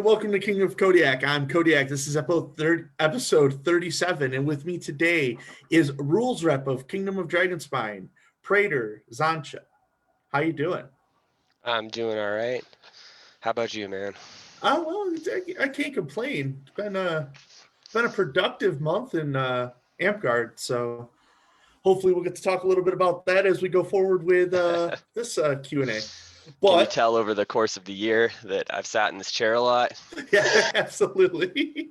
welcome to King of Kodiak. I'm Kodiak. This is episode 37, and with me today is Rules Rep of Kingdom of Dragonspine, Praetor Xantcha. How you doing? I'm doing all right. How about you, man? Oh well, I can't complain. It's been a productive month in Amtgard, so hopefully we'll get to talk a little bit about that as we go forward with this Q&A. Can you But tell over the course of the year that I've sat in this chair a lot? yeah, absolutely.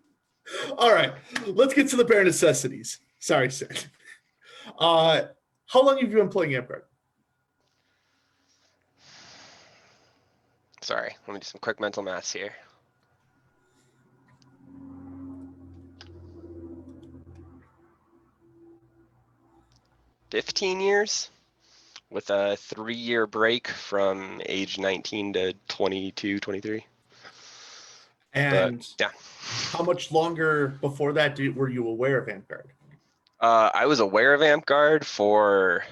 All right, let's get to the bare necessities. Sorry, Sid. How long have you been playing Amtgard? Sorry, let me do some quick mental math here. $15 years with a 3-year break from age 19 to 22, 23. And but yeah, how much longer before that were you aware of Amtgard? I was aware of Amtgard for,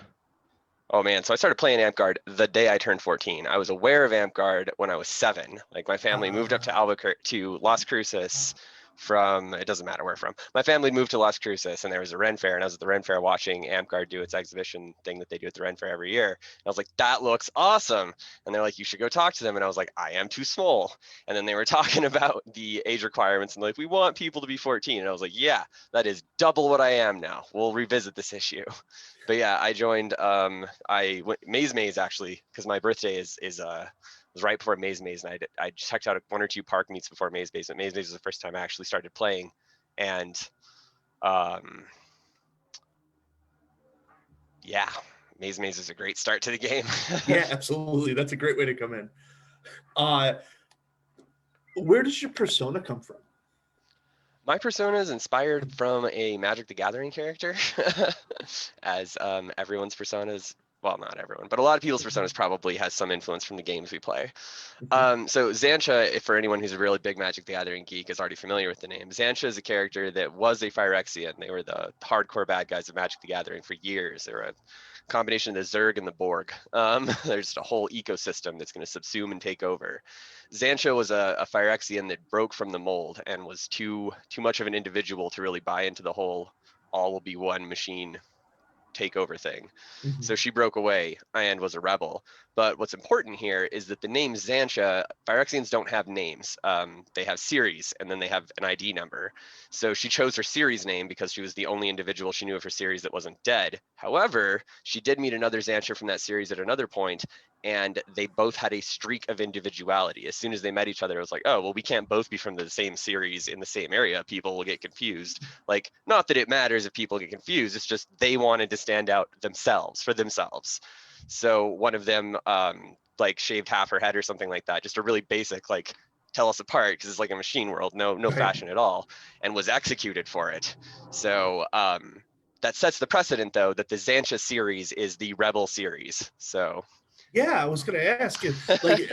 oh man, so I started playing Amtgard the day I turned 14. I was aware of Amtgard when I was 7. Like my family moved up to Albuquerque, to Las Cruces from, it doesn't matter where from. My family moved to Las Cruces and there was a Ren Fair, and I was at the Ren Fair watching Amtgard do its exhibition thing that they do at the Ren Fair every year. And I was like, that looks awesome. And they're like, you should go talk to them. And I was like, I am too small. And then they were talking about the age requirements and like, we want people to be 14. And I was like, yeah, that is double what I am now. We'll revisit this issue. But yeah, I joined, I went Maze actually, because my birthday was right before Maze, and I checked out 1 or 2 park meets before Maze, but Maze was the first time I actually started playing. And yeah, Maze is a great start to the game. Yeah, absolutely. That's a great way to come in. Where does your persona come from? My persona is inspired from a Magic the Gathering character, as everyone's personas, well, not everyone, but a lot of people's personas probably has some influence from the games we play. So Xantcha, for anyone who's a really big Magic the Gathering geek, is already familiar with the name. Xantcha is a character that was a Phyrexian. They were the hardcore bad guys of Magic the Gathering for years. They were a combination of the Zerg and the Borg. There's a whole ecosystem that's going to subsume and take over. Xantcha was a Phyrexian that broke from the mold and was too much of an individual to really buy into the whole all will be one machine takeover thing. So she broke away and was a rebel. But what's important here is that the name Xantcha, Phyrexians don't have names. They have series, and then they have an ID number. So she chose her series name because she was the only individual she knew of her series that wasn't dead. However, she did meet another Xantcha from that series at another point, and they both had a streak of individuality. As soon as they met each other, it was like, oh, well, we can't both be from the same series in the same area. People will get confused. Like, not that it matters if people get confused. It's just they wanted to stand out for themselves. So one of them like shaved half her head or something like that. Just a really basic, like, tell us apart, because it's like a machine world, no right. Fashion at all, and was executed for it. So that sets the precedent, though, that the Xantcha series is the Rebel series. So yeah, I was going to ask you, like,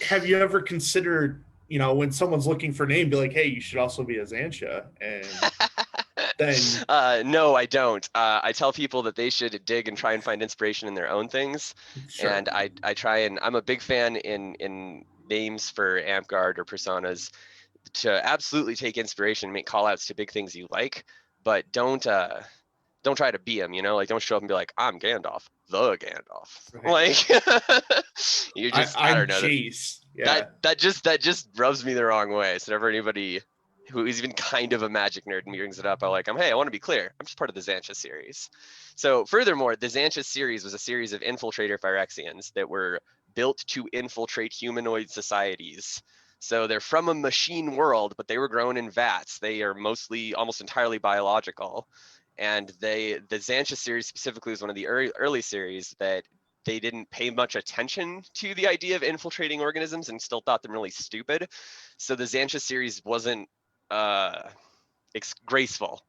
have you ever considered, when someone's looking for a name, be like, hey, you should also be a Xantcha? And then no, I don't. I tell people that they should dig and try and find inspiration in their own things. Sure. And I try, and I'm a big fan in names for Amtgard or personas to absolutely take inspiration, make call outs to big things you like, but don't try to be him, like don't show up and be like, I'm Gandalf, the Gandalf. Right. Like you just, I don't know. Jace. Yeah. That just rubs me the wrong way. So whenever anybody who is even kind of a Magic nerd and brings it up, hey, I want to be clear, I'm just part of the Xantcha series. So furthermore, the Xantcha series was a series of infiltrator Phyrexians that were built to infiltrate humanoid societies. So they're from a machine world, but they were grown in vats. They are mostly, almost entirely biological. And the Xantcha series specifically was one of the early series that they didn't pay much attention to the idea of infiltrating organisms and still thought them really stupid. So the Xantcha series wasn't graceful.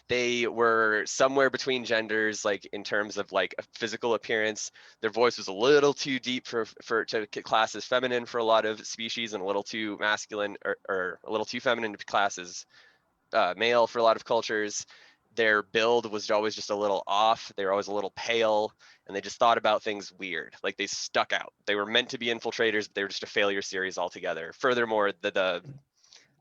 They were somewhere between genders, like in terms of like a physical appearance. Their voice was a little too deep to class as feminine for a lot of species, and a little too masculine or a little too feminine to class as male for a lot of cultures. their build was always just a little off. They were always a little pale, and they just thought about things weird. Like they stuck out. They were meant to be infiltrators, but they were just a failure series altogether. Furthermore, the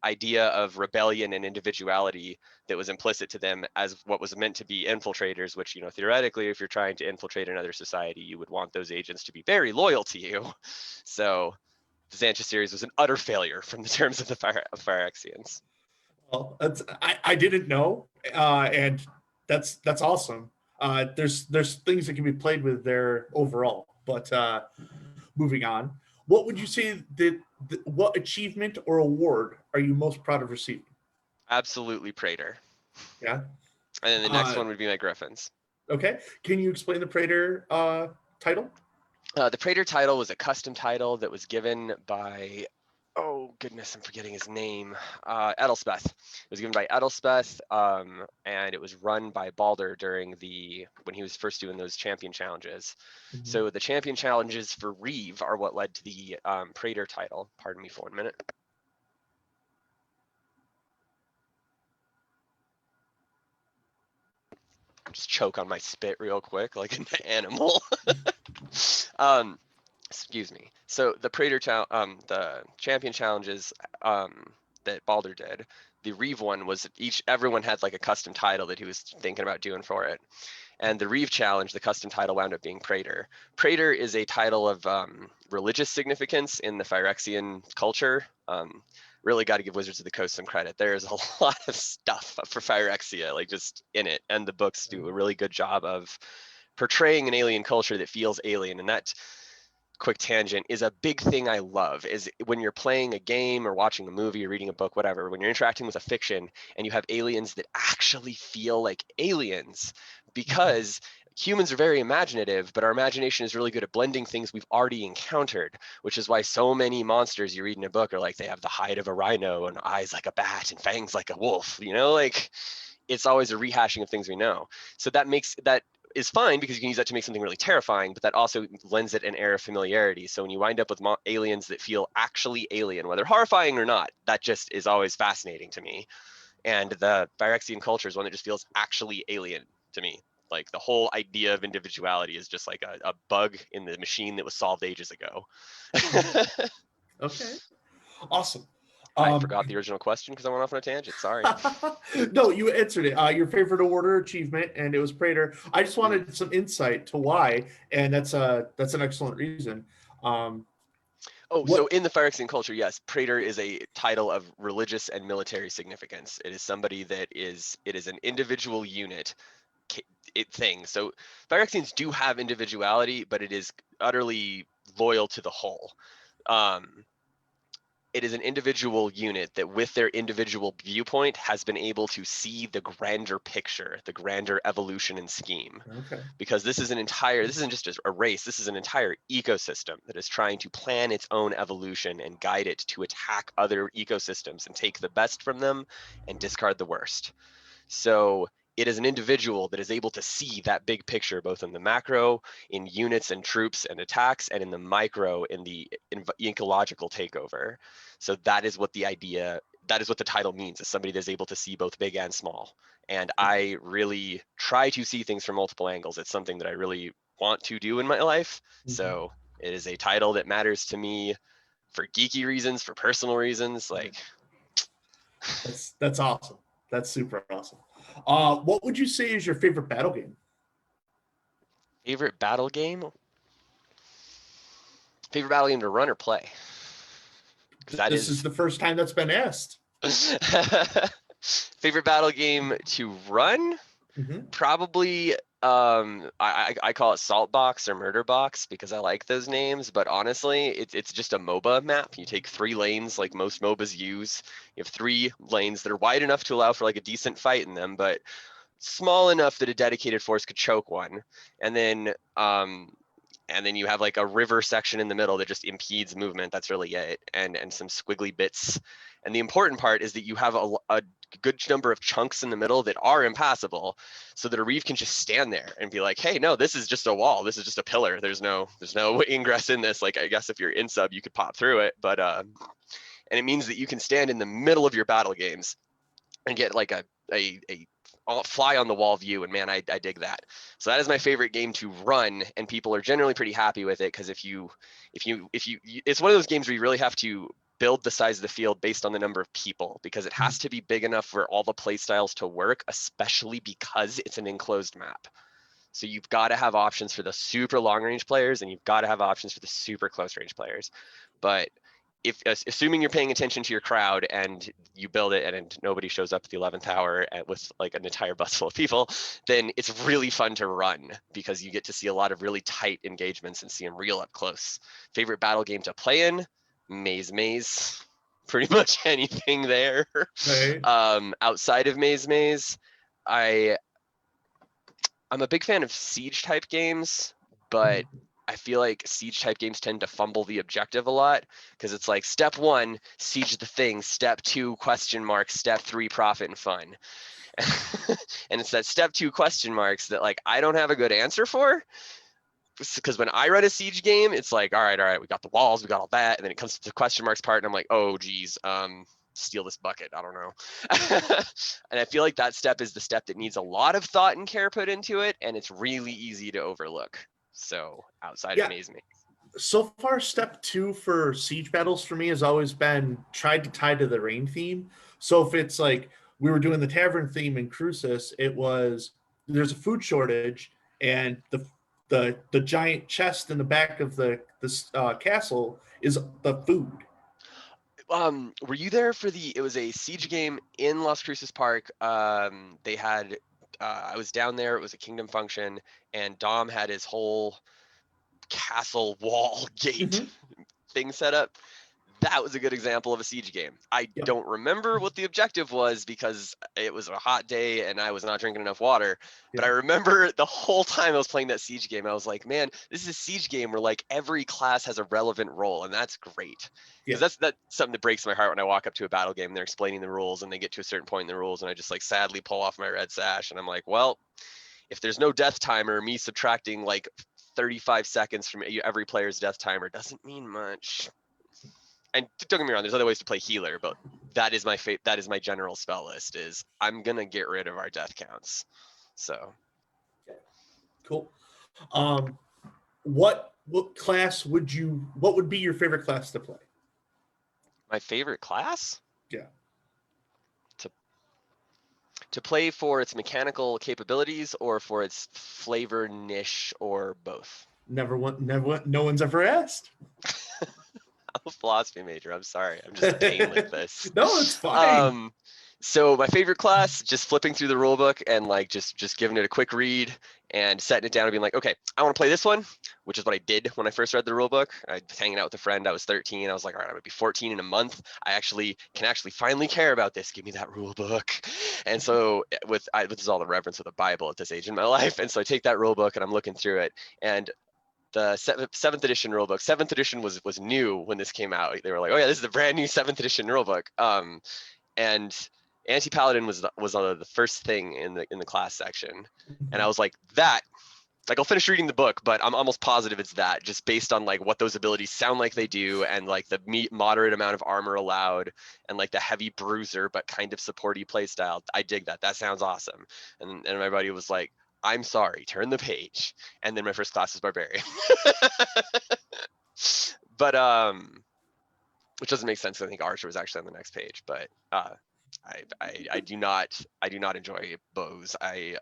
idea of rebellion and individuality that was implicit to them as what was meant to be infiltrators, which, you know, theoretically, if you're trying to infiltrate another society, you would want those agents to be very loyal to you. So the Xantcha series was an utter failure from the terms of the Phyrexians. Well, I didn't know, and that's awesome. There's things that can be played with there overall, but moving on, what would you say that what achievement or award are you most proud of receiving? Absolutely Praetor. Yeah. And then the next Uh, one would be my Griffins. okay. Can you explain the Praetor title? The Praetor title was a custom title that was given by, oh goodness, I'm forgetting his name. Edelspeth. It was given by Edelspeth, and it was run by Balder during when he was first doing those champion challenges. Mm-hmm. So the champion challenges for Reeve are what led to the Praetor title. Pardon me for 1 minute. Just choke on my spit real quick, like an animal. Excuse me. So the the champion challenges that Balder did, the Reeve one was everyone had like a custom title that he was thinking about doing for it. And the Reeve challenge, the custom title wound up being Praetor. Praetor is a title of religious significance in the Phyrexian culture. Really got to give Wizards of the Coast some credit. There's a lot of stuff for Phyrexia, like just in it. And the books do a really good job of portraying an alien culture that feels alien. And that, quick tangent, is a big thing I love, is when you're playing a game or watching a movie or reading a book, whatever, when you're interacting with a fiction and you have aliens that actually feel like aliens, because humans are very imaginative, but our imagination is really good at blending things we've already encountered, which is why so many monsters you read in a book are like, they have the hide of a rhino and eyes like a bat and fangs like a wolf, you know, like it's always a rehashing of things we know. So that is fine because you can use that to make something really terrifying, but that also lends it an air of familiarity. So when you wind up with aliens that feel actually alien, whether horrifying or not, that just is always fascinating to me. And the Phyrexian culture is one that just feels actually alien to me. Like the whole idea of individuality is just like a bug in the machine that was solved ages ago. Okay. Awesome. I forgot the original question because I went off on a tangent. Sorry. No, you answered it. Your favorite award or achievement, and it was Praetor. I just wanted some insight to why, and that's an excellent reason. So in the Phyrexian culture, yes, Praetor is a title of religious and military significance. It is somebody it is an individual unit thing. So Phyrexians do have individuality, but it is utterly loyal to the whole. It is an individual unit that with their individual viewpoint has been able to see the grander picture, the grander evolution and scheme. Okay. Because this isn't just a race, this is an entire ecosystem that is trying to plan its own evolution and guide it to attack other ecosystems and take the best from them and discard the worst. So it is an individual that is able to see that big picture, both in the macro, in units and troops and attacks, and in the micro, in the ecological takeover. So that is what the title means, is somebody that's able to see both big and small. And I really try to see things from multiple angles. It's something that I really want to do in my life. So it is a title that matters to me for geeky reasons, for personal reasons. Like, that's awesome. That's super awesome. What would you say is your favorite battle game? Favorite battle game? Favorite battle game to run or play? This is the first time that's been asked. Favorite battle game to run? Probably I call it Salt Box or Murder Box because I like those names, but honestly, it's just a MOBA map. You take 3 lanes like most MOBAs use. You have 3 lanes that are wide enough to allow for like a decent fight in them, but small enough that a dedicated force could choke one. And then you have like a river section in the middle that just impedes movement. That's really it. And some squiggly bits. And the important part is that you have a good number of chunks in the middle that are impassable, so that a Reeve can just stand there and be like, hey, no, this is just a wall. This is just a pillar. There's no ingress in this. Like, I guess if you're in sub, you could pop through it. But and it means that you can stand in the middle of your battle games and get like a fly on the wall view, and man, I dig that. So that is my favorite game to run, and people are generally pretty happy with it because if you, it's one of those games where you really have to build the size of the field based on the number of people because it has to be big enough for all the play styles to work, especially because it's an enclosed map. So you've got to have options for the super long range players and you've got to have options for the super close range players. But if assuming you're paying attention to your crowd and you build it and nobody shows up at the 11th hour with like an entire bus full of people, then it's really fun to run because you get to see a lot of really tight engagements and see them real up close. Favorite battle game to play in? Maze. Pretty much anything there. Right. Outside of Maze, I'm a big fan of siege type games, but I feel like siege type games tend to fumble the objective a lot because it's like step 1, siege the thing, step 2, question mark, step 3, profit and fun. And it's that step 2 question marks that like I don't have a good answer for. Because when I run a siege game, it's like, all right, we got the walls, we got all that, and then it comes to the question marks part, and I'm like, oh geez, steal this bucket, I don't know. And I feel like that step is the step that needs a lot of thought and care put into it, and it's really easy to overlook. So outside of Maze. So far, step 2 for siege battles for me has always been tried to tie to the rain theme. So if it's like we were doing the tavern theme in Crucis, it was there's a food shortage and the giant chest in the back of the castle is the food. Were you there for it was a siege game in Las Cruces Park. They had I was down there, it was a kingdom function, and Dom had his whole castle wall gate thing set up. That was a good example of a siege game. I don't remember what the objective was because it was a hot day and I was not drinking enough water. But I remember the whole time I was playing that siege game, I was like, man, this is a siege game where like every class has a relevant role, and that's great. Because that's something that breaks my heart when I walk up to a battle game and they're explaining the rules and they get to a certain point in the rules and I just like sadly pull off my red sash and I'm like, well, if there's no death timer, me subtracting like 35 seconds from every player's death timer doesn't mean much. And don't get me wrong, there's other ways to play healer, but that is my that is my general spell list is I'm gonna get rid of our death counts. So cool. What class would be your favorite class to play? My favorite class? Yeah. To play for its mechanical capabilities or for its flavor niche or both? No one's ever asked. I'm a philosophy major. I'm sorry. I'm just paying with this. No, it's fine. So my favorite class, just flipping through the rule book and like just giving it a quick read and setting it down and being like, okay, I want to play this one, which is what I did when I first read the rule book. I was hanging out with a friend. I was 13. I was like, all right, I'm gonna be 14 in a month. I can finally care about this. Give me that rule book. And so this is all the reverence of the Bible at this age in my life. And so I take that rule book and I'm looking through it, and the seventh edition rulebook. 7th edition was new when this came out. They were like, oh yeah, this is the brand new 7th edition rulebook. And anti-paladin was the first thing in the class section, and I was like, I'll finish reading the book, but I'm almost positive it's that, just based on like what those abilities sound like they do, and like the moderate amount of armor allowed, and like the heavy bruiser but kind of supporty play style. I dig that. That sounds awesome. And my buddy was like, I'm sorry, turn the page. And then my first class is barbarian. But which doesn't make sense. I think archer was actually on the next page, but I do not enjoy bows. I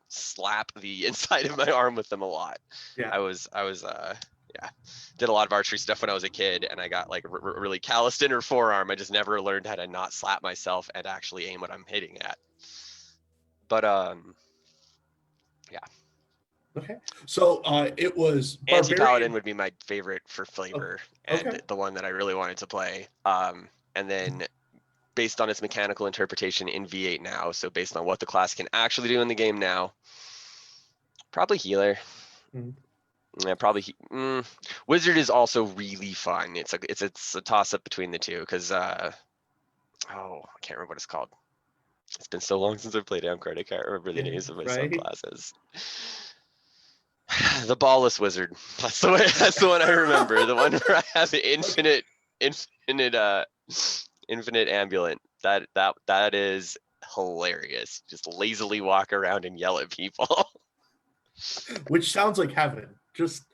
slap the inside of my arm with them a lot. Yeah. I was did a lot of archery stuff when I was a kid, and I got like really calloused inner forearm. I just never learned how to not slap myself and actually aim what I'm hitting at. But yeah. Okay. So it was Anti-Paladin would be my favorite for flavor, okay. and the one that I really wanted to play. And then based on its mechanical interpretation in V8 now, so based on what the class can actually do in the game now, probably healer. Yeah, probably wizard is also really fun. It's a toss up between the two because I can't remember what it's called. It's been so long since I've played Amcard. I can't remember the names of my subclasses. The ballless wizard. That's the one I remember. The one where I have the infinite ambulant. That is hilarious. Just lazily walk around and yell at people. Which sounds like heaven. Just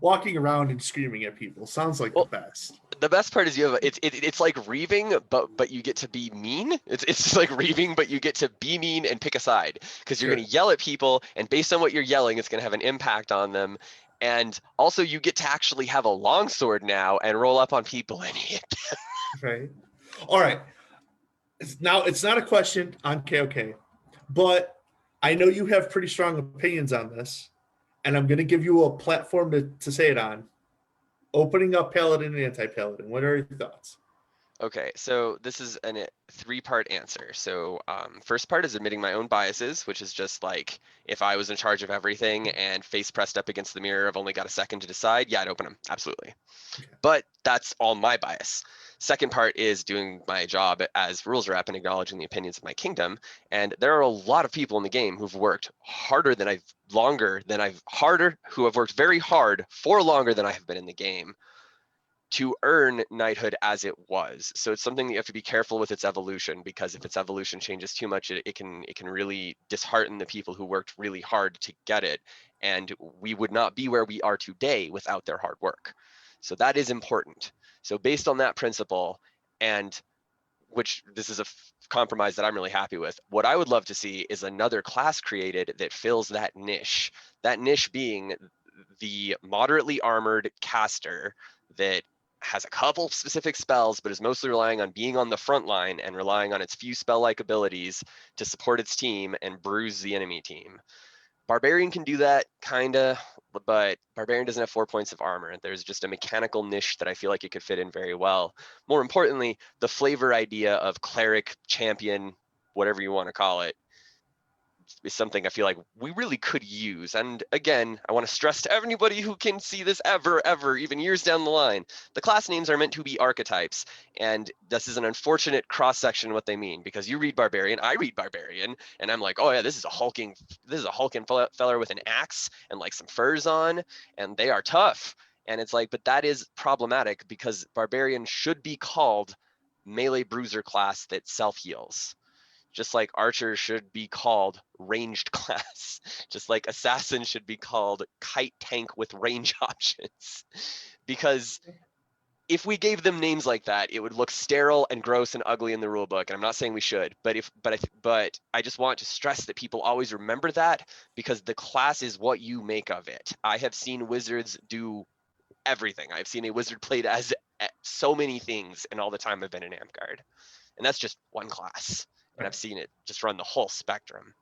walking around and screaming at people sounds like Well, the best. the best part is you have it's like reaving, but you get to be mean. It's just like reaving, but you get to be mean and pick a side because you're Sure. going to yell at people, and based on what you're yelling, it's going to have an impact on them. And also, you get to actually have a longsword now and roll up on people and hit them. Right. All right. Now it's not a question on KOK, but I know you have pretty strong opinions on this, and I'm going to give you a platform to say it on. Opening up Paladin and Anti-Paladin. What are your thoughts? Okay, so this is a three-part answer. So first part is admitting my own biases, which is just like if I was in charge of everything and face pressed up against the mirror, I've only got a second to decide. Yeah, I'd open them. Absolutely. Okay. But that's all my bias. Second part is doing my job as rules rep and acknowledging the opinions of my kingdom. And there are a lot of people in the game who've worked who have worked very hard for longer than I have been in the game to earn knighthood as it was. So it's something that you have to be careful with its evolution, because if its evolution changes too much, it can really dishearten the people who worked really hard to get it. And we would not be where we are today without their hard work. So that is important. So based on that principle, and which this is a compromise that I'm really happy with, what I would love to see is another class created that fills that niche being the moderately armored caster that has a couple specific spells, but is mostly relying on being on the front line and relying on its few spell-like abilities to support its team and bruise the enemy team. Barbarian can do that, kinda, but Barbarian doesn't have 4 points of armor. There's just a mechanical niche that I feel like it could fit in very well. More importantly, the flavor idea of cleric, champion, whatever you want to call it, is something I feel like we really could use. And again, I want to stress to anybody who can see this ever, even years down the line, the class names are meant to be archetypes. And this is an unfortunate cross-section of what they mean, because you read Barbarian, I read Barbarian, and I'm like, oh yeah, this is a hulking feller with an axe and like some furs on, and they are tough. And it's like, but that is problematic because Barbarian should be called melee bruiser class that self-heals. Just like archer should be called ranged class, just like assassin should be called kite tank with range options. Because if we gave them names like that, it would look sterile and gross and ugly in the rule book. And I'm not saying we should, but I just want to stress that people always remember that, because the class is what you make of it. I have seen wizards do everything. I've seen a wizard played as so many things in all the time I've been in Amtgard. And that's just one class. And I've seen it just run the whole spectrum.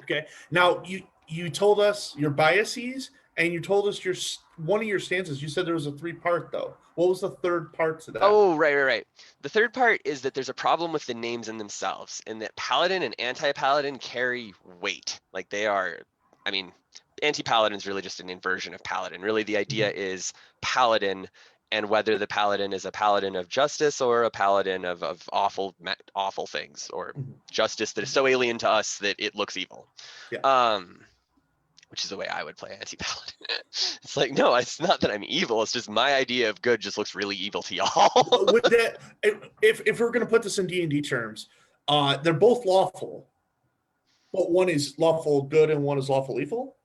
Okay. Now you told us your biases, and you told us one of your stances. You said there was a 3-part though. What was the third part to that? Oh, right. The third part is that there's a problem with the names in themselves, in that paladin and anti-paladin carry weight. Like they are, I mean, anti-paladin is really just an inversion of paladin. Really, the idea is paladin, and whether the paladin is a paladin of justice or a paladin of awful things, or justice that is so alien to us that it looks evil. Yeah. Which is the way I would play anti-paladin. It's like, no, it's not that I'm evil. It's just my idea of good just looks really evil to y'all. With that, if we're going to put this in D&D terms, they're both lawful, but one is lawful good and one is lawful evil?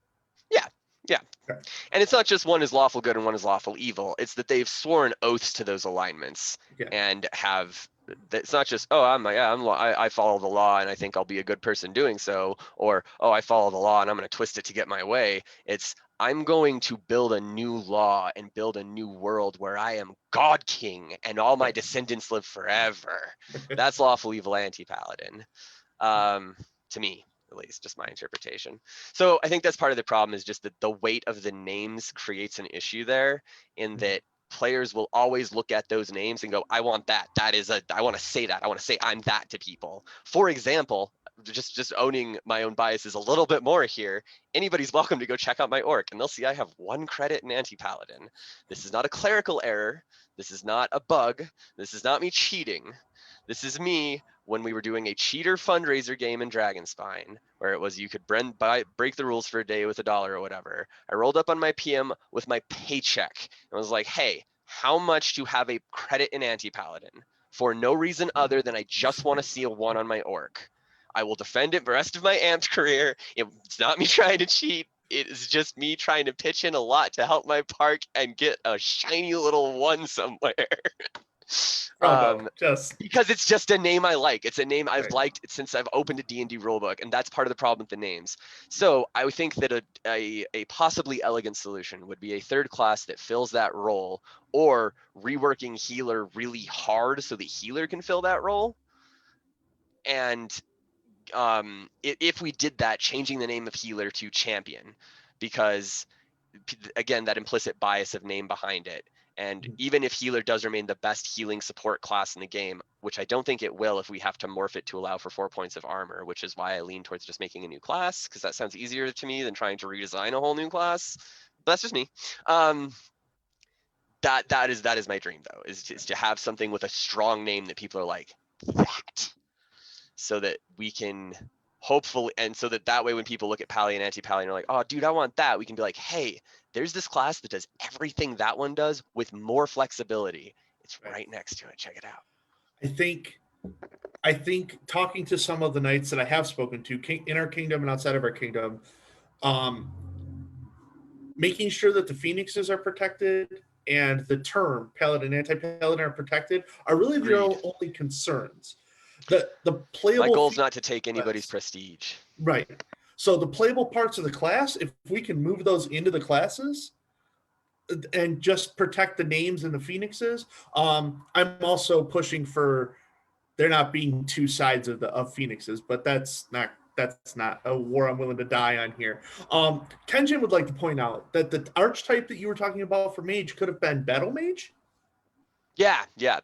Yeah. Okay. And it's not just one is lawful good and one is lawful evil. It's that they've sworn oaths to those alignments, and have. It's not just, oh, I follow the law and I think I'll be a good person doing so, or, oh, I follow the law and I'm going to twist it to get my way. It's, I'm going to build a new law and build a new world where I am God King and all my descendants live forever. That's lawful evil anti-paladin, to me. At least, just my interpretation. So I think that's part of the problem, is just that the weight of the names creates an issue there, in that players will always look at those names and go, I want that. I want to say that. I want to say I'm that to people. For example, just owning my own biases a little bit more here, anybody's welcome to go check out my orc, and they'll see I have 1 credit in anti-paladin. This is not a clerical error. This is not a bug. This is not me cheating. This is me when we were doing a cheater fundraiser game in Dragonspine, where it was you could break the rules for a day with $1 or whatever. I rolled up on my PM with my paycheck and was like, hey, how much to have a credit in anti-paladin? for no reason other than I just want to see a 1 on my orc. I will defend it the rest of my amped career. It's not me trying to cheat. It is just me trying to pitch in a lot to help my park and get a shiny little 1 somewhere. Bravo. Just Because it's just a name I like. It's a name I've Right. liked since I've opened a D&D rulebook, and that's part of the problem with the names. So I would think that a possibly elegant solution would be a 3rd class that fills that role, or reworking healer really hard so that healer can fill that role. And if we did that, changing the name of healer to champion, because again, that implicit bias of name behind it. And even if healer does remain the best healing support class in the game, which I don't think it will if we have to morph it to allow for 4 points of armor, which is why I lean towards just making a new class, because that sounds easier to me than trying to redesign a whole new class. But that's just me. That is my dream, though, is to have something with a strong name that people are like, that. So that we can hopefully, and so that way when people look at Pally and Anti-Pally and are like, oh, dude, I want that, we can be like, hey, there's this class that does everything that one does with more flexibility. It's right next to it. Check it out. I think talking to some of the knights that I have spoken to in our kingdom and outside of our kingdom, making sure that the phoenixes are protected and the term paladin, anti-paladin are protected are really their only concerns. The playable. My goal is not to take anybody's prestige. Right. So the playable parts of the class, if we can move those into the classes and just protect the names and the phoenixes, I'm also pushing for there not being 2 sides of phoenixes, but that's not a war I'm willing to die on here. Kenjin would like to point out that the archetype that you were talking about for mage could have been battle mage. Yeah.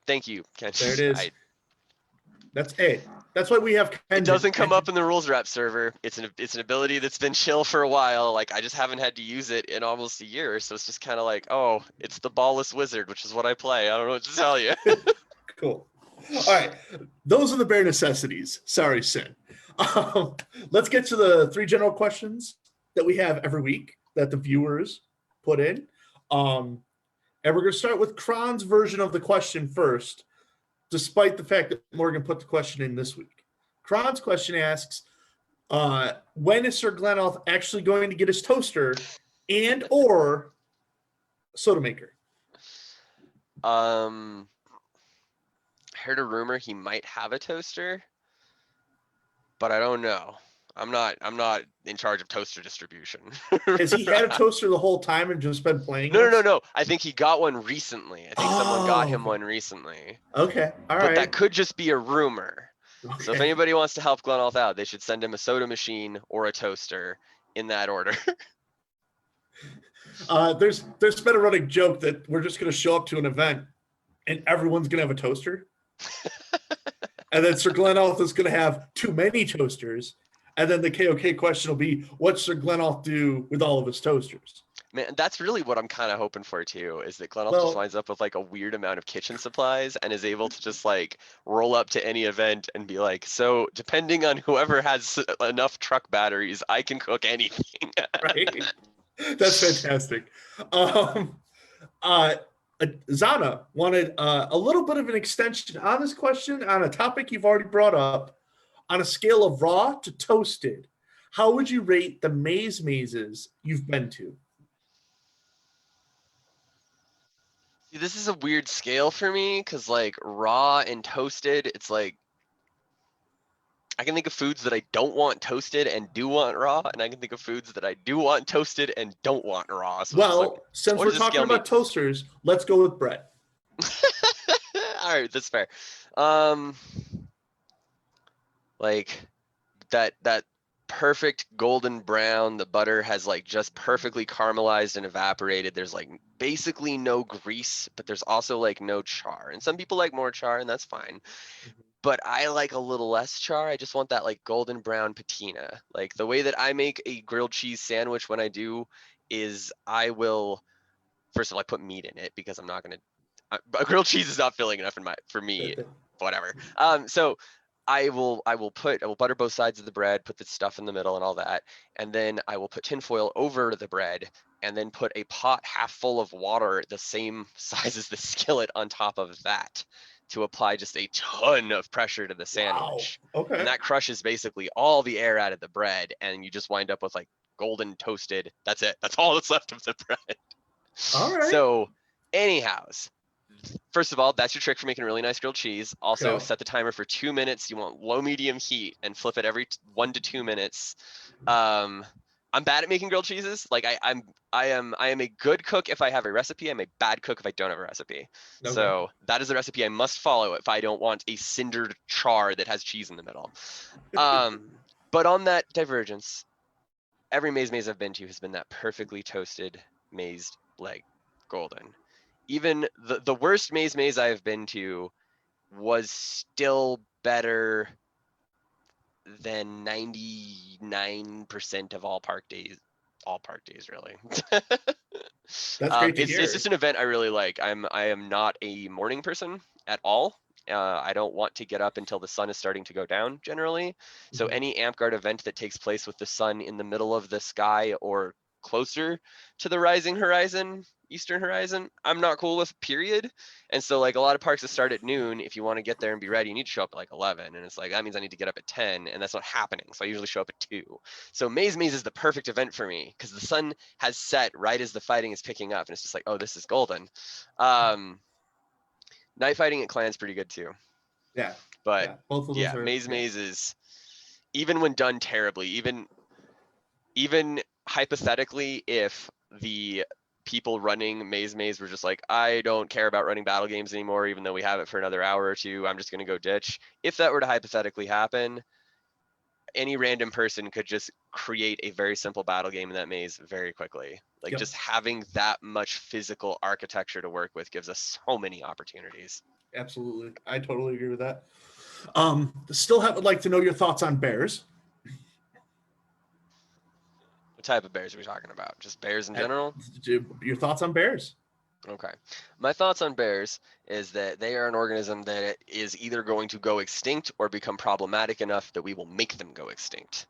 Thank you, Kenjin. There it is. That's it. That's why we have Kenjin. It doesn't come up in the rules rep server. It's an ability that's been chill for a while. Like, I just haven't had to use it in almost a year. So it's just kind of like, oh, it's the ballless wizard, which is what I play. I don't know what to tell you. Cool. All right. Those are the bare necessities. Sorry, Sin. Let's get to the 3 general questions that we have every week that the viewers put in. And we're going to start with Kron's version of the question first, despite the fact that Morgan put the question in this week. Kron's question asks, when is Sir Glenelth actually going to get his toaster and or soda maker? I heard a rumor he might have a toaster, but I don't know. I'm not in charge of toaster distribution. Has he had a toaster the whole time and just been playing? No. I think he got one recently. I think someone got him one recently. Okay, all right. But that could just be a rumor. Okay. So if anybody wants to help Glenelth out, they should send him a soda machine or a toaster in that order. There's been a running joke that we're just going to show up to an event and everyone's going to have a toaster. And then Sir Glenelth is going to have too many toasters. And then the KOK question will be, what's Sir Glenelth do with all of his toasters? Man, that's really what I'm kind of hoping for too, is that Glenelth just winds up with like a weird amount of kitchen supplies and is able to just like roll up to any event and be like, so depending on whoever has enough truck batteries, I can cook anything. Right? That's fantastic. Zana wanted a little bit of an extension on this question on a topic you've already brought up. On a scale of raw to toasted, how would you rate the mazes you've been to? This is a weird scale for me because like raw and toasted, it's like I can think of foods that I don't want toasted and do want raw, and I can think of foods that I do want toasted and don't want raw. So well, since we're talking about toasters, let's go with bread. All right, that's fair. Like that perfect golden brown, the butter has like just perfectly caramelized and evaporated. There's like basically no grease, but there's also like no char. And some people like more char, and that's fine. But I like a little less char. I just want that like golden brown patina. Like the way that I make a grilled cheese sandwich when I do is I will, first of all, I put meat in it because I'm not going to, grilled cheese is not filling enough for me, whatever. So I will butter both sides of the bread, put the stuff in the middle and all that. And then I will put tinfoil over the bread and then put a pot half full of water the same size as the skillet on top of that. to apply just a ton of pressure to the Wow. sandwich. Okay. And that crushes basically all the air out of the bread, and you just wind up with like golden toasted. That's it. That's all that's left of the bread. All right. So, anyhows, first of all, that's your trick for making a really nice grilled cheese. Also, Yeah. set the timer for 2 minutes. You want low medium heat and flip it every 1 to 2 minutes. I'm bad at making grilled cheeses. Like I am a good cook if I have a recipe. I'm a bad cook if I don't have a recipe. Okay. So that is the recipe I must follow if I don't want a cindered char that has cheese in the middle. But on that divergence, every maze I've been to has been that perfectly toasted mazed like golden. Even the worst maze I've been to was still better than 99% of all park days really. That's great to It's hear. just an event I really like. I am not a morning person at all. I don't want to get up until the sun is starting to go down generally. So Mhm. any Amp event that takes place with the sun in the middle of the sky or closer to the rising horizon, eastern horizon, I'm not cool with, period. And so like a lot of parks that start at noon, if you want to get there and be ready, you need to show up at like 11. And it's like, that means I need to get up at 10, and that's not happening. So I usually show up at 2. So Maze is the perfect event for me because the sun has set right as the fighting is picking up. And it's just like, oh, this is golden. Night fighting at Clan's pretty good too. Yeah. But Yeah. Both of those yeah, are Maze yeah. is, even when done terribly, even hypothetically, if the people running Maze were just like, I don't care about running battle games anymore, even though we have it for another hour or two, I'm just going to go ditch. If that were to hypothetically happen, any random person could just create a very simple battle game in that maze very quickly. Like Yep. just having that much physical architecture to work with gives us so many opportunities. Absolutely. I totally agree with that. Still would like to know your thoughts on bears. What type of bears are we talking about? Just bears in general? Your thoughts on bears? Okay. My thoughts on bears is that they are an organism that is either going to go extinct or become problematic enough that we will make them go extinct.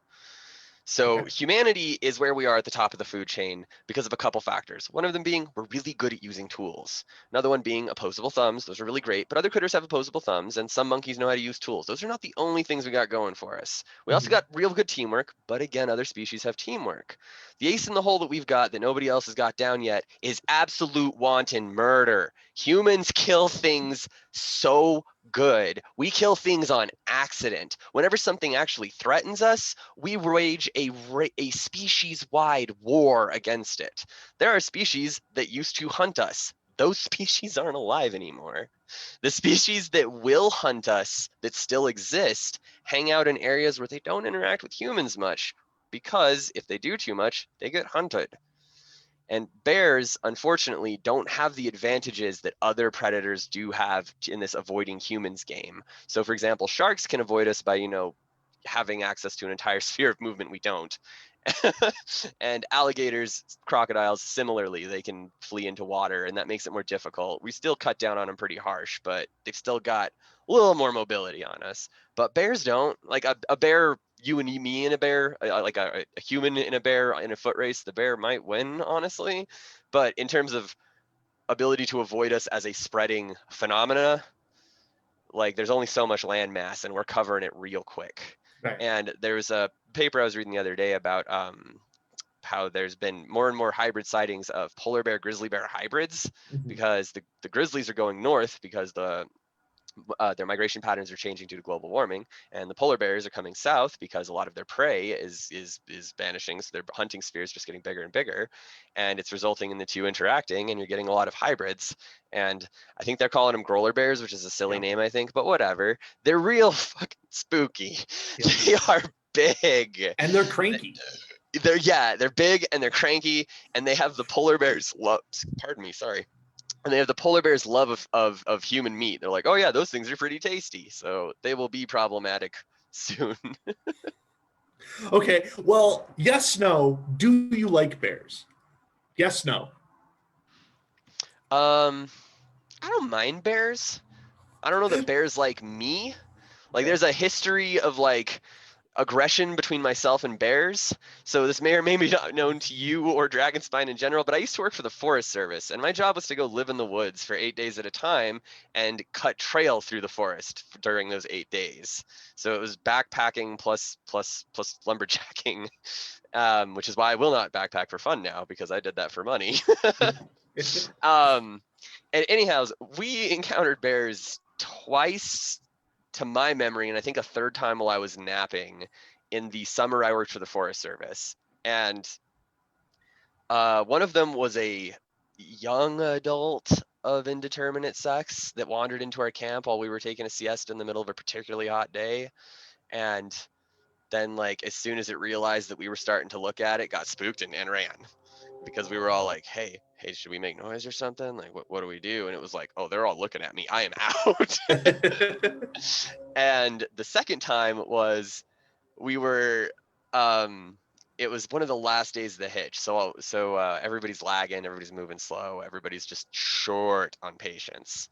So Okay. humanity is where we are at the top of the food chain because of a couple factors. One of them being we're really good at using tools. Another one being opposable thumbs. Those are really great, but other critters have opposable thumbs, and some monkeys know how to use tools. Those are not the only things we got going for us. We also got real good teamwork, but again, other species have teamwork. The ace in the hole that we've got that nobody else has got down yet is absolute wanton murder. Humans kill things so good. We kill things on accident. Whenever something actually threatens us, we wage a species-wide war against it. There are species that used to hunt us. Those species aren't alive anymore. The species that will hunt us, that still exist, hang out in areas where they don't interact with humans much, because if they do too much, they get hunted. And bears, unfortunately, don't have the advantages that other predators do have in this avoiding humans game. So, for example, sharks can avoid us by, having access to an entire sphere of movement we don't. And alligators, crocodiles, similarly, they can flee into water, and that makes it more difficult. We still cut down on them pretty harsh, but they've still got a little more mobility on us. But bears don't. Like a bear, you and me and a bear, like a human in a bear in a foot race, the bear might win, honestly. But in terms of ability to avoid us as a spreading phenomena, like there's only so much land mass, and we're covering it real quick. Right. And there's a paper I was reading the other day about how there's been more and more hybrid sightings of polar bear grizzly bear hybrids because the grizzlies are going north because their migration patterns are changing due to global warming, and the polar bears are coming south because a lot of their prey is vanishing, so their hunting sphere is just getting bigger and bigger, and it's resulting in the two interacting, and you're getting a lot of hybrids. And I think they're calling them growler bears, which is a silly name, I think, but whatever. They're real fucking spooky. Yep. They are big, and they're cranky. They're big and they're cranky, and they have the polar bears love. Pardon me, sorry. And they have the polar bear's love of human meat. They're like, oh yeah, those things are pretty tasty. So they will be problematic soon. Okay. Well, yes, no. Do you like bears? Yes, no. I don't mind bears. I don't know that bears like me. Like there's a history of like aggression between myself and bears. So this may or may be not known to you or Dragonspine in general, but I used to work for the Forest Service, and my job was to go live in the woods for 8 days at a time and cut trail through the forest during those 8 days. So it was backpacking plus lumberjacking, which is why I will not backpack for fun now, because I did that for money. And anyhow, we encountered bears twice to my memory, and I think a third time while I was napping in the summer I worked for the Forest Service. And one of them was a young adult of indeterminate sex that wandered into our camp while we were taking a siesta in the middle of a particularly hot day. And then, like, as soon as it realized that we were starting to look at it, got spooked and ran, because we were all like, hey, should we make noise or something? Like, what do we do? And it was like, oh, they're all looking at me. I am out. And the second time was, we were, it was one of the last days of the hitch. So everybody's lagging, everybody's moving slow, everybody's just short on patience.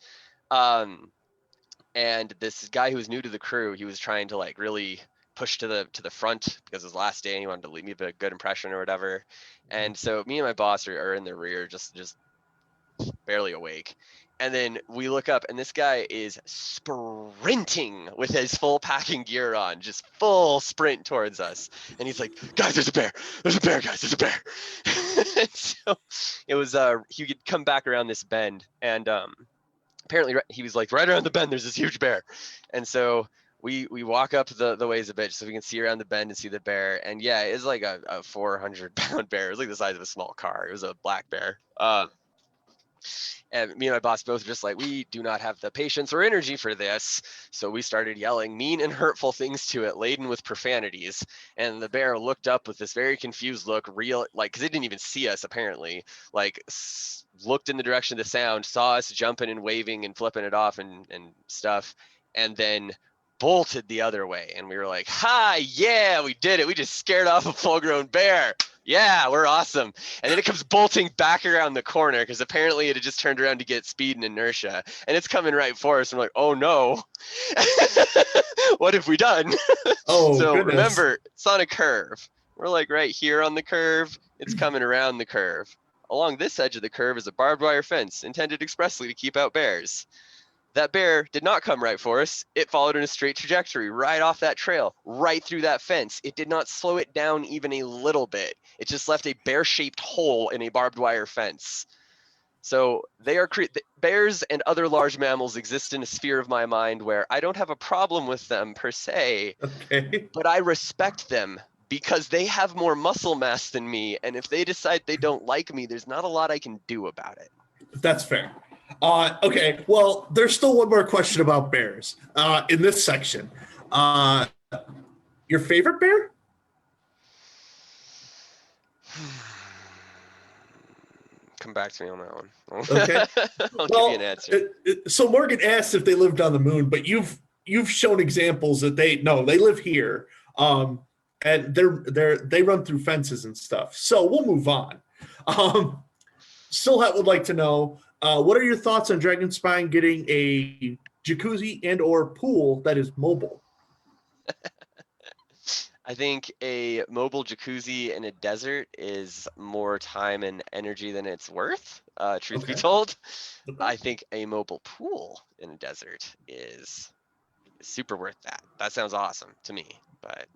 And this guy who was new to the crew, he was trying to like really push to the front because it was the last day and he wanted to leave me a good impression or whatever. And so me and my boss are in the rear, just barely awake. And then we look up and this guy is sprinting with his full packing gear on, just full sprint towards us. And he's like, guys, there's a bear, guys, there's a bear. And so it was, he could come back around this bend, and apparently he was like, right around the bend, there's this huge bear. And so we walk up the ways a bit so we can see around the bend and see the bear. And yeah, it's like a 400-pound bear. It was like the size of a small car. It was a black bear. And me and my boss both were just like, we do not have the patience or energy for this. So we started yelling mean and hurtful things to it, laden with profanities. And the bear looked up with this very confused look, like, because it didn't even see us apparently, like looked in the direction of the sound, saw us jumping and waving and flipping it off and stuff, and then bolted the other way. And we were like, ha, yeah, we did it. We just scared off a full-grown bear. Yeah, we're awesome. And then it comes bolting back around the corner because apparently it had just turned around to get speed and inertia. And it's coming right for us. I'm like, oh no. What have we done? Oh, so goodness. Remember, it's on a curve. We're like right here on the curve. It's coming around the curve. Along this edge of the curve is a barbed wire fence intended expressly to keep out bears. That bear did not come right for us. It followed in a straight trajectory right off that trail, right through that fence. It did not slow it down even a little bit. It just left a bear-shaped hole in a barbed wire fence. So bears and other large mammals exist in a sphere of my mind where I don't have a problem with them per se, Okay. but I respect them because they have more muscle mass than me. And if they decide they don't like me, there's not a lot I can do about it. That's fair. Okay, well, there's still one more question about bears in this section. Your favorite bear? Come back to me on that one. Okay. I'll give you an answer. So Morgan asked if they lived on the moon, but you've shown examples that they live here, and they run through fences and stuff. So we'll move on. Still would like to know, what are your thoughts on Dragonspine getting a jacuzzi and or pool that is mobile? I think a mobile jacuzzi in a desert is more time and energy than it's worth, truth be told. I think a mobile pool in a desert is super worth that. That sounds awesome to me, but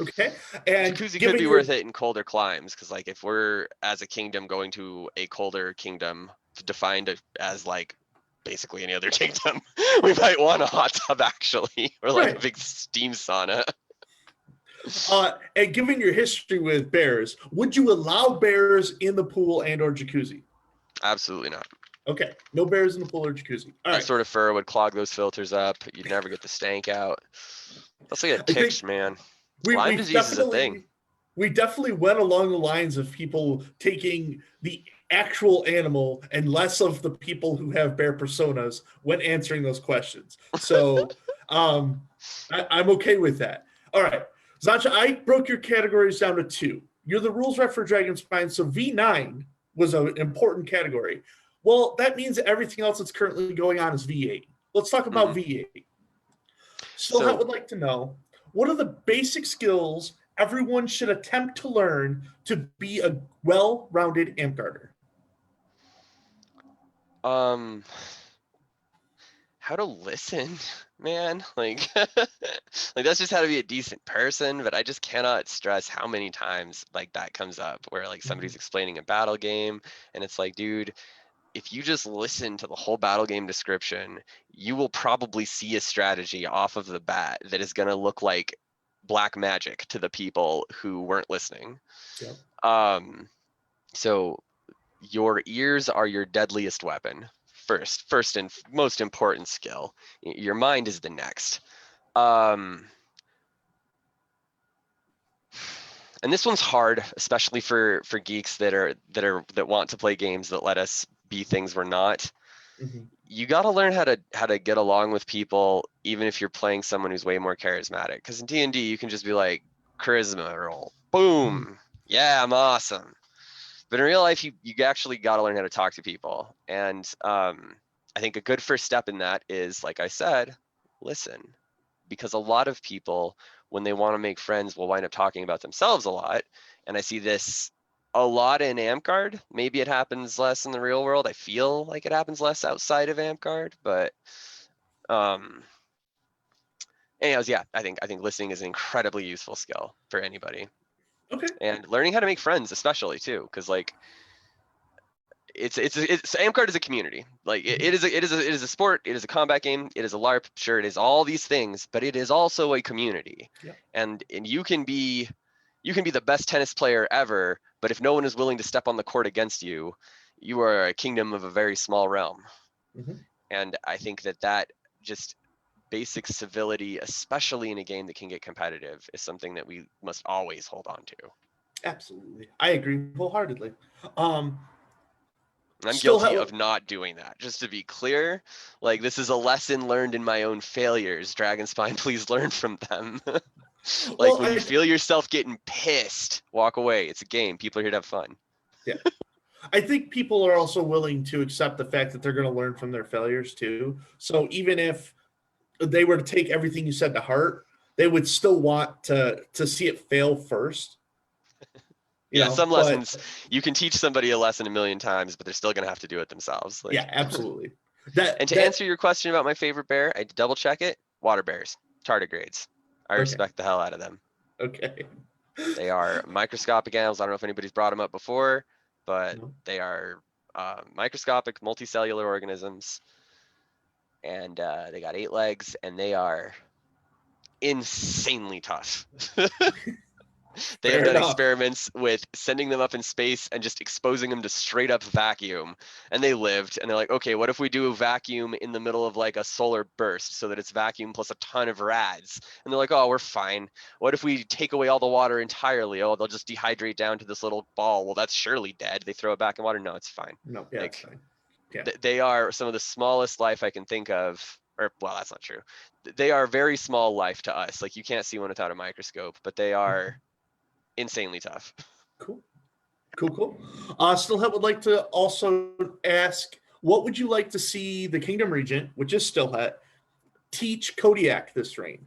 okay. And jacuzzi could be worth it in colder climes, because like if we're as a kingdom going to a colder kingdom defined as like basically any other kingdom, we might want a hot tub actually, or like a big steam sauna. And given your history with bears, would you allow bears in the pool and or jacuzzi? Absolutely not. Okay, no bears in the pool or jacuzzi. All right. That sort of fur would clog those filters up. You'd never get the stank out. Let's get ticks, man. Lyme disease is a thing. We definitely went along the lines of people taking the actual animal and less of the people who have bear personas when answering those questions. So I'm okay with that. All right. Xantcha, I broke your categories down to 2. You're the rules rep for Dragonspine, so V9 was an important category. Well, that means that everything else that's currently going on is V8. Let's talk about V8. So I would like to know, What are the basic skills everyone should attempt to learn to be a well-rounded Amtgarder? Um, how to listen, man. Like, like that's just how to be a decent person. But I just cannot stress how many times like that comes up where like somebody's explaining a battle game, and it's like, dude, if you just listen to the whole battle game description, you will probably see a strategy off of the bat that is going to look like black magic to the people who weren't listening. Yep. So your ears are your deadliest weapon. First and most important skill. Your mind is the next. And this one's hard, especially for geeks that want to play games that let us be things we're not. Mm-hmm. You got to learn how to get along with people, even if you're playing someone who's way more charismatic. Because in D&D, you can just be like, charisma roll, boom, Mm-hmm. yeah, I'm awesome. But in real life, you actually got to learn how to talk to people. And I think a good first step in that is, like I said, listen. Because a lot of people, when they want to make friends, will wind up talking about themselves a lot. And I see this a lot in Amtgard. Maybe it happens less in the real world. I feel like it happens less outside of Amtgard. But anyways, yeah, I think listening is an incredibly useful skill for anybody. Okay. And learning how to make friends, especially too, because like it's Amtgard is a community. Like it is a sport. It is a combat game. It is a LARP. Sure, it is all these things, but it is also a community. Yeah. And you can be the best tennis player ever, but if no one is willing to step on the court against you, you are a kingdom of a very small realm. Mm-hmm. And I think that just basic civility, especially in a game that can get competitive, is something that we must always hold on to. Absolutely, I agree wholeheartedly. I'm Still guilty have of not doing that. Just to be clear, like this is a lesson learned in my own failures. Dragonspine, please learn from them. Like well, when you feel yourself getting pissed, walk away. It's a game. People are here to have fun. yeah. I think people are also willing to accept the fact that they're going to learn from their failures too. So even if they were to take everything you said to heart, they would still want to see it fail first. Yeah, some But lessons you can teach somebody a lesson a million times, but they're still gonna have to do it themselves. Like, yeah, absolutely. and to answer your question about my favorite bear, I had to double check it. Water bears, tardigrades. I respect the hell out of them. Okay. They are microscopic animals. I don't know if anybody's brought them up before, but No. they are microscopic multicellular organisms, and they got 8 legs, and they are insanely tough. They have Fair done enough. experiments with sending them up in space and just exposing them to straight up vacuum, and they lived. And they're like, okay, what if we do a vacuum in the middle of like a solar burst so that it's vacuum plus a ton of rads? And they're like, oh, we're fine. What if we take away all the water entirely? Oh, they'll just dehydrate down to this little ball. Well, that's surely dead. They throw it back in water. No, it's fine. No, yeah, Like, it's fine. Yeah. They are some of the smallest life I can think of. Or, well, that's not true. They are very small life to us. Like, you can't see one without a microscope, but they are insanely tough. Cool. Stillhet would like to also ask, what would you like to see the Kingdom Regent, which is Stillhet, teach Kodiak this reign?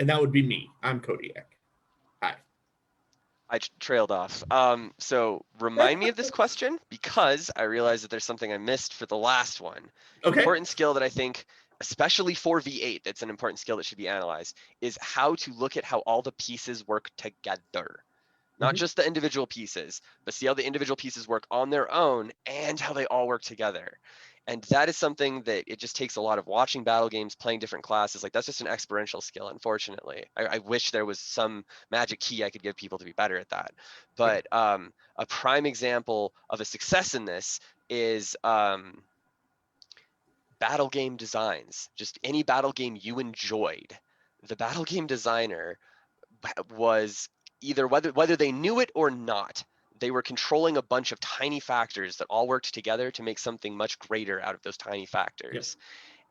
And that would be me. I'm Kodiak. Hi. I trailed off. So remind me of this question, because I realized that there's something I missed for the last one. Okay. Important skill that I think, especially for V8, that's an important skill that should be analyzed, is how to look at how all the pieces work together. Not just the individual pieces, but see how the individual pieces work on their own and how they all work together. And that is something that it just takes a lot of watching battle games, playing different classes. Like, that's just an experiential skill, unfortunately. I wish there was some magic key I could give people to be better at that. But a prime example of a success in this is battle game designs. Just any battle game you enjoyed. The battle game designer was either, whether they knew it or not, they were controlling a bunch of tiny factors that all worked together to make something much greater out of those tiny factors. Yep.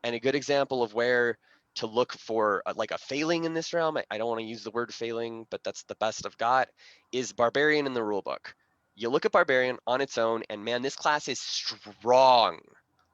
And a good example of where to look for like a failing in this realm, I don't want to use the word failing, but that's the best I've got, is Barbarian in the rulebook. You look at Barbarian on its own, and man, this class is strong.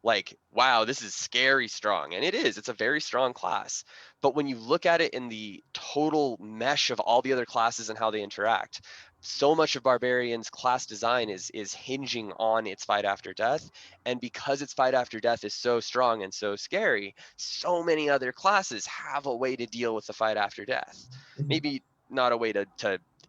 like, wow, this is scary strong. And it is, it's a very strong class. But when you look at it in the total mesh of all the other classes and how they interact, so much of Barbarian's class design is hinging on its fight after death. And because its fight after death is so strong and so scary, so many other classes have a way to deal with the fight after death. Maybe not a way to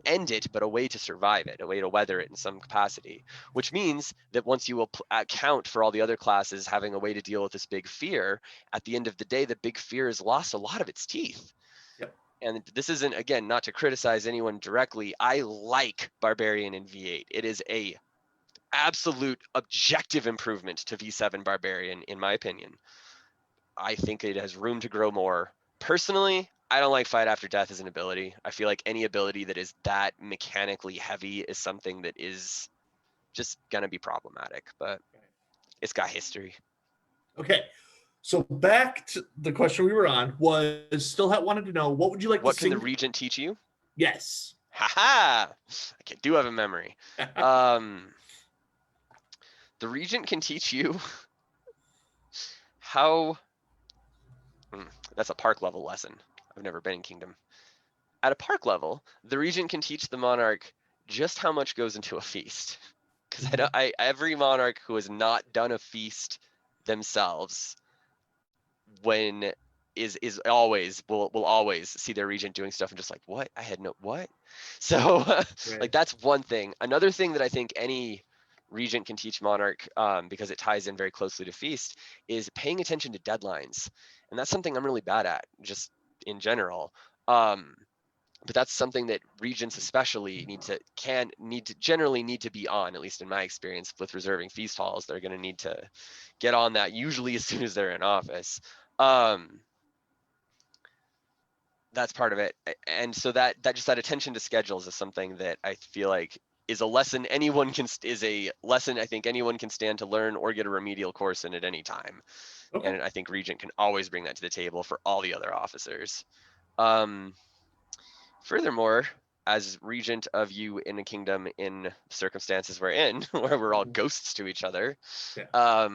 end it, but a way to survive it, a way to weather it in some capacity, which means that once you account for all the other classes having a way to deal with this big fear, at the end of the day, the big fear has lost a lot of its teeth. Yep. And this isn't, again, not to criticize anyone directly. I like Barbarian in V8. It is a absolute objective improvement to V7 Barbarian, in my opinion. I think it has room to grow more. Personally, I don't like fight after death as an ability. I feel like any ability that is that mechanically heavy is something that is just gonna be problematic, but it's got history. Okay. So back to the question we were on was still wanted to know, what would you like What to can sing? the Regent teach you? Yes. Haha! I do have a memory. The Regent can teach you how. That's a park level lesson. I've never been in Kingdom. At a park level, the Regent can teach the Monarch just how much goes into a feast. Because every Monarch who has not done a feast themselves, when is always will always see their Regent doing stuff and just like, what? I had no what? So Right. like that's one thing. Another thing that I think any Regent can teach Monarch, because it ties in very closely to feast, is paying attention to deadlines. And that's something I'm really bad at, just in general. But that's something that Regents especially generally need to be on, at least in my experience with reserving feast halls. They're going to need to get on that usually as soon as they're in office. That's part of it. And so that attention to schedules is something that I feel like is a lesson I think anyone can stand to learn or get a remedial course in at any time. Okay. And I think Regent can always bring that to the table for all the other officers. Furthermore, as Regent of you in a kingdom in circumstances we're in, where we're all ghosts to each other, Yeah.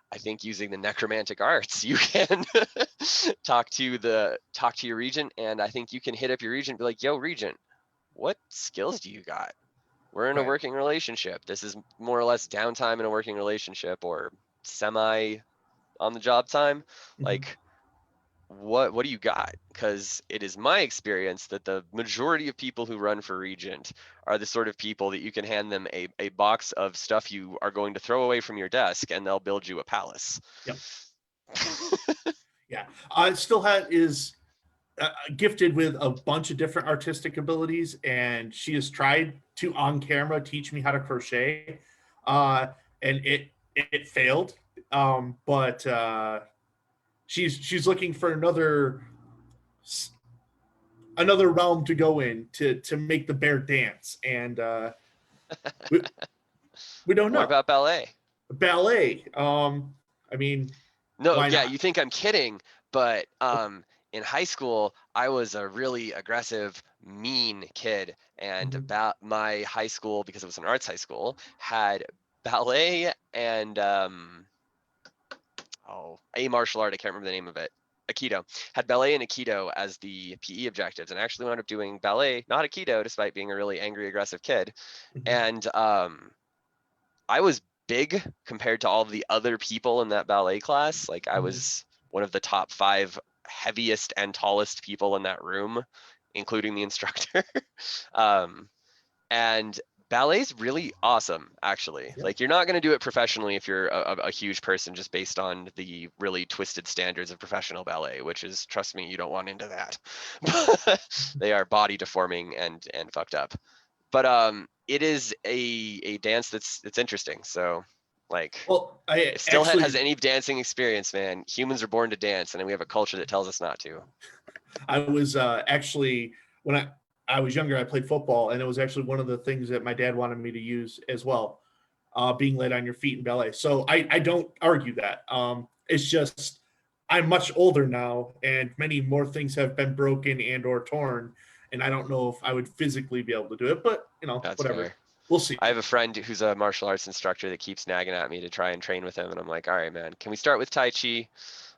I think using the necromantic arts, you can talk to your Regent, and I think you can hit up your Regent and be like, yo, Regent, what skills do you got? We're in a Right. working relationship. This is more or less downtime in a working relationship, or semi on the job time. Like, what do you got? Because it is my experience that the majority of people who run for Regent are the sort of people that you can hand them a box of stuff you are going to throw away from your desk, and they'll build you a palace. Yep. Yeah. Is gifted with a bunch of different artistic abilities, and she has tried to on camera teach me how to crochet, and it failed. But she's looking for another realm to go in to make the bear dance, and we don't know. What about ballet? Ballet. I mean, No, why yeah, not? you think I'm kidding, but in high school, I was a really aggressive, mean kid, and about my high school, because it was an arts high school, had ballet and a martial art. I can't remember the name of it. Aikido. Had ballet and Aikido as the PE objectives, and actually wound up doing ballet, not Aikido, despite being a really angry, aggressive kid. And I was big compared to all of the other people in that ballet class. Like I was one of the top 5 heaviest and tallest people in that room, including the instructor. And ballet's really awesome, actually. Yeah. Like you're not going to do it professionally if you're a huge person, just based on the really twisted standards of professional ballet, which is, trust me, you don't want into that. They are body deforming and fucked up. But it is a dance that's interesting. So like, Well, I if Stillhead has any dancing experience, man, humans are born to dance, and we have a culture that tells us not to. I was actually, when I was younger, I played football, and it was actually one of the things that my dad wanted me to use as well, being light on your feet in ballet. So I don't argue that. It's just I'm much older now, and many more things have been broken and or torn, and I don't know if I would physically be able to do it. But That's whatever. fair. We'll see. I have a friend who's a martial arts instructor that keeps nagging at me to try and train with him, and I'm like, all right, man, can we start with Tai Chi?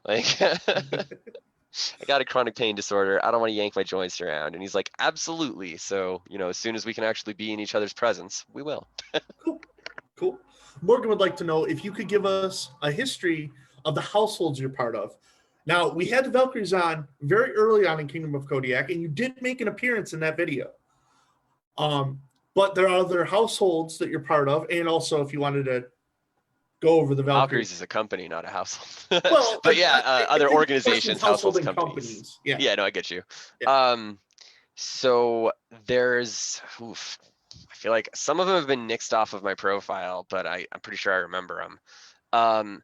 Like, I got a chronic pain disorder. I don't want to yank my joints around. And he's like, absolutely. So, as soon as we can actually be in each other's presence, we will. Cool. Cool. Morgan would like to know if you could give us a history of the households you're part of. Now, we had the Valkyries on very early on in Kingdom of Kodiak, and you did make an appearance in that video. But there are other households that you're part of, and also if you wanted to go over the Valkyries is a company, not a household. Well, but yeah, I other think organizations, household households, and companies. Yeah. Yeah, no, I get you. Yeah. So there's, I feel like some of them have been nixed off of my profile, but I'm pretty sure I remember them.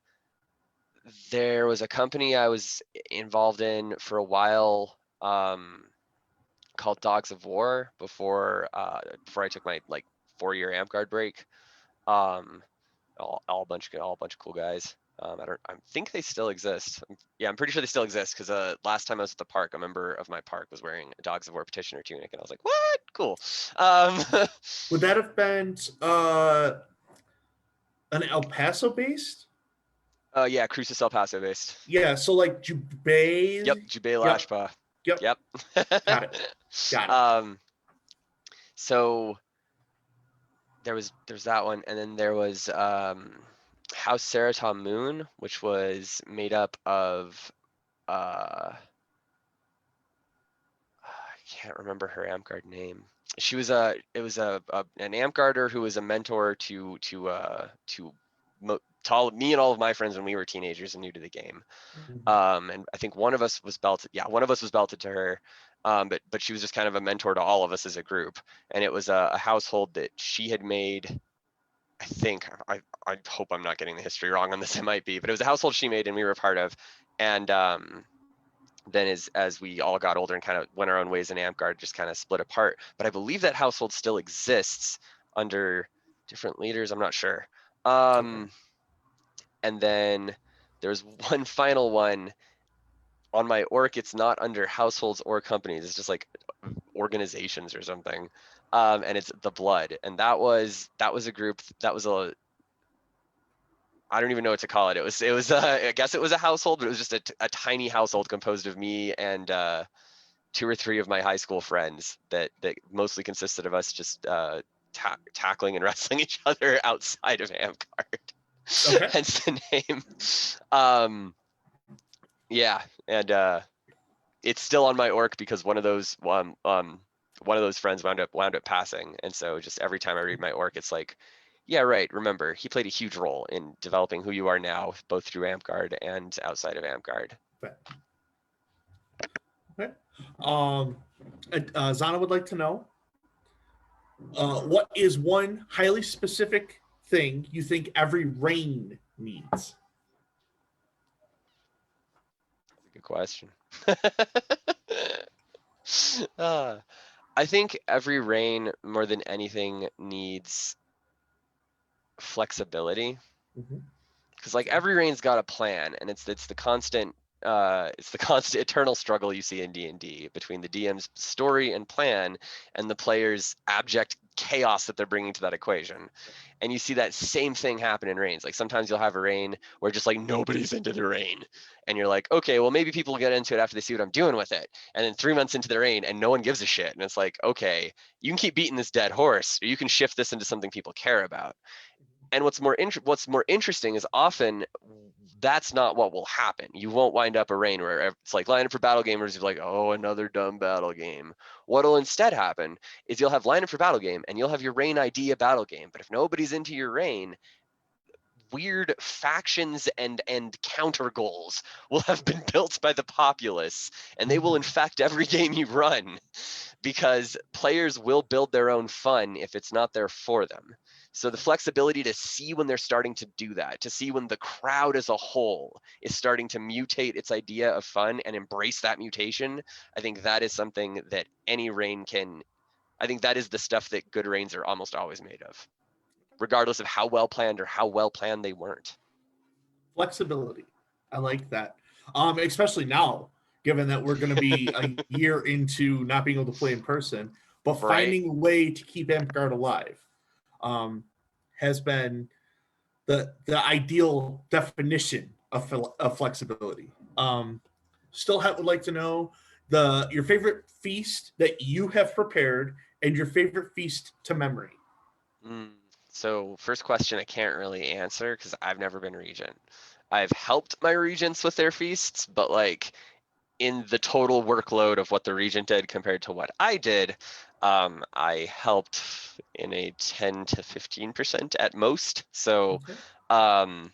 There was a company I was involved in for a while, called Dogs of War before I took my 4-year Amp-Guard break. All a bunch of cool guys. I think they still exist. Yeah, I'm pretty sure they still exist because last time I was at the park, a member of my park was wearing a Dogs of War petitioner tunic, and I was like, what? Cool. Would that have been an El Paso based? Yeah, Crucis El Paso based. Yeah, so like Jubei. Yep, Jubei Lashpa. Yep. Got it. So there's that one, and then there was House Seratah Moon, which was made up of I can't remember her Amp-Guard name. She was an Amp-Guarder who was a mentor to me and all of my friends when we were teenagers and new to the game. And I think one of us was belted. Yeah, one of us was belted to her. But she was just kind of a mentor to all of us as a group. And it was a household that she had made. I think I hope I'm not getting the history wrong on this. It might be, but it was a household she made and we were a part of. And then as we all got older and kind of went our own ways in Amp-Guard, just kind of split apart. But I believe that household still exists under different leaders. I'm not sure. And then there's one final one on my orc. It's not under households or companies. It's just like organizations or something. And it's the Blood. And that was a group that was I don't even know what to call it. It was I guess it was a household, but it was just a tiny household composed of me and 2 or 3 of my high school friends that mostly consisted of us just tackling and wrestling each other outside of Amp-Guard. Okay. Hence the name. Yeah, and it's still on my orc because one of those friends wound up passing, and so just every time I read my orc, it's like, yeah, right. Remember, he played a huge role in developing who you are now, both through Amp-Guard and outside of Amp-Guard. Okay. Zana would like to know, what is one highly specific thing you think every rain needs? Good question. I think every rain, more than anything, needs flexibility, because like every rain's got a plan, and it's the constant eternal struggle you see in D&D between the DM's story and plan and the player's abject chaos that they're bringing to that equation. And you see that same thing happen in rains. Like sometimes you'll have a rain where just like nobody's into the rain, and you're like, okay, well maybe people will get into it after they see what I'm doing with it. And then 3 months into the rain and no one gives a shit, and it's like, okay, you can keep beating this dead horse, or you can shift this into something people care about. And what's more interesting is often that's not what will happen. You won't wind up a rain where it's like line up for battle gamers. You're like, oh, another dumb battle game. What'll instead happen is you'll have line up for battle game and you'll have your rain idea battle game. But if nobody's into your rain, weird factions and counter goals will have been built by the populace, and they will infect every game you run, because players will build their own fun if it's not there for them. So the flexibility to see when they're starting to do that, to see when the crowd as a whole is starting to mutate its idea of fun and embrace that mutation, I think that is something that any rain can. I think that is the stuff that good rains are almost always made of, regardless of how well planned or how well planned they weren't. Flexibility. I like that. Especially now, given that we're going to be a year into not being able to play in person, but finding a way to keep Amp-Guard alive. has been the ideal definition of flexibility. Would like to know your favorite feast that you have prepared and your favorite feast to memory. So first question I can't really answer because I've never been regent. I've helped my regents with their feasts, but like in the total workload of what the regent did compared to what I did, I helped in a 10 to 15% at most. So Okay.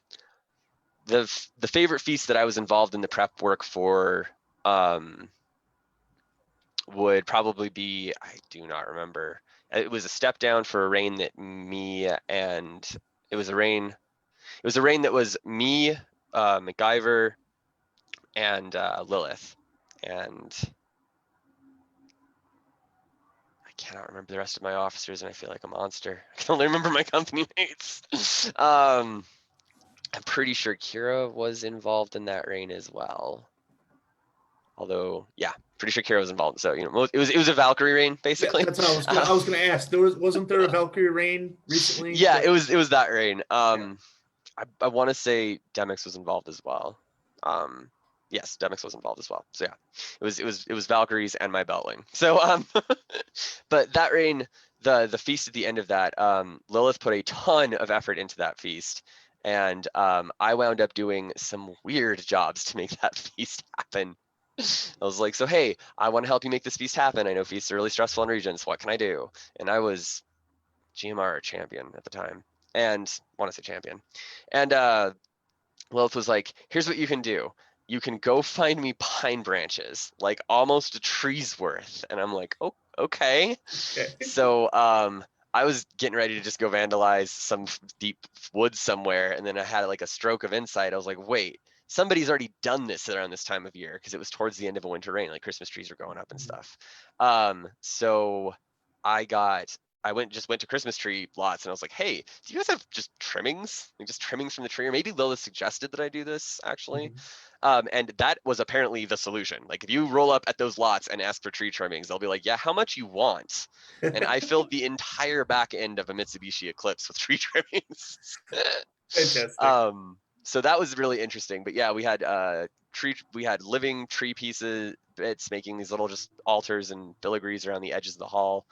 The favorite feast that I was involved in the prep work for would probably be, I do not remember. It was a step down for a reign that it was a reign that was me, MacGyver, and Lilith. And I cannot remember the rest of my officers, and I feel like a monster. I can only remember my company mates. I'm pretty sure Kira was involved in that reign as well. Although, yeah, pretty sure Kira was involved. So, you know, it was a Valkyrie reign, basically. Yeah, that's what I was gonna ask. Wasn't there a Valkyrie reign recently? Yeah, it was that reign. I want to say Demix was involved as well. Yes, Demix was involved as well. So yeah, it was Valkyries and my Beltling. So but that reign, the feast at the end of that, Lilith put a ton of effort into that feast, and I wound up doing some weird jobs to make that feast happen. I was like, so hey, I want to help you make this feast happen. I know feasts are really stressful on regions. What can I do? And I was GMR champion at the time, and want to say champion. And Lilith was like, here's what you can do. You can go find me pine branches, like almost a tree's worth. And I'm like, oh, okay. So I was getting ready to just go vandalize some deep woods somewhere. And then I had like a stroke of insight. I was like, wait, somebody's already done this around this time of year, because it was towards the end of a winter rain, like Christmas trees were going up and stuff. So I went to Christmas tree lots, and I was like, hey, do you guys have just trimmings? Like just trimmings from the tree? Or maybe Lilith suggested that I do this, actually. And that was apparently the solution. Like if you roll up at those lots and ask for tree trimmings, they'll be like, yeah, how much you want? And I filled the entire back end of a Mitsubishi Eclipse with tree trimmings. Fantastic. So that was really interesting. But yeah, we had living tree pieces, bits, making these little just altars and filigrees around the edges of the hall.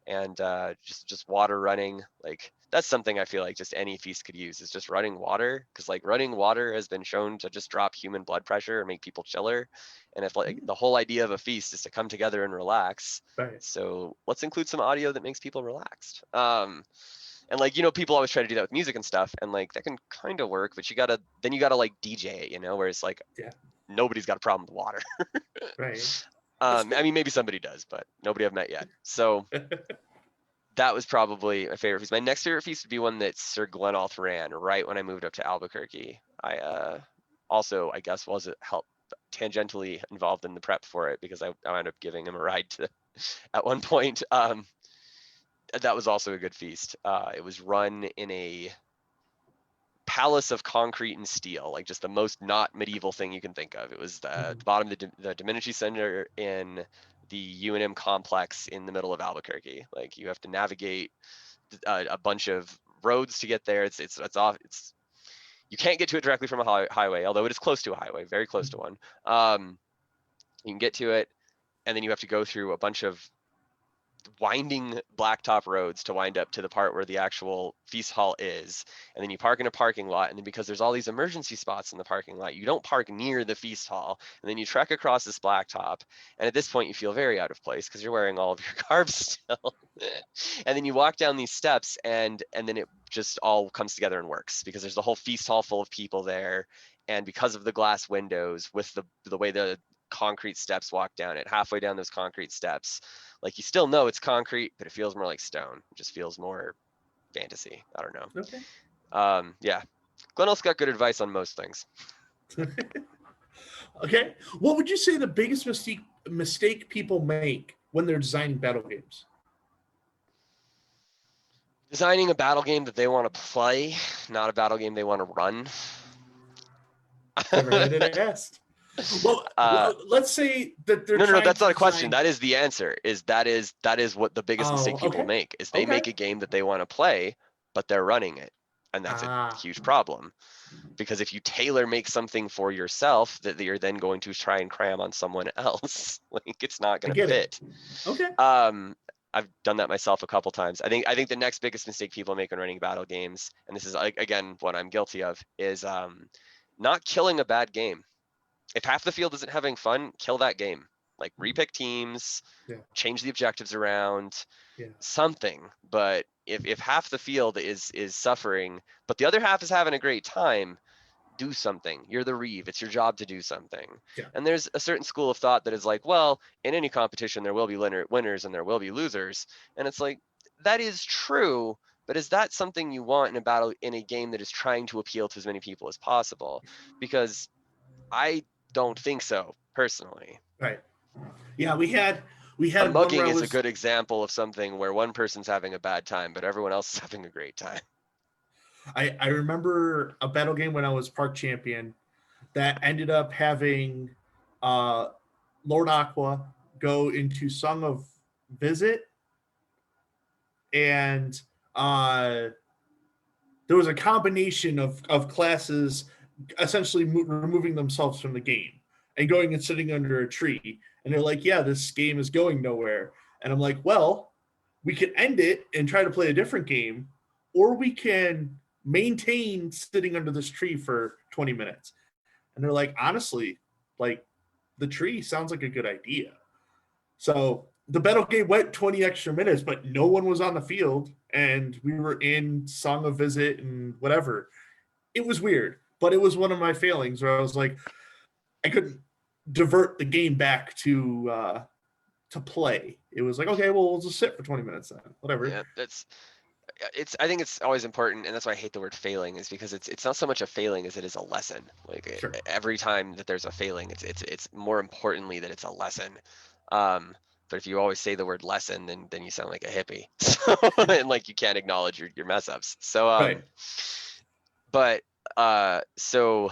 And just water running. Like that's something I feel like just any feast could use, is just running water, because like running water has been shown to just drop human blood pressure and make people chiller. And if like the whole idea of a feast is to come together and relax, right. So let's include some audio that makes people relaxed. And like, you know, people always try to do that with music and stuff, and like that can kind of work, but you gotta like DJ it, you know, where it's like, yeah, nobody's got a problem with water. right. I mean, maybe somebody does, but nobody I've met yet. So that was probably my favorite feast. My next favorite feast would be one that Sir Glenolf ran right when I moved up to Albuquerque. I also, I guess, was tangentially involved in the prep for it, because I wound up giving him a ride at one point. That was also a good feast. It was run in a palace of concrete and steel, like just the most not medieval thing you can think of. It was the bottom of the Dominici Center in the UNM complex in the middle of Albuquerque. Like you have to navigate a bunch of roads to get there. You can't get to it directly from a highway, although it is close to a highway, very close to one. You can get to it, and then you have to go through a bunch of winding blacktop roads to wind up to the part where the actual feast hall is. And then you park in a parking lot, and then because there's all these emergency spots in the parking lot, you don't park near the feast hall, and then you trek across this blacktop, and at this point you feel very out of place because you're wearing all of your garbs still. And then you walk down these steps, and then it just all comes together and works, because there's the whole feast hall full of people there, and because of the glass windows, with the way the concrete steps walk down it, halfway down those concrete steps, like you still know it's concrete, but it feels more like stone. It just feels more fantasy. I don't know. Okay. Yeah. Glenel's got good advice on most things. Okay. What would you say the biggest mistake people make when they're designing battle games? Designing a battle game that they want to play, not a battle game they want to run. Never had it asked. Well, let's say that they're no, that's not a question. design... That is the answer. That is what the biggest mistake people make, is they make a game that they want to play, but they're running it. And that's a Ah, huge problem. Because if you tailor make something for yourself that you're then going to try and cram on someone else, like it's not I going to get it. fit. Okay. I've done that myself a couple times. I think the next biggest mistake people make when running battle games, and this is like again what I'm guilty of, is not killing a bad game. If half the field isn't having fun, kill that game. Like repick teams, Yeah. change the objectives around, Yeah. something. But if half the field is suffering, but the other half is having a great time, do something. You're the Reeve. It's your job to do something. Yeah. And there's a certain school of thought that is like, well, in any competition, there will be winners and there will be losers. And it's like, that is true, but is that something you want in a battle, in a game that is trying to appeal to as many people as possible? Because I don't think so, personally. Right. Yeah, we had A one where mugging I is a was good example of something where one person's having a bad time, but everyone else is having a great time. I remember a battle game when I was park champion that ended up having uh Lord Aqua go into Song of Visit, and there was a combination of classes essentially removing themselves from the game and going and sitting under a tree. And they're like, yeah, this game is going nowhere. And I'm like, well, we could end it and try to play a different game, or we can maintain sitting under this tree for 20 minutes. And they're like, honestly, like the tree sounds like a good idea. So the battle game went 20 extra minutes, but no one was on the field, and we were in Song of Visit and whatever. It was weird, but it was one of my failings where I was like, I couldn't divert the game back to play. It was like, okay, well, we'll just sit for 20 minutes then, whatever. Yeah, I think it's always important, and that's why I hate the word failing, is because it's not so much a failing as it is a lesson. Like Sure. every time that there's a failing, it's more importantly that it's a lesson. But if you always say the word lesson, then you sound like a hippie, so, and like you can't acknowledge your mess ups. So Right. but so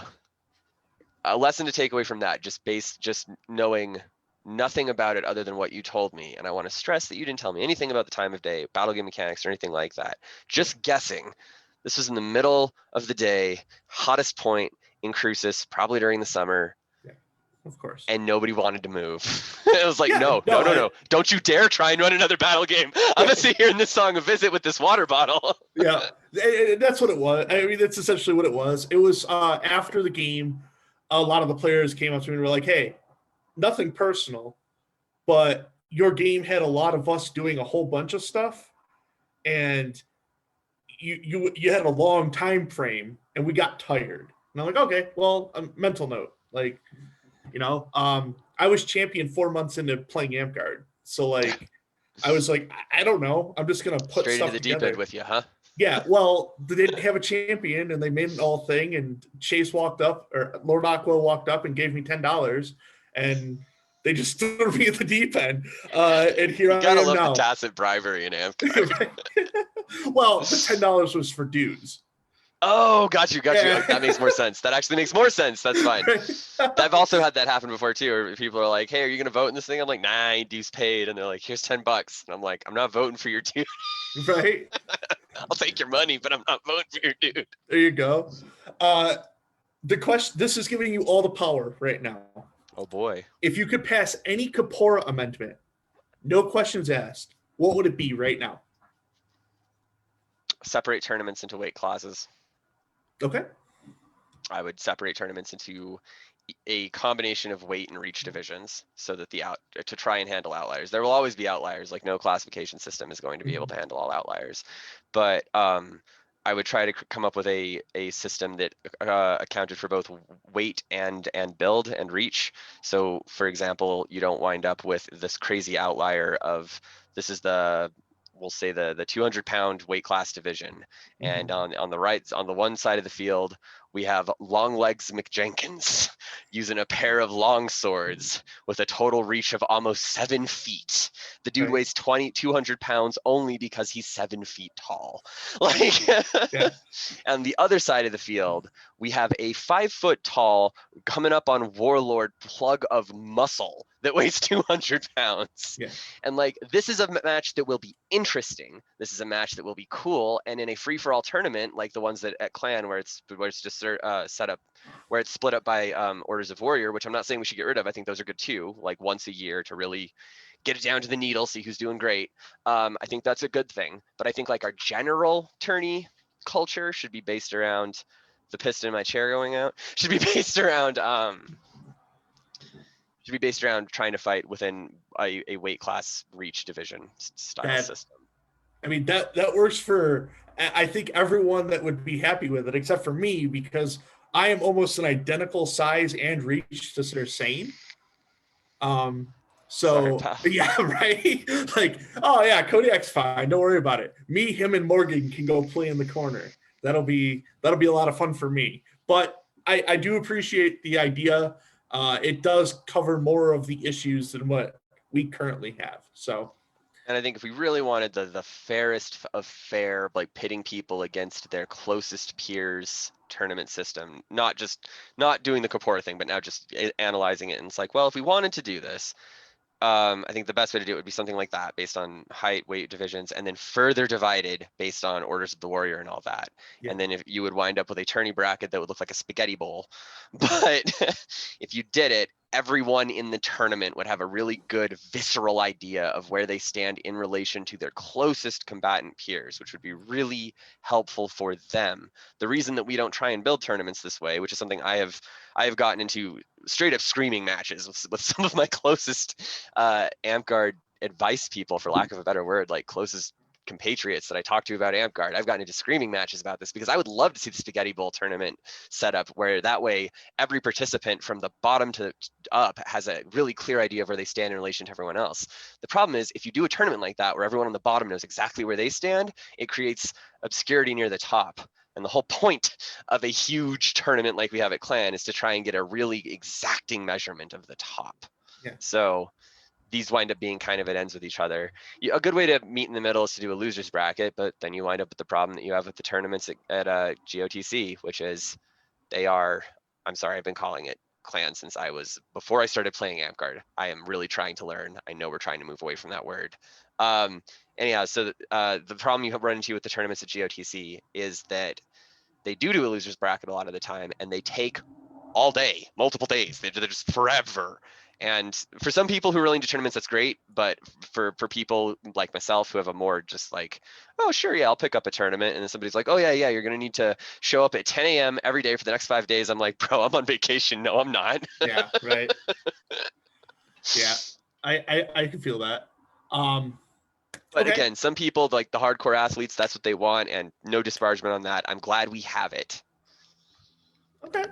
a lesson to take away from that, just knowing nothing about it other than what you told me. And I want to stress that you didn't tell me anything about the time of day, battle game mechanics, or anything like that. Just guessing. This was in the middle of the day, hottest point in Crucis, probably during the summer. Yeah, of course. And nobody wanted to move. It was like, Yeah, no. Don't you dare try and run another battle game. I'm gonna sit here in this Song of Visit with this water bottle. Yeah, that's what it was. I mean, that's essentially what it was. It was after the game, a lot of the players came up to me and were like, hey, nothing personal, but your game had a lot of us doing a whole bunch of stuff, and you had a long time frame, and we got tired. And I'm like, okay, well, a mental note, like, I was champion 4 months into playing Amp-Guard, so like, I was like, I don't know, I'm just gonna put Straight stuff into the together. deep end with you, huh? Yeah, well, they didn't have a champion, and they made an all thing. And Chase walked up, or Lord Aqua walked up, and gave me $10, and they just threw me at the deep end. And here I Gotta am love now. the tacit bribery in Amp-Guard. Well, the $10 was for dues. Oh, got you. Yeah. That makes more sense. That actually makes more sense. That's fine. I've also had that happen before too, where people are like, hey, are you gonna vote in this thing? I'm like, nah, I ain't dues paid. And they're like, here's $10. And I'm like, I'm not voting for your dude. Right. I'll take your money, but I'm not voting for your dude. There you go. The question, this is giving you all the power right now. Oh boy. If you could pass any Kapora amendment, no questions asked, what would it be right now? Separate tournaments into weight classes. Okay. I would separate tournaments into a combination of weight and reach divisions, so that to try and handle outliers. There will always be outliers. Like no classification system is going to be able to handle all outliers, but I would try to come up with a system that accounted for both weight and build and reach. So for example, you don't wind up with this crazy outlier of, this is we'll say the 200-pound weight class division, and on the one side of the field we have Long Legs McJenkins using a pair of long swords with a total reach of almost 7 feet. The dude weighs 200 pounds only because he's 7 feet tall. Like, yeah. And the other side of the field, we have a 5 foot tall, coming up on Warlord plug of muscle that weighs 200 pounds. Yeah. And like, this is a match that will be interesting. This is a match that will be cool. And in a free-for-all tournament, like the ones that at Clan, where it's just set up, where it's split up by Orders of Warrior, which I'm not saying we should get rid of. I think those are good too, like once a year to really get it down to the needle, see who's doing great. I think that's a good thing. But I think like our general tourney culture should be based around the piston in my chair going out, should be based around trying to fight within a weight class reach division style system. I mean, that works for, I think, everyone that would be happy with it, except for me, because I am almost an identical size and reach to Sir Sane. So sorry, yeah, right. Like, oh yeah, Kodiak's fine. Don't worry about it. Me, him, and Morgan can go play in the corner. That'll be a lot of fun for me. But I do appreciate the idea. It does cover more of the issues than what we currently have. So, and I think if we really wanted the fairest of fair, like pitting people against their closest peers tournament system, not doing the Kapora thing, but now just analyzing it, and it's like, well, if we wanted to do this, I think the best way to do it would be something like that, based on height, weight divisions, and then further divided based on Orders of the Warrior and all that. Yeah. And then if you would wind up with a tourney bracket that would look like a spaghetti bowl. But if you did it, everyone in the tournament would have a really good visceral idea of where they stand in relation to their closest combatant peers, which would be really helpful for them. The reason that we don't try and build tournaments this way, which is something I have gotten into straight up screaming matches with some of my closest Amtgard advice people, for lack of a better word, like closest compatriots that I talk to about Amtgard. I've gotten into screaming matches about this because I would love to see the Spaghetti Bowl tournament set up, where that way every participant from the bottom to up has a really clear idea of where they stand in relation to everyone else. The problem is, if you do a tournament like that where everyone on the bottom knows exactly where they stand, it creates obscurity near the top. And the whole point of a huge tournament like we have at Clan is to try and get a really exacting measurement of the top. Yeah. So these wind up being kind of at ends with each other. A good way to meet in the middle is to do a loser's bracket, but then you wind up with the problem that you have with the tournaments at GOTC, which is I'm sorry, I've been calling it Clan since before I started playing Amtgard. I am really trying to learn. I know we're trying to move away from that word. Anyhow, so the problem you run into with the tournaments at GOTC is that they do a loser's bracket a lot of the time, and they take all day, multiple days. They're just forever. And for some people who are really into tournaments, that's great. But for people like myself who have a more just like, oh, sure, yeah, I'll pick up a tournament. And then somebody's like, oh, yeah, you're going to need to show up at 10 a.m. every day for the next 5 days. I'm like, bro, I'm on vacation. No, I'm not. Yeah, right. Yeah, I can feel that. But okay. Again, some people, like the hardcore athletes, that's what they want. And no disparagement on that. I'm glad we have it. Okay.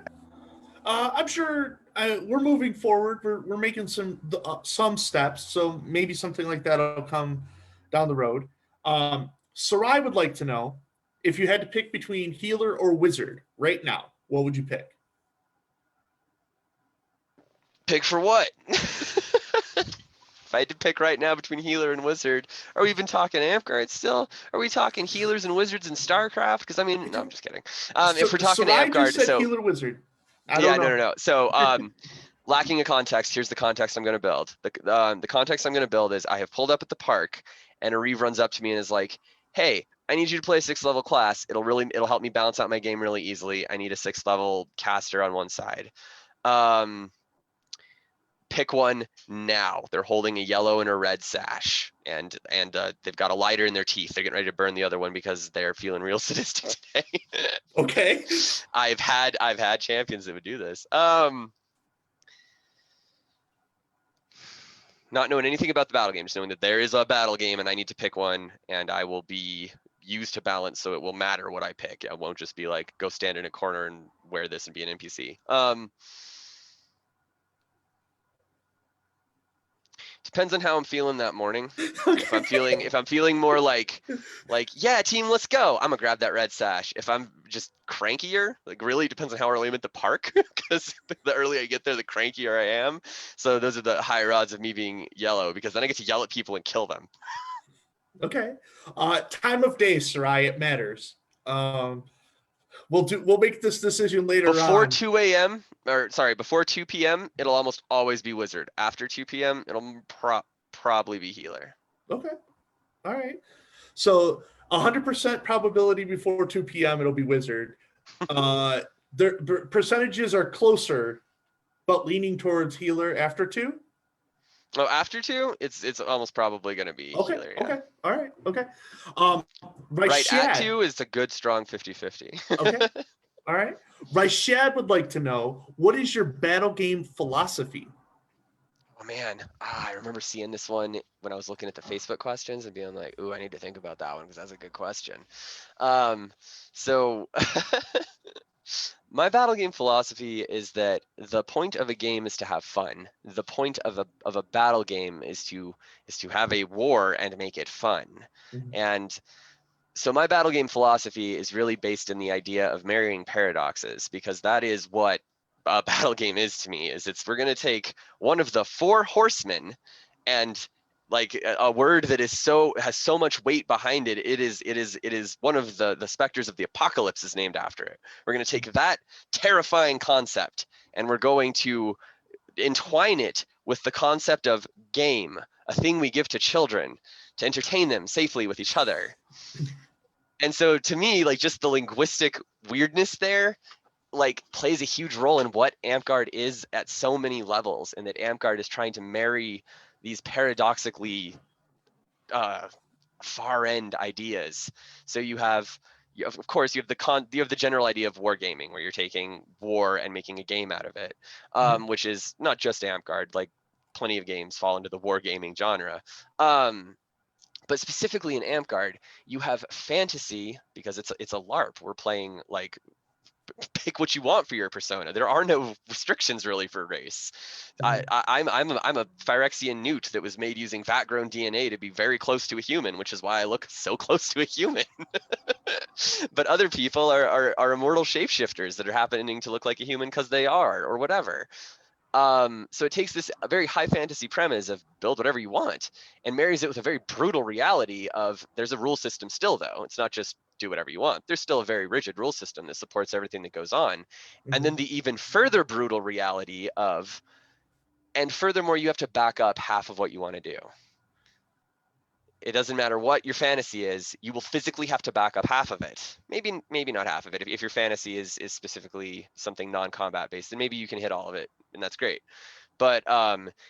I'm sure we're moving forward. We're making some steps, so maybe something like that will come down the road. Sarai would like to know, if you had to pick between healer or wizard right now, what would you pick? Pick for what? If I had to pick right now between healer and wizard, are we even talking Amtgard still? Are we talking healers and wizards in StarCraft? Because I mean, no, I'm just kidding. If we're talking Sarai Amtgard, just said healer wizard. No. So, lacking a context, here's the context I'm going to build. The context I'm going to build is, I have pulled up at the park, and Areve runs up to me and is like, "Hey, I need you to play a 6th level class. It'll help me balance out my game really easily. I need a 6th level caster on one side. Pick one now." They're holding a yellow and a red sash, and they've got a lighter in their teeth. They're getting ready to burn the other one because they're feeling real sadistic today. Okay. I've had champions that would do this. Not knowing anything about the battle game, just knowing that there is a battle game and I need to pick one, and I will be used to balance, so it will matter what I pick. I won't just be like, go stand in a corner and wear this and be an NPC. Depends on how I'm feeling that morning. Okay. If I'm feeling more like, yeah, team, let's go, I'm gonna grab that red sash. If I'm just crankier, like really depends on how early I'm at the park, because the earlier I get there, the crankier I am. So those are the higher odds of me being yellow, because then I get to yell at people and kill them. Okay. Time of day, Sarai, it matters. We'll make this decision later Before on. 2 a.m. or sorry, before 2 p.m., it'll almost always be wizard. After 2 p.m., it'll probably be healer. Okay. All right. So 100% probability before 2 p.m. it'll be wizard. The percentages are closer, but leaning towards healer after 2. Oh, after 2, it's almost probably going to be Okay. healer. Yeah. Okay. All right. Okay. Right at Rashad. 2 is a good strong 50-50. Okay. All right. Rashad would like to know, what is your battle game philosophy? Oh man, I remember seeing this one when I was looking at the Facebook questions and being like, "Ooh, I need to think about that one because that's a good question." So my battle game philosophy is that the point of a game is to have fun. The point of a battle game is to have a war and make it fun. Mhm. And so my battle game philosophy is really based in the idea of marrying paradoxes, because that is what a battle game is to me. We're going to take one of the 4 horsemen and like a word that has so much weight behind it. It is one of the specters of the apocalypse is named after it. We're going to take that terrifying concept and we're going to entwine it with the concept of game, a thing we give to children to entertain them safely with each other. And so to me, like, just the linguistic weirdness there, like, plays a huge role in what Amtgard is at so many levels, and that Amtgard is trying to marry these paradoxically far end ideas. So of course you have the general idea of wargaming, where you're taking war and making a game out of it, which is not just Amtgard. Like, plenty of games fall into the wargaming genre. But specifically in Amtgard, you have fantasy, because it's a LARP. We're playing, like, pick what you want for your persona. There are no restrictions really for race. I'm a Phyrexian newt that was made using vat-grown DNA to be very close to a human, which is why I look so close to a human. But other people are immortal shapeshifters that are happening to look like a human because they are, or whatever. So it takes this a very high fantasy premise of build whatever you want and marries it with a very brutal reality of there's a rule system still, though. It's not just do whatever you want. There's still a very rigid rule system that supports everything that goes on. And then the even further brutal reality of, and furthermore, you have to back up half of what you want to do. It doesn't matter what your fantasy is, you will physically have to back up half of it. Maybe not half of it. If your fantasy is specifically something non-combat based, then maybe you can hit all of it, and that's great. But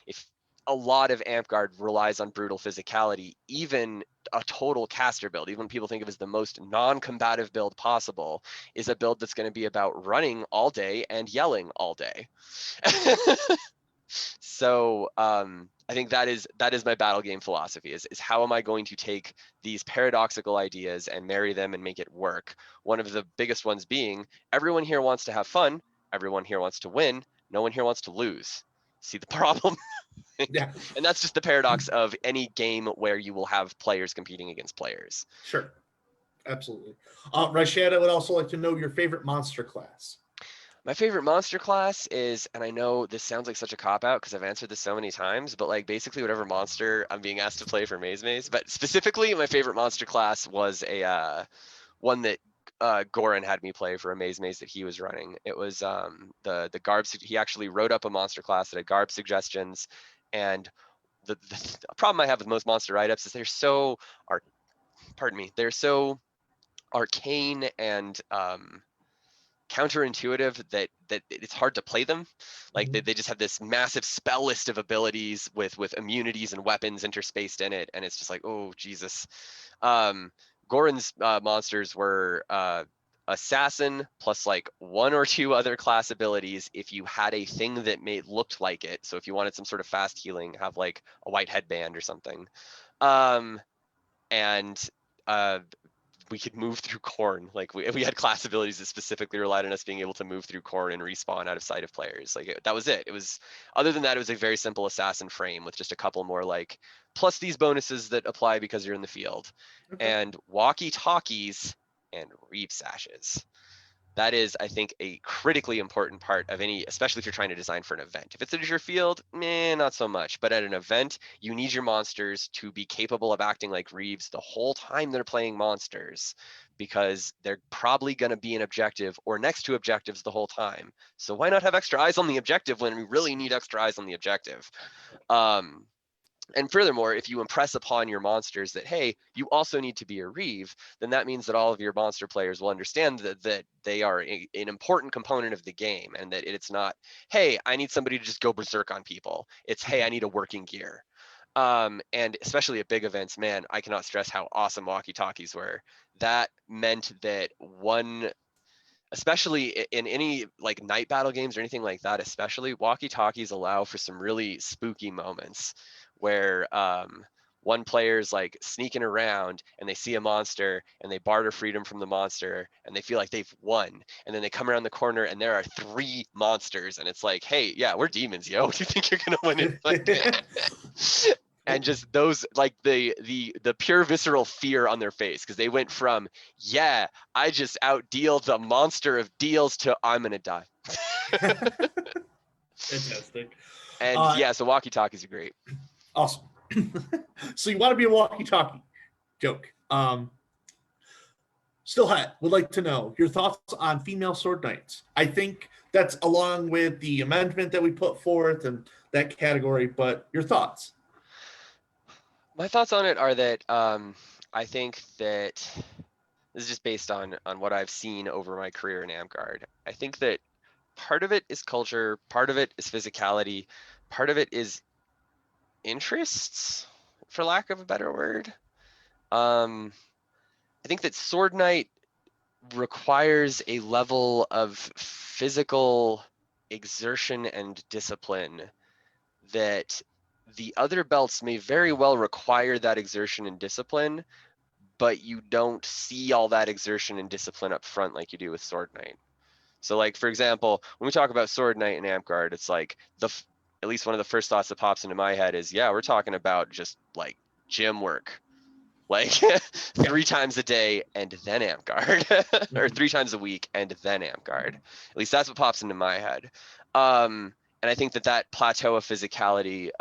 if a lot of Amtgard relies on brutal physicality, even a total caster build, even when people think of as the most non-combative build possible, is a build that's going to be about running all day and yelling all day. So I think that is my battle game philosophy, is how am I going to take these paradoxical ideas and marry them and make it work? One of the biggest ones being, everyone here wants to have fun, everyone here wants to win, no one here wants to lose. See the problem? Yeah. And that's just the paradox of any game where you will have players competing against players. Sure. Absolutely. Rashad, I would also like to know your favorite monster class. My favorite monster class is, and I know this sounds like such a cop-out because I've answered this so many times, but like basically whatever monster I'm being asked to play for Maze Maze. But specifically, my favorite monster class was a one that Goran had me play for a Maze Maze that he was running. It was the Garb. He actually wrote up a monster class that had Garb suggestions, and the problem I have with most monster write-ups is they're so they're so arcane and counterintuitive that it's hard to play them. Like they just have this massive spell list of abilities with immunities and weapons interspaced in it, and it's just like, oh Jesus. Goran's monsters were assassin plus like 1 or 2 other class abilities if you had a thing that looked like it. So if you wanted some sort of fast healing, have like a white headband or something. And we could move through corn. Like we had class abilities that specifically relied on us being able to move through corn and respawn out of sight of players. Like that was it. It was, other than that, it was a very simple assassin frame with just a couple more like plus these bonuses that apply because you're in the field, and walkie talkies and reef sashes. that is, I think, a critically important part of any, especially if you're trying to design for an event. If it's at your field, not so much. But at an event, you need your monsters to be capable of acting like Reeves the whole time they're playing monsters, because they're probably going to be an objective or next to objectives the whole time. So why not have extra eyes on the objective when we really need extra eyes on the objective? And furthermore, if you impress upon your monsters that, hey, you also need to be a Reeve, then that means that all of your monster players will understand that they are an important component of the game, and that it's not, hey, I need somebody to just go berserk on people. It's, hey, I need a working gear. And especially at big events, man, I cannot stress how awesome walkie-talkies were. That meant that especially in any like night battle games or anything like that, especially walkie-talkies allow for some really spooky moments where one player's like sneaking around and they see a monster and they barter freedom from the monster and they feel like they've won, and then they come around the corner and there are 3 monsters and it's like, hey, yeah, we're demons, yo. Do you think you're gonna win it? Like, and just those, like the pure visceral fear on their face, because they went from, yeah, I just outdealed the monster of deals to I'm gonna die. Fantastic. And yeah, so walkie-talkies are great. Awesome. So you want to be a walkie-talkie? Joke. Still Hat would like to know your thoughts on female sword knights. I think that's along with the amendment that we put forth and that category, but your thoughts? My thoughts on it are that I think that this is just based on what I've seen over my career in Amgard. I think that part of it is culture, part of it is physicality, part of it is interests, for lack of a better word. I think that Sword Knight requires a level of physical exertion and discipline that the other belts may very well require that exertion and discipline, but you don't see all that exertion and discipline up front like you do with Sword Knight. So like, for example, when we talk about Sword Knight and Amgard, it's like at least one of the first thoughts that pops into my head is, yeah, we're talking about just like gym work, like 3 times a day and then Amgard, or 3 times a week and then Amgard. At least that's what pops into my head. And I think that plateau of physicality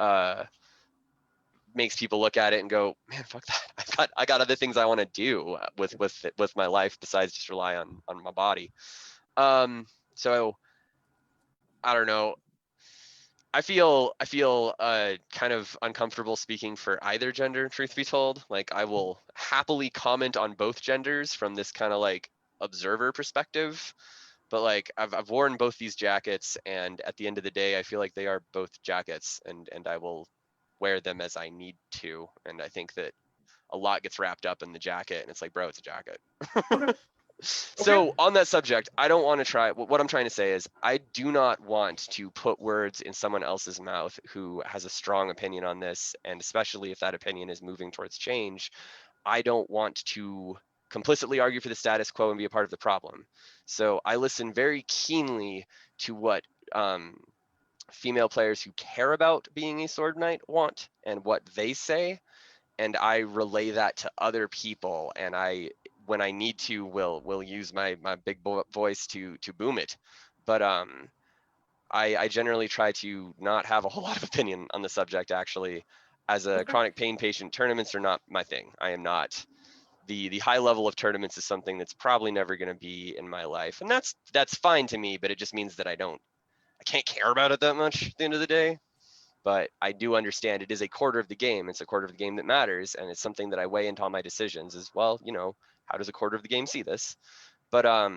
makes people look at it and go, man, fuck that. I got other things I want to do with my life besides just rely on my body. So I don't know. I feel kind of uncomfortable speaking for either gender, truth be told. Like, I will happily comment on both genders from this kind of like observer perspective. But like, I've worn both these jackets, and at the end of the day, I feel like they are both jackets, and I will wear them as I need to. And I think that a lot gets wrapped up in the jacket, and it's like, bro, it's a jacket. Okay. So on that subject, I don't want to try, what I'm trying to say is I do not want to put words in someone else's mouth who has a strong opinion on this, and especially if that opinion is moving towards change. I don't want to complicitly argue for the status quo and be a part of the problem. So I listen very keenly to what female players who care about being a sword knight want and what they say, and I relay that to other people, and when I need to, will use my big voice to boom it. But I generally try to not have a whole lot of opinion on the subject. Actually, as a chronic pain patient, tournaments are not my thing. I am not. The high level of tournaments is something that's probably never going to be in my life, and that's fine to me. But it just means that I can't care about it that much at the end of the day. But I do understand it is a quarter of the game. It's a quarter of the game that matters, and it's something that I weigh into all my decisions as well. How does a quarter of the game see this? But I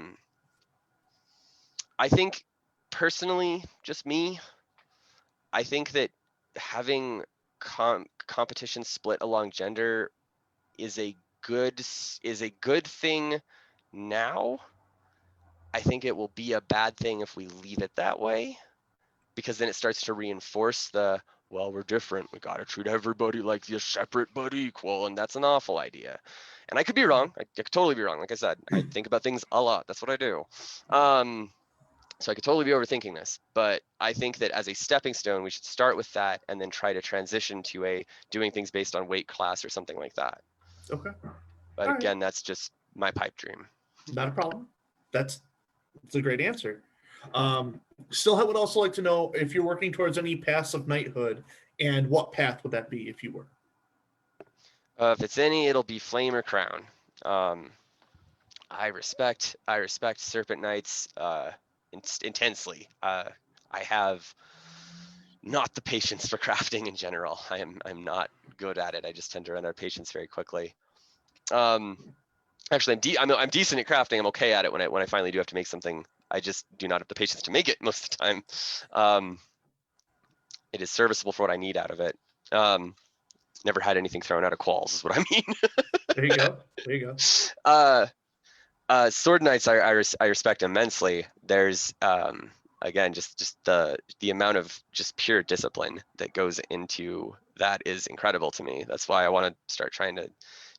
think personally, just me, I think that having competition split along gender is a good thing now. I think it will be a bad thing if we leave it that way, because then it starts to reinforce well, we're different. We got to treat everybody like they're separate but equal. And that's an awful idea. And I could be wrong. I could totally be wrong. Like I said, I think about things a lot. That's what I do. So I could totally be overthinking this. But I think that as a stepping stone, we should start with that and then try to transition to doing things based on weight class or something like that. Okay. But All again, right. that's just my pipe dream. Not a problem. That's It's a great answer. Still, I would also like to know if you're working towards any paths of knighthood, and what path would that be if you were? If it's any, it'll be flame or crown. Um, I respect Serpent Knights intensely. I have not the patience for crafting in general. I'm not good at it. I just tend to run out of patience very quickly. Actually, I'm decent at crafting. I'm okay at it when I finally do have to make something. I just do not have the patience to make it most of the time. It is serviceable for what I need out of it. Never had anything thrown out of qualls is what I mean. There you go. There you go. Sword Knights I respect immensely. There's again just the amount of just pure discipline that goes into that is incredible to me. That's why I want to start trying to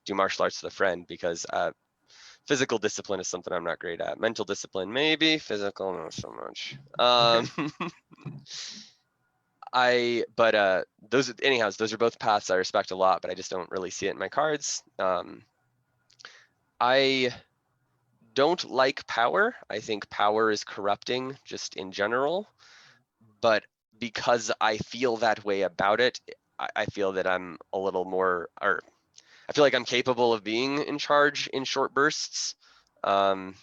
do martial arts with a friend, because physical discipline is something I'm not great at. Mental discipline maybe, physical not so much. Those are both paths I respect a lot, but I just don't really see it in my cards. I don't like power. I think power is corrupting just in general, but because I feel that way about it, I feel that I'm a little more, or I feel like I'm capable of being in charge in short bursts. And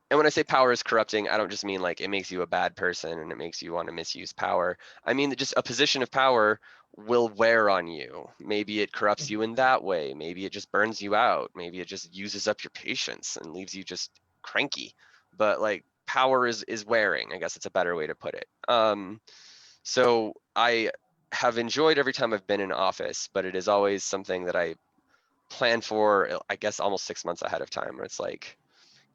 when I say power is corrupting, I don't just mean like it makes you a bad person and it makes you want to misuse power. I mean that just a position of power will wear on you. Maybe it corrupts you in that way. Maybe it just burns you out. Maybe it just uses up your patience and leaves you just cranky. But like power is wearing, I guess it's a better way to put it. So I have enjoyed every time I've been in office, but it is always something that I plan for, I guess, almost 6 months ahead of time, where it's like,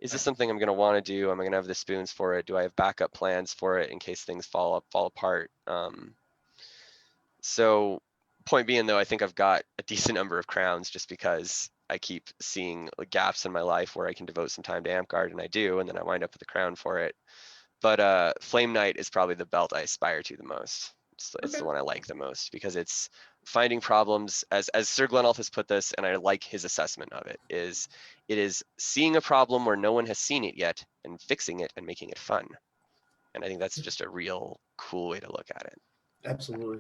is this something I'm going to want to do? Am I going to have the spoons for it? Do I have backup plans for it in case things fall apart? So point being though, I think I've got a decent number of crowns just because I keep seeing gaps in my life where I can devote some time to Amtgard, and I do, and then I wind up with a crown for it. But Flame Knight is probably the belt I aspire to the most. It's the one I like the most because it's finding problems, as Sir Glenulf has put this, and I like his assessment of it is seeing a problem where no one has seen it yet and fixing it and making it fun. And I think that's just a real cool way to look at it. Absolutely.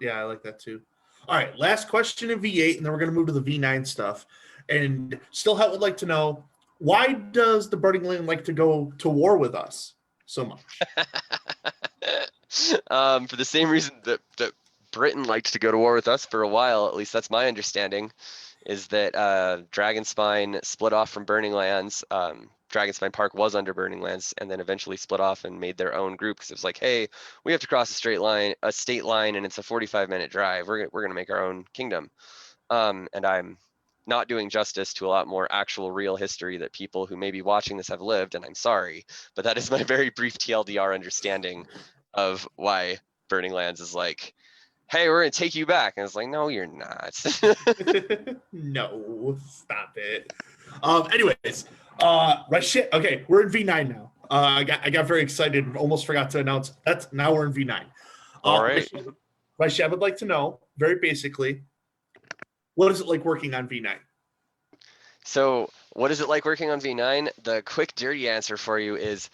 Yeah, I like that too. All right, last question in V8, and then we're going to move to the V9 stuff. And still, I would like to know, why does the Burning Land like to go to war with us so much? For the same reason that Britain liked to go to war with us for a while, at least that's my understanding, is that Dragonspine split off from Burning Lands. Dragonspine Park was under Burning Lands, and then eventually split off and made their own group because it was like, hey, we have to cross a state line, and it's a 45-minute drive. We're gonna make our own kingdom. And I'm not doing justice to a lot more actual real history that people who may be watching this have lived, and I'm sorry, but that is my very brief TLDR understanding of why Burning Lands is like, hey, we're gonna take you back. And it's like, no, you're not. No, stop it. Anyways, right shit. Okay, we're in V9 now. I got very excited and almost forgot to announce now we're in V9. All right. Raishi, I would like to know, very basically, what is it like working on V9? So what is it like working on V9? The quick, dirty answer for you is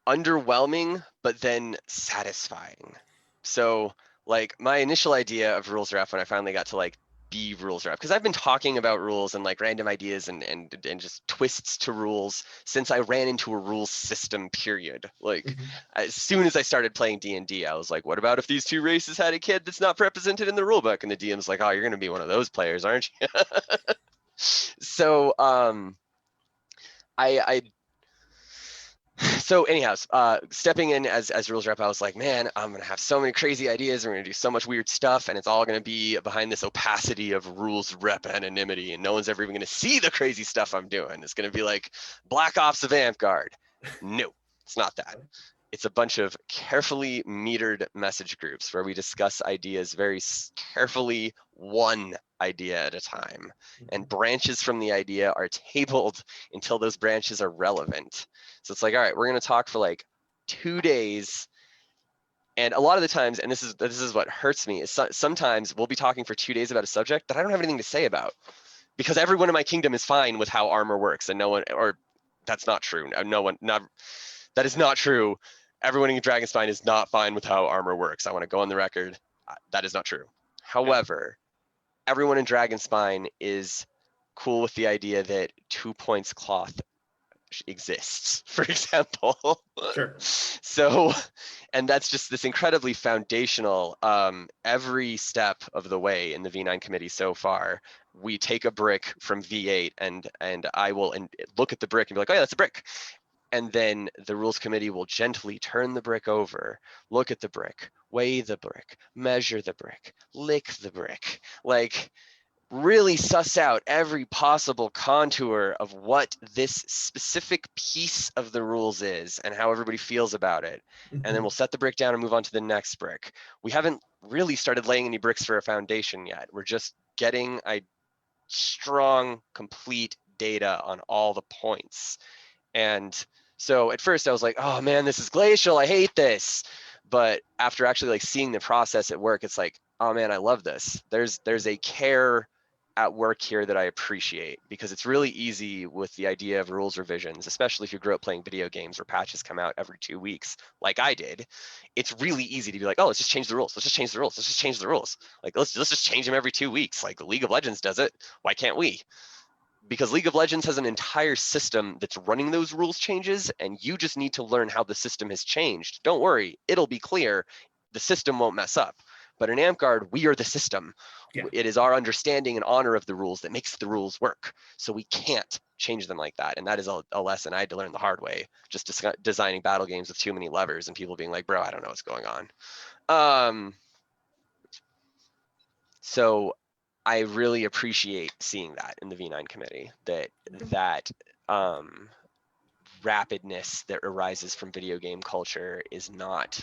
underwhelming, but then satisfying. So like my initial idea of rules rep when I finally got to like be rules rep, because I've been talking about rules and like random ideas and just twists to rules since I ran into a rules system period. Like as soon as I started playing D&D, I was like, what about if these two races had a kid that's not represented in the rulebook? And the DM's like, oh, you're going to be one of those players, aren't you? So so anyhow, stepping in as rules rep, I was like, man, I'm gonna have so many crazy ideas. We're gonna do so much weird stuff, and it's all gonna be behind this opacity of rules rep anonymity, and no one's ever even gonna see the crazy stuff I'm doing. It's gonna be like Black Ops of Amtgard. No, it's not that. It's a bunch of carefully metered message groups where we discuss ideas very carefully, one idea at a time, and branches from the idea are tabled until those branches are relevant. So it's like, all right, we're going to talk for like 2 days. And a lot of the times, and this is what hurts me, is sometimes we'll be talking for 2 days about a subject that I don't have anything to say about, because everyone in my kingdom is fine with how armor works, and no one, or that's not true. That is not true. Everyone in Dragonspine is not fine with how armor works. I want to go on the record. That is not true. However, everyone in Dragonspine is cool with the idea that 2 points cloth exists, for example. Sure. So, and that's just this incredibly foundational, every step of the way in the V9 committee so far, we take a brick from V8 and I will look at the brick and be like, oh yeah, that's a brick. And then the rules committee will gently turn the brick over, look at the brick, weigh the brick, measure the brick, lick the brick, like really suss out every possible contour of what this specific piece of the rules is and how everybody feels about it. And then we'll set the brick down and move on to the next brick. We haven't really started laying any bricks for a foundation yet. We're just getting a strong, complete data on all the points. And so at first I was like, oh man, this is glacial. I hate this. But after actually like seeing the process at work, it's like, oh man, I love this. There's a care at work here that I appreciate, because it's really easy with the idea of rules revisions, especially if you grew up playing video games where patches come out every 2 weeks, like I did. It's really easy to be like, oh, let's just change the rules. Let's just change the rules. Let's just change the rules. Like, let's just change them every 2 weeks. Like League of Legends does it. Why can't we? Because League of Legends has an entire system that's running those rules changes, and you just need to learn how the system has changed. Don't worry, it'll be clear. The system won't mess up. But in Amtgard, we are the system. Yeah. It is our understanding and honor of the rules that makes the rules work. So we can't change them like that. And that is a lesson I had to learn the hard way, just designing battle games with too many levers and people being like, bro, I don't know what's going on. So I really appreciate seeing that in the V9 committee, that rapidness that arises from video game culture is not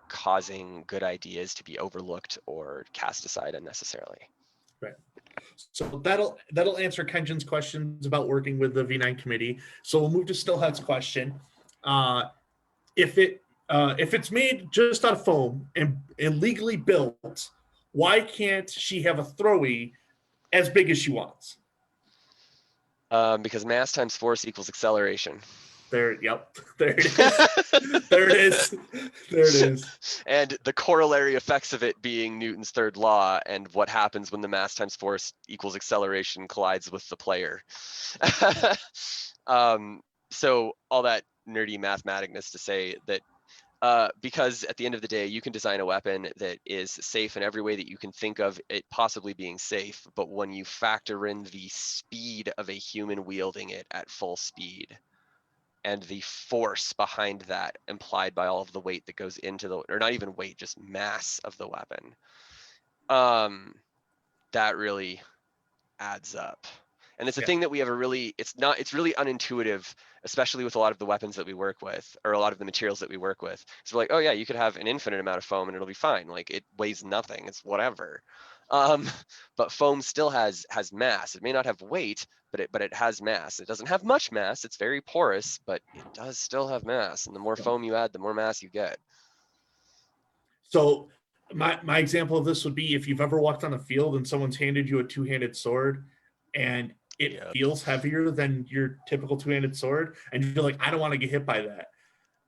causing good ideas to be overlooked or cast aside unnecessarily. Right. So that'll answer Kenjin's questions about working with the V9 committee. So we'll move to Stillhead's question. If it's made just out of foam and legally built, why can't she have a throwy as big as she wants? Because mass times force equals acceleration. Yep. There it is. There it is. There it is. And the corollary effects of it being Newton's third law and what happens when the mass times force equals acceleration collides with the player. So all that nerdy mathematicness to say that because at the end of the day, you can design a weapon that is safe in every way that you can think of it possibly being safe. But when you factor in the speed of a human wielding it at full speed, and the force behind that implied by all of the weight that goes into or not even weight, just mass of the weapon, that really adds up. And it's a thing that we have it's really unintuitive, especially with a lot of the weapons that we work with, or a lot of the materials that we work with. So we're like, oh yeah, you could have an infinite amount of foam and it'll be fine. Like it weighs nothing, it's whatever. But foam still has mass. It may not have weight, but it has mass. It doesn't have much mass. It's very porous, but it does still have mass. And the more foam you add, the more mass you get. So my example of this would be if you've ever walked on a field and someone's handed you a two-handed sword and it feels heavier than your typical two-handed sword, and you're like, I don't want to get hit by that.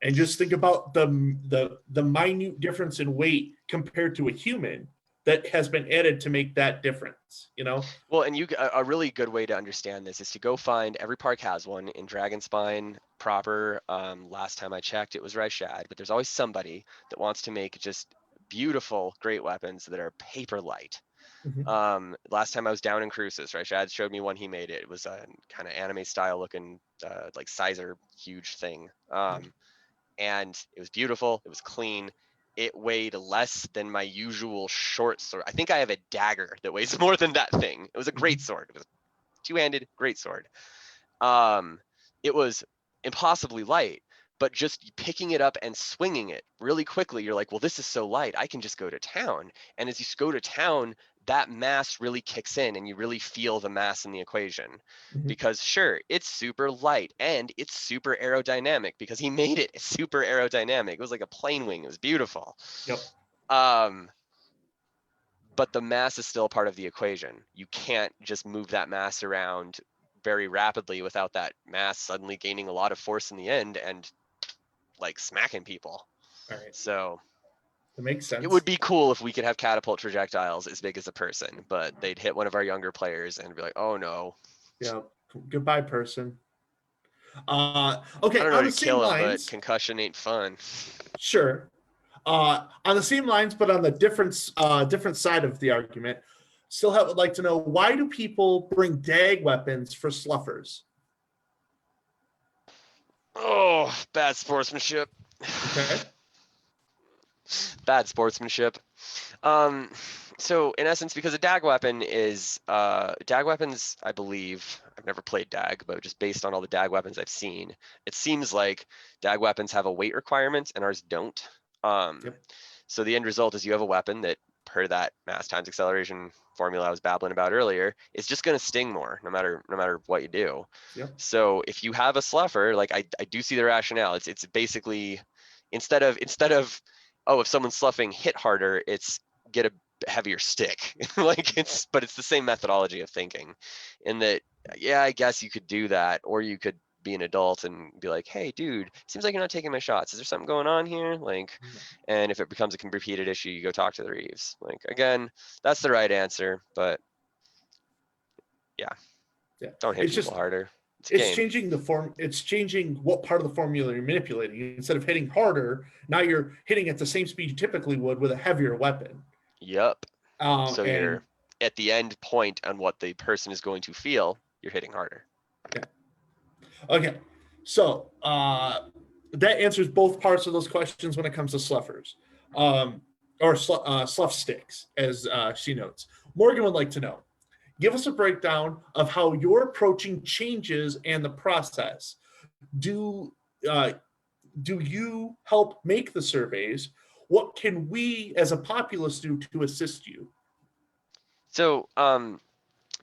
And just think about the minute difference in weight compared to a human that has been added to make that difference, you know? Well, and a really good way to understand this is to go find, every park has one in Dragonspine proper. Last time I checked, it was Rashad, but there's always somebody that wants to make just beautiful, great weapons that are paper light. Last time I was down in Cruces, Rashad showed me one he made. It was a kind of anime style looking, like sizer huge thing. And it was beautiful. It was clean. It weighed less than my usual short sword. I think I have a dagger that weighs more than that thing. It was a great sword. It was a two-handed great sword. It was impossibly light, but just picking it up and swinging it really quickly, you're like, well, this is so light, I can just go to town. And as you go to town, that mass really kicks in and you really feel the mass in the equation. Because sure, it's super light and it's super aerodynamic because he made it super aerodynamic. It was like a plane wing. It was beautiful. Yep. But the mass is still part of the equation. You can't just move that mass around very rapidly without that mass suddenly gaining a lot of force in the end and like smacking people. All right. So That makes sense. it would be cool if we could have catapult projectiles as big as a person, but they'd hit one of our younger players and be like, oh no. Yeah. Goodbye, person. I Okay, don't know on how the to same kill him, but lines, concussion ain't fun. sure. On the same lines, but on the different side of the argument, would like to know, why do people bring dag weapons for sluffers? Oh, bad sportsmanship. Okay. Bad sportsmanship. So in essence, because a dag weapon is dag weapons, I believe, I've never played dag, but just based on all the dag weapons I've seen, it seems like dag weapons have a weight requirement and ours don't. Yep. So the end result is you have a weapon that, per that mass times acceleration formula I was babbling about earlier, is just going to sting more no matter what you do. Yep. So if you have a sluffer, like I do see the rationale. It's basically instead of oh, if someone's sluffing, hit harder, it's get a heavier stick. Like but it's the same methodology of thinking in that, yeah, I guess you could do that, or you could be an adult and be like, hey dude, seems like you're not taking my shots, is there something going on here? Like, and if it becomes a repeated issue, you go talk to the Reeves. Like, again, that's the right answer, but yeah, don't hit It's people just harder. It's a it's game. changing the form. It's changing what part of the formula you're manipulating. Instead of hitting harder, now you're hitting at the same speed you typically would with a heavier weapon. Yep. So And you're at the end point on what the person is going to feel, you're hitting harder. okay, so that answers both parts of those questions when it comes to sluffers, or sluff sticks, as she notes. Morgan would like to know, give us a breakdown of how you're approaching changes and the process. Do uh, do you help make the surveys? What can we as a populace do to assist you? So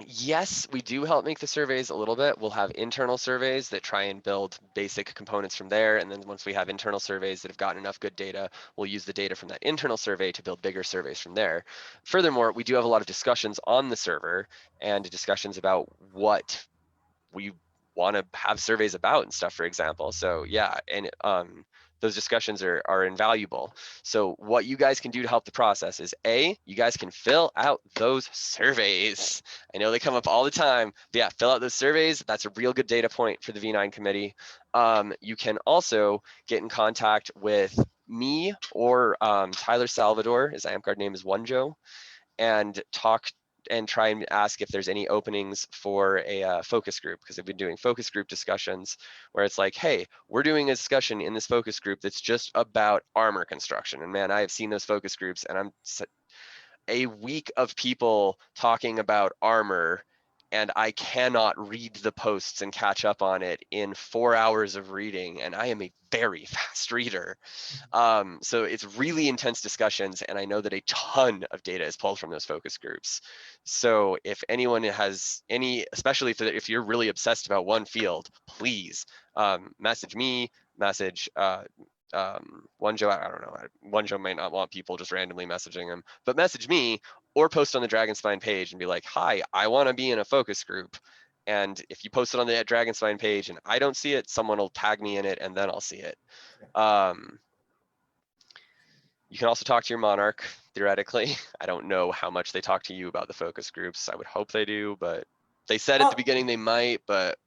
yes, we do help make the surveys a little bit. We'll have internal surveys that try and build basic components from there. And then once we have internal surveys that have gotten enough good data, we'll use the data from that internal survey to build bigger surveys from there. Furthermore, we do have a lot of discussions on the server and discussions about what we want to have surveys about and stuff, for example. So yeah, and those discussions are invaluable. So what you guys can do to help the process is you guys can fill out those surveys. I know they come up all the time, but yeah, fill out those surveys. That's a real good data point for the V9 committee. You can also get in contact with me or Tyler Salvador, his AmpGuard name is Onejo, and talk and try and ask if there's any openings for a focus group, because I've been doing focus group discussions where it's like, hey, we're doing a discussion in this focus group that's just about armor construction. And man, I have seen those focus groups, and a week of people talking about armor, and I cannot read the posts and catch up on it in 4 hours of reading, and I am a very fast reader. So it's really intense discussions, and I know that a ton of data is pulled from those focus groups. So if anyone has any, especially if you're really obsessed about one field, please message me, message Onejo. I don't know. Onejo might not want people just randomly messaging him, but message me or post on the Dragonspine page and be like, hi, I want to be in a focus group. And if you post it on the Dragonspine page and I don't see it, someone will tag me in it and then I'll see it. You can also talk to your monarch, theoretically. I don't know how much they talk to you about the focus groups. I would hope they do, but they said at the beginning they might, but.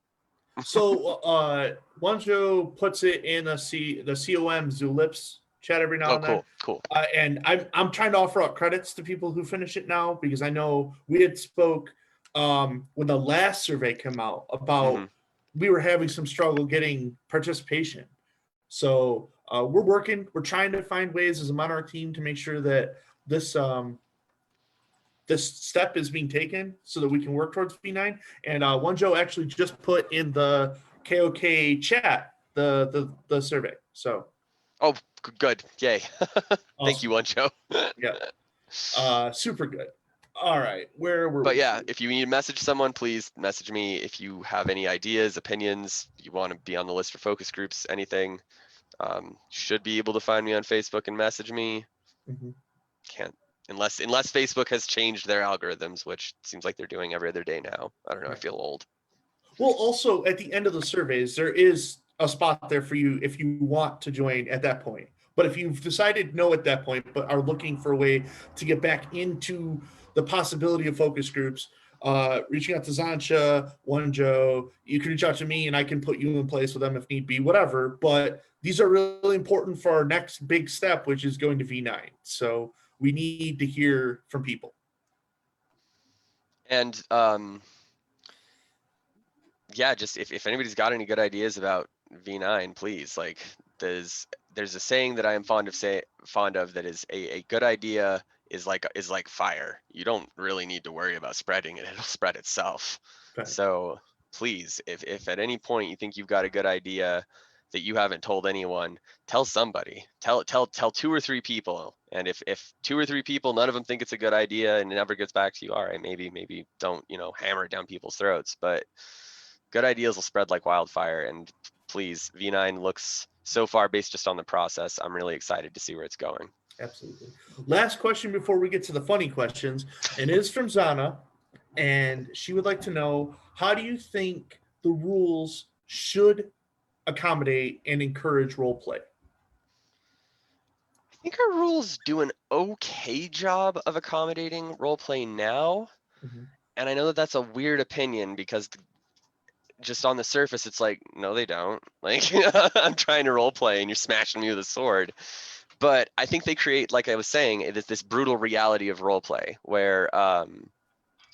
So Wanjo puts it in the COM Zulips chat every now and then. Cool. And I'm trying to offer up credits to people who finish it now, because I know we had spoke when the last survey came out about we were having some struggle getting participation. So we're trying to find ways as a Monarch team to make sure that this this step is being taken so that we can work towards V9. And Onejo actually just put in the KOK chat the survey. So oh, good, yay! awesome. Thank you, Onejo. Yeah, super good. All right, where were we? But yeah, if you need to message someone, please message me. If you have any ideas, opinions, you want to be on the list for focus groups, anything, should be able to find me on Facebook and message me. Can't unless Facebook has changed their algorithms, which seems like they're doing every other day now. I don't know. I feel old. Well, also at the end of the surveys, there is a spot there for you if you want to join at that point. But if you've decided no at that point, but are looking for a way to get back into the possibility of focus groups, reaching out to Xantcha, One Joe, you can reach out to me and I can put you in place with them if need be, whatever. But these are really important for our next big step, which is going to V9. So we need to hear from people. And yeah, just if anybody's got any good ideas about V9, please, like there's a saying that I am fond of that is a good idea is like fire. You don't really need to worry about spreading it. It'll spread itself. Right. So please, if at any point you think you've got a good idea that you haven't told anyone, tell somebody. Tell 2 or 3 people. And if 2 or 3 people, none of them think it's a good idea and it never gets back to you, all right, maybe don't, hammer it down people's throats. But good ideas will spread like wildfire. And please, V9 looks so far based just on the process. I'm really excited to see where it's going. Absolutely. Last question before we get to the funny questions, and it is from Zana, and she would like to know, how do you think the rules should accommodate and encourage role play? I think our rules do an okay job of accommodating role play now. Mm-hmm. And I know that that's a weird opinion because just on the surface, it's like, no, they don't. Like, I'm trying to role play and you're smashing me with a sword. But I think they create, like I was saying, it is this brutal reality of role play where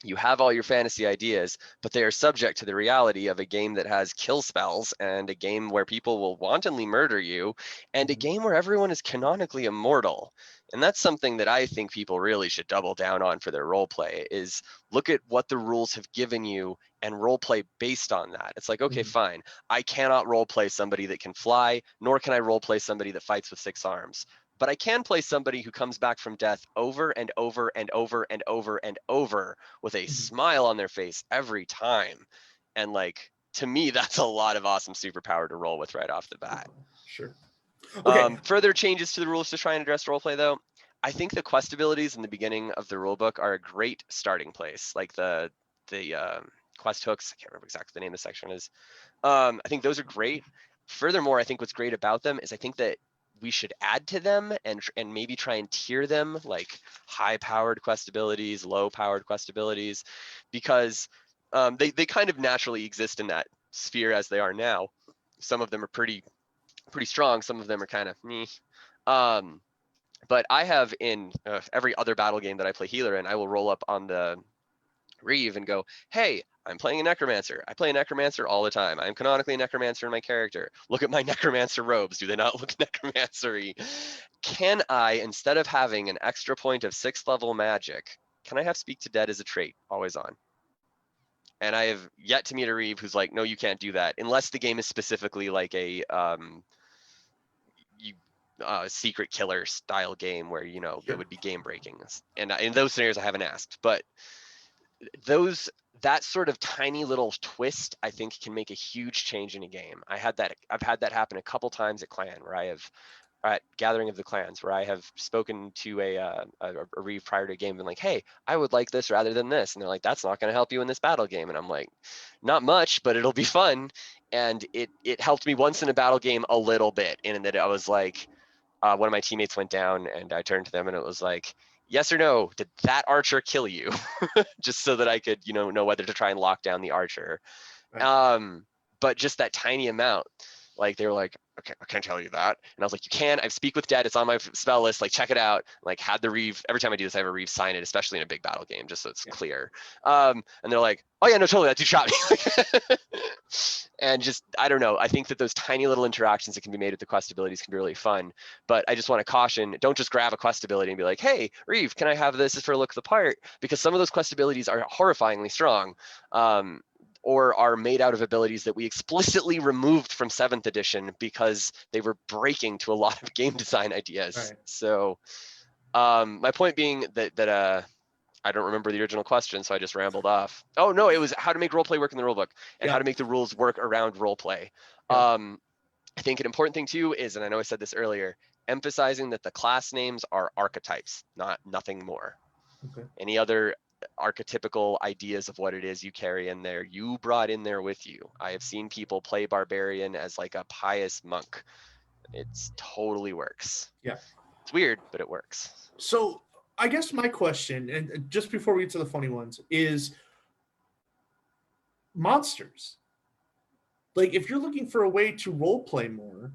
you have all your fantasy ideas, but they are subject to the reality of a game that has kill spells and a game where people will wantonly murder you and a game where everyone is canonically immortal. And that's something that I think people really should double down on for their role play is look at what the rules have given you and role play based on that. It's like, okay, fine. I cannot role play somebody that can fly, nor can I role play somebody that fights with 6 arms. But I can play somebody who comes back from death over and over and over and over and over with a smile on their face every time. And like, to me, that's a lot of awesome superpower to roll with right off the bat. Sure. Okay. Further changes to the rules to try and address roleplay, though. I think the quest abilities in the beginning of the rulebook are a great starting place. Like the quest hooks, I can't remember exactly the name of the section is. I think those are great. Furthermore, I think what's great about them is I think that we should add to them and maybe try and tier them like high-powered quest abilities, low-powered quest abilities, because they kind of naturally exist in that sphere as they are now. Some of them are pretty strong. Some of them are kind of meh. But I have in every other battle game that I play healer in, I will roll up on the Reeve and go, hey, I'm playing a necromancer. I play a necromancer all the time. I'm canonically a necromancer in my character. Look at my necromancer robes. Do they not look necromancer-y? Can I, instead of having an extra point of 6th level magic, can I have Speak to Dead as a trait always on? And I have yet to meet a Reeve who's like, no, you can't do that unless the game is specifically like a secret killer style game where it would be game breaking. And in those scenarios, I haven't asked, but that sort of tiny little twist, I think, can make a huge change in a game. I've had that happen a couple times at Clan at Gathering of the Clans, where I have spoken to a Reeve prior to a game and like, hey, I would like this rather than this. And they're like, that's not going to help you in this battle game. And I'm like, not much, but it'll be fun. And it helped me once in a battle game a little bit. And that I was like, one of my teammates went down and I turned to them and it was like, yes or no, did that archer kill you? Just so that I could, know whether to try and lock down the archer. Right. But just that tiny amount, like they were like, okay, I can't tell you that. And I was like, you can. I speak with dead. It's on my spell list. Like, check it out. Like, had the Reeve. Every time I do this, I have a Reeve sign it, especially in a big battle game, just so it's clear. And they're like, oh yeah, no, totally. That dude shot me. And just, I don't know. I think that those tiny little interactions that can be made with the quest abilities can be really fun. But I just want to caution, don't just grab a quest ability and be like, hey, Reeve, can I have this for a look at the part? Because some of those quest abilities are horrifyingly strong. Or are made out of abilities that we explicitly removed from 7th edition because they were breaking to a lot of game design ideas. Right. So my point being that I don't remember the original question, so I just rambled off. Oh no, it was how to make roleplay work in the rulebook and how to make the rules work around roleplay. I think an important thing too is, and I know I said this earlier, emphasizing that the class names are archetypes, nothing more. Okay. Any other archetypical ideas of what it is you carry in there, you brought in there with you. I have seen people play barbarian as like a pious monk. It's totally works. Yeah. It's weird, but it works. So I guess my question, and just before we get to the funny ones, is monsters. Like, if you're looking for a way to role play more,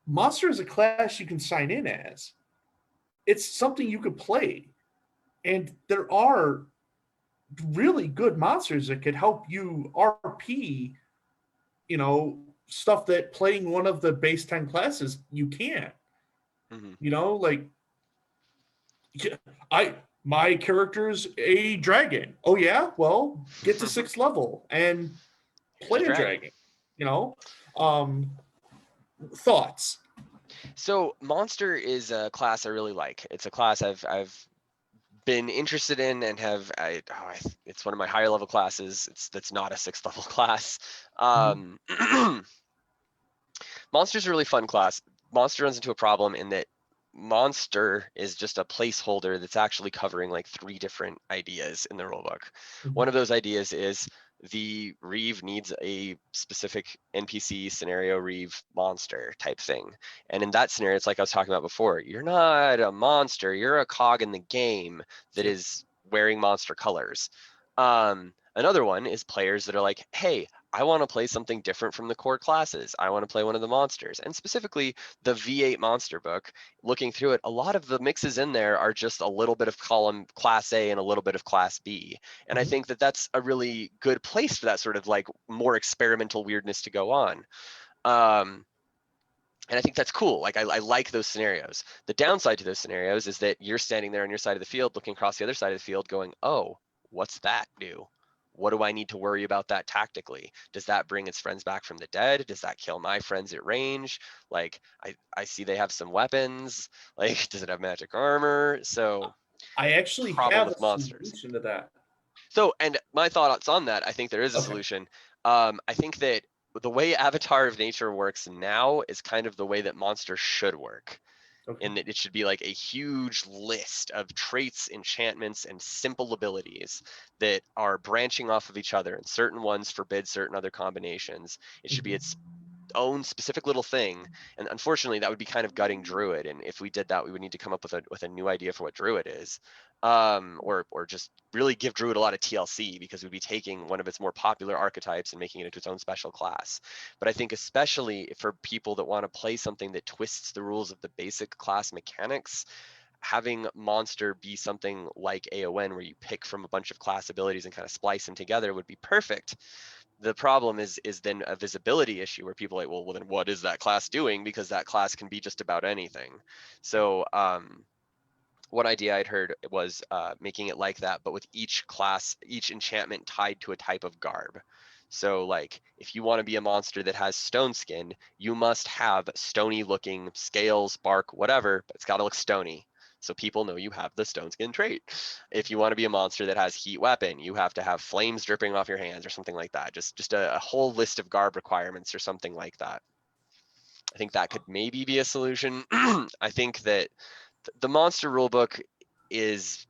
monster is a class you can sign in as. It's something you could play, and there are really good monsters that could help you RP. Stuff that playing one of the base 10 classes you can't. Mm-hmm. Like my character's a dragon. Oh yeah, well, get to 6th level and play a dragon. Thoughts? So monster is a class I really like. It's a class I've been interested in and it's one of my higher level classes. That's not a 6th level class. Monster's a really fun class. Monster runs into a problem in that monster is just a placeholder that's actually covering like 3 different ideas in the rulebook. One of those ideas is the Reeve needs a specific NPC scenario Reeve monster type thing. And in that scenario, it's like I was talking about before, you're not a monster, you're a cog in the game that is wearing monster colors. Another one is players that are like, hey, I want to play something different from the core classes. I want to play one of the monsters. And specifically the V8 monster book, looking through it, a lot of the mixes in there are just a little bit of column class A and a little bit of class B. And I think that that's a really good place for that sort of like more experimental weirdness to go on. And I think that's cool. Like I like those scenarios. The downside to those scenarios is that you're standing there on your side of the field, looking across the other side of the field going, oh, what's that do? What do I need to worry about that tactically? Does that bring its friends back from the dead? Does that kill my friends at range? Like I see they have some weapons. Like, does it have magic armor? So I actually problem have with a monsters. solution to that. So, and my thoughts on that, I think there is a solution. I think that the way Avatar of Nature works now is kind of the way that monsters should work. And that it should be like a huge list of traits, enchantments, and simple abilities that are branching off of each other, and certain ones forbid certain other combinations. It should be its own specific little thing. And unfortunately, that would be kind of gutting Druid. And if we did that, we would need to come up with a new idea for what Druid is, or just really give Druid a lot of TLC, because we'd be taking one of its more popular archetypes and making it into its own special class. But I think especially for people that want to play something that twists the rules of the basic class mechanics, having monster be something like AON, where you pick from a bunch of class abilities and kind of splice them together, would be perfect. The problem is then a visibility issue where people are like, well, then what is that class doing? Because that class can be just about anything. So one idea I'd heard was making it like that, but with each class, each enchantment tied to a type of garb. So like, if you want to be a monster that has stone skin, you must have stony looking scales, bark, whatever, but it's got to look stony, so people know you have the stone skin trait. If you want to be a monster that has heat weapon, you have to have flames dripping off your hands or something like that. Just a whole list of garb requirements or something like that. I think that could maybe be a solution. I think that the monster rulebook is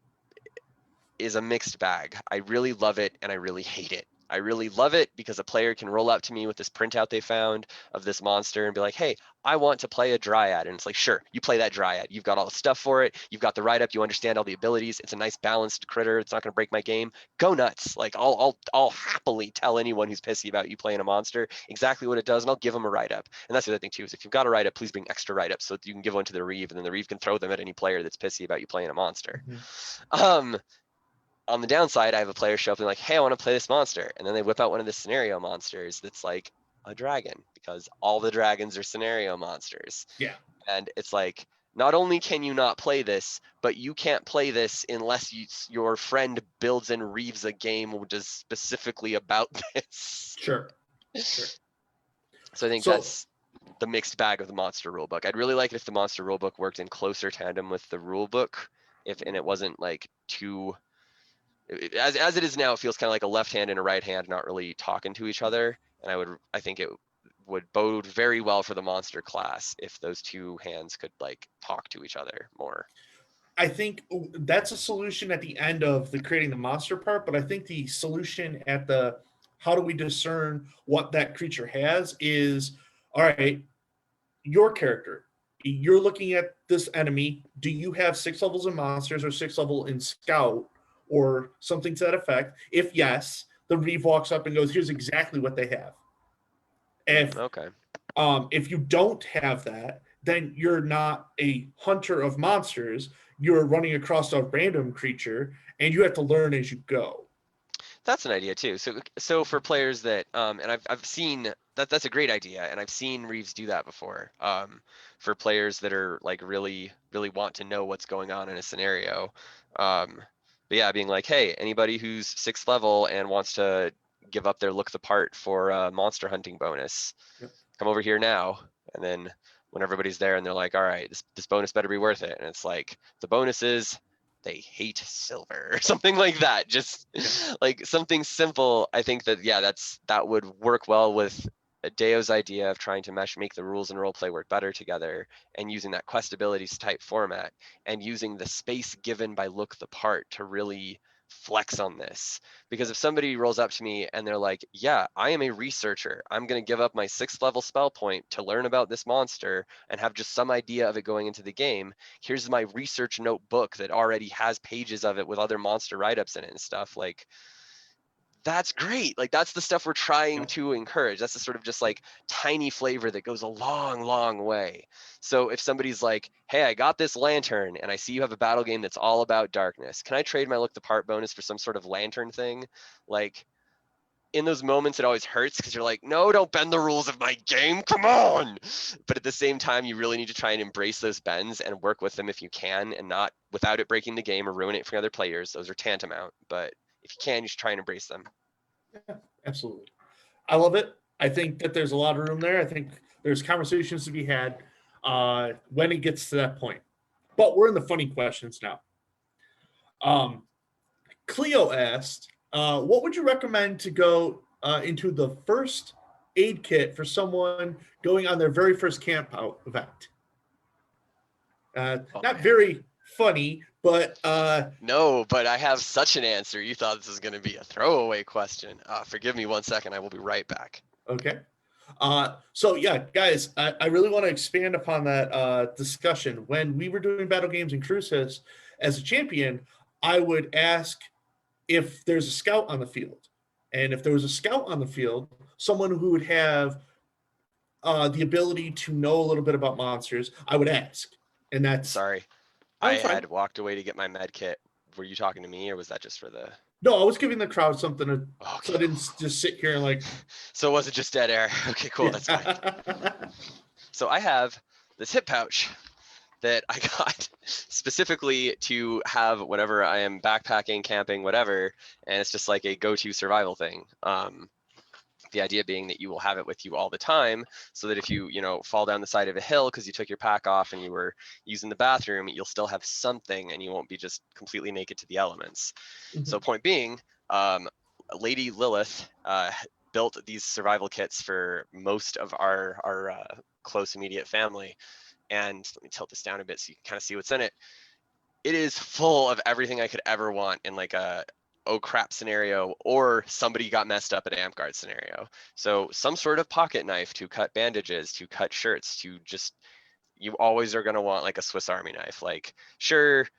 a mixed bag. I really love it and I really hate it. I really love it because a player can roll up to me with this printout they found of this monster and be like, hey, I want to play a dryad. And it's like, sure, you play that dryad. You've got all the stuff for it. You've got the write-up. You understand all the abilities. It's a nice balanced critter. It's not going to break my game. Go nuts. Like I'll happily tell anyone who's pissy about you playing a monster exactly what it does, and I'll give them a write-up. And that's the other thing too, is if you've got a write-up, please bring extra write-ups so that you can give one to the Reeve, and then the Reeve can throw them at any player that's pissy about you playing a monster. On the downside, I have a player show up and like, hey, I want to play this monster. And then they whip out one of the scenario monsters that's like a dragon, because all the dragons are scenario monsters. Yeah. And it's like, not only can you not play this, but you can't play this unless your friend builds and Reeves a game which is specifically about this. Sure. So I think that's the mixed bag of the monster rulebook. I'd really like it if the monster rulebook worked in closer tandem with the rulebook, and it wasn't like too... As it is now, it feels kind of like a left hand and a right hand not really talking to each other. And I think it would bode very well for the monster class if those two hands could like talk to each other more. I think that's a solution at the end of the creating the monster part, but I think the solution at the how do we discern what that creature has is all right, your character. You're looking at this enemy. Do you have 6 levels in monsters or 6 level in scout or something to that effect? If yes, the Reeve walks up and goes, here's exactly what they have. Okay. If you don't have that, then you're not a hunter of monsters. You're running across a random creature, and you have to learn as you go. That's an idea too. So for players that and I've seen that's a great idea, and I've seen Reeves do that before. For players that are like really want to know what's going on in a scenario. But yeah, being like, hey, anybody who's 6th level and wants to give up their look the part for a monster hunting bonus, Yep. come over here now. And then when everybody's there and they're like, all right, this bonus better be worth it. And it's like the bonus is they hate silver or something like that. Just like something simple. I think that, yeah, that would work well with Deo's idea of trying to make the rules and roleplay work better together, and using that quest abilities type format, and using the space given by look the part to really flex on this. Because if somebody rolls up to me and they're like, yeah, I am a researcher, I'm going to give up my 6th level spell point to learn about this monster and have just some idea of it going into the game. Here's my research notebook that already has pages of it with other monster write-ups in it and stuff. Like, that's great. Like, that's the stuff we're trying to encourage. That's the sort of just like tiny flavor that goes a long way. So if somebody's like, hey, I got this lantern and I see you have a battle game that's all about darkness, can I trade my look the part bonus for some sort of lantern thing? Like, in those moments it always hurts because you're like, no, don't bend the rules of my game, come on. But at the same time, you really need to try and embrace those bends and work with them if you can, and not without it breaking the game or ruin it for other players. Those are tantamount, but if you can, you should try and embrace them. Yeah, absolutely. I love it. I think that there's a lot of room there. I think there's conversations to be had when it gets to that point. But we're in the funny questions now. Cleo asked, what would you recommend to go into the first aid kit for someone going on their very first camp out event? Not very funny, but no, but I have such an answer. You thought this was going to be a throwaway question. Forgive me 1 second. I will be right back. Okay. So yeah, guys, I really want to expand upon that discussion. When we were doing battle games in Cruces as a champion, I would ask if there's a scout on the field. And if there was a scout on the field, someone who would have the ability to know a little bit about monsters, I would ask. And that's Sorry, I had walked away to get my med kit. Were you talking to me, or was that just for the? No, I was giving the crowd something to, okay. so I didn't just sit here and like. So it wasn't just dead air. Okay, cool. That's fine. So I have this hip pouch that I got specifically to have whenever I am backpacking, camping, whatever, and it's just like a go-to survival thing. The idea being that you will have it with you all the time, so that if you fall down the side of a hill because you took your pack off and you were using the bathroom, you'll still have something and you won't be just completely naked to the elements. Mhm. So point being, Lady Lilith built these survival kits for most of our close immediate family. And let me tilt this down a bit so you can kind of see what's in it. It is full of everything I could ever want in like a oh crap scenario, or somebody got messed up at Amtgard scenario. So some sort of pocket knife to cut bandages, to cut shirts, to just, you always are going to want like a Swiss Army knife. Like, sure,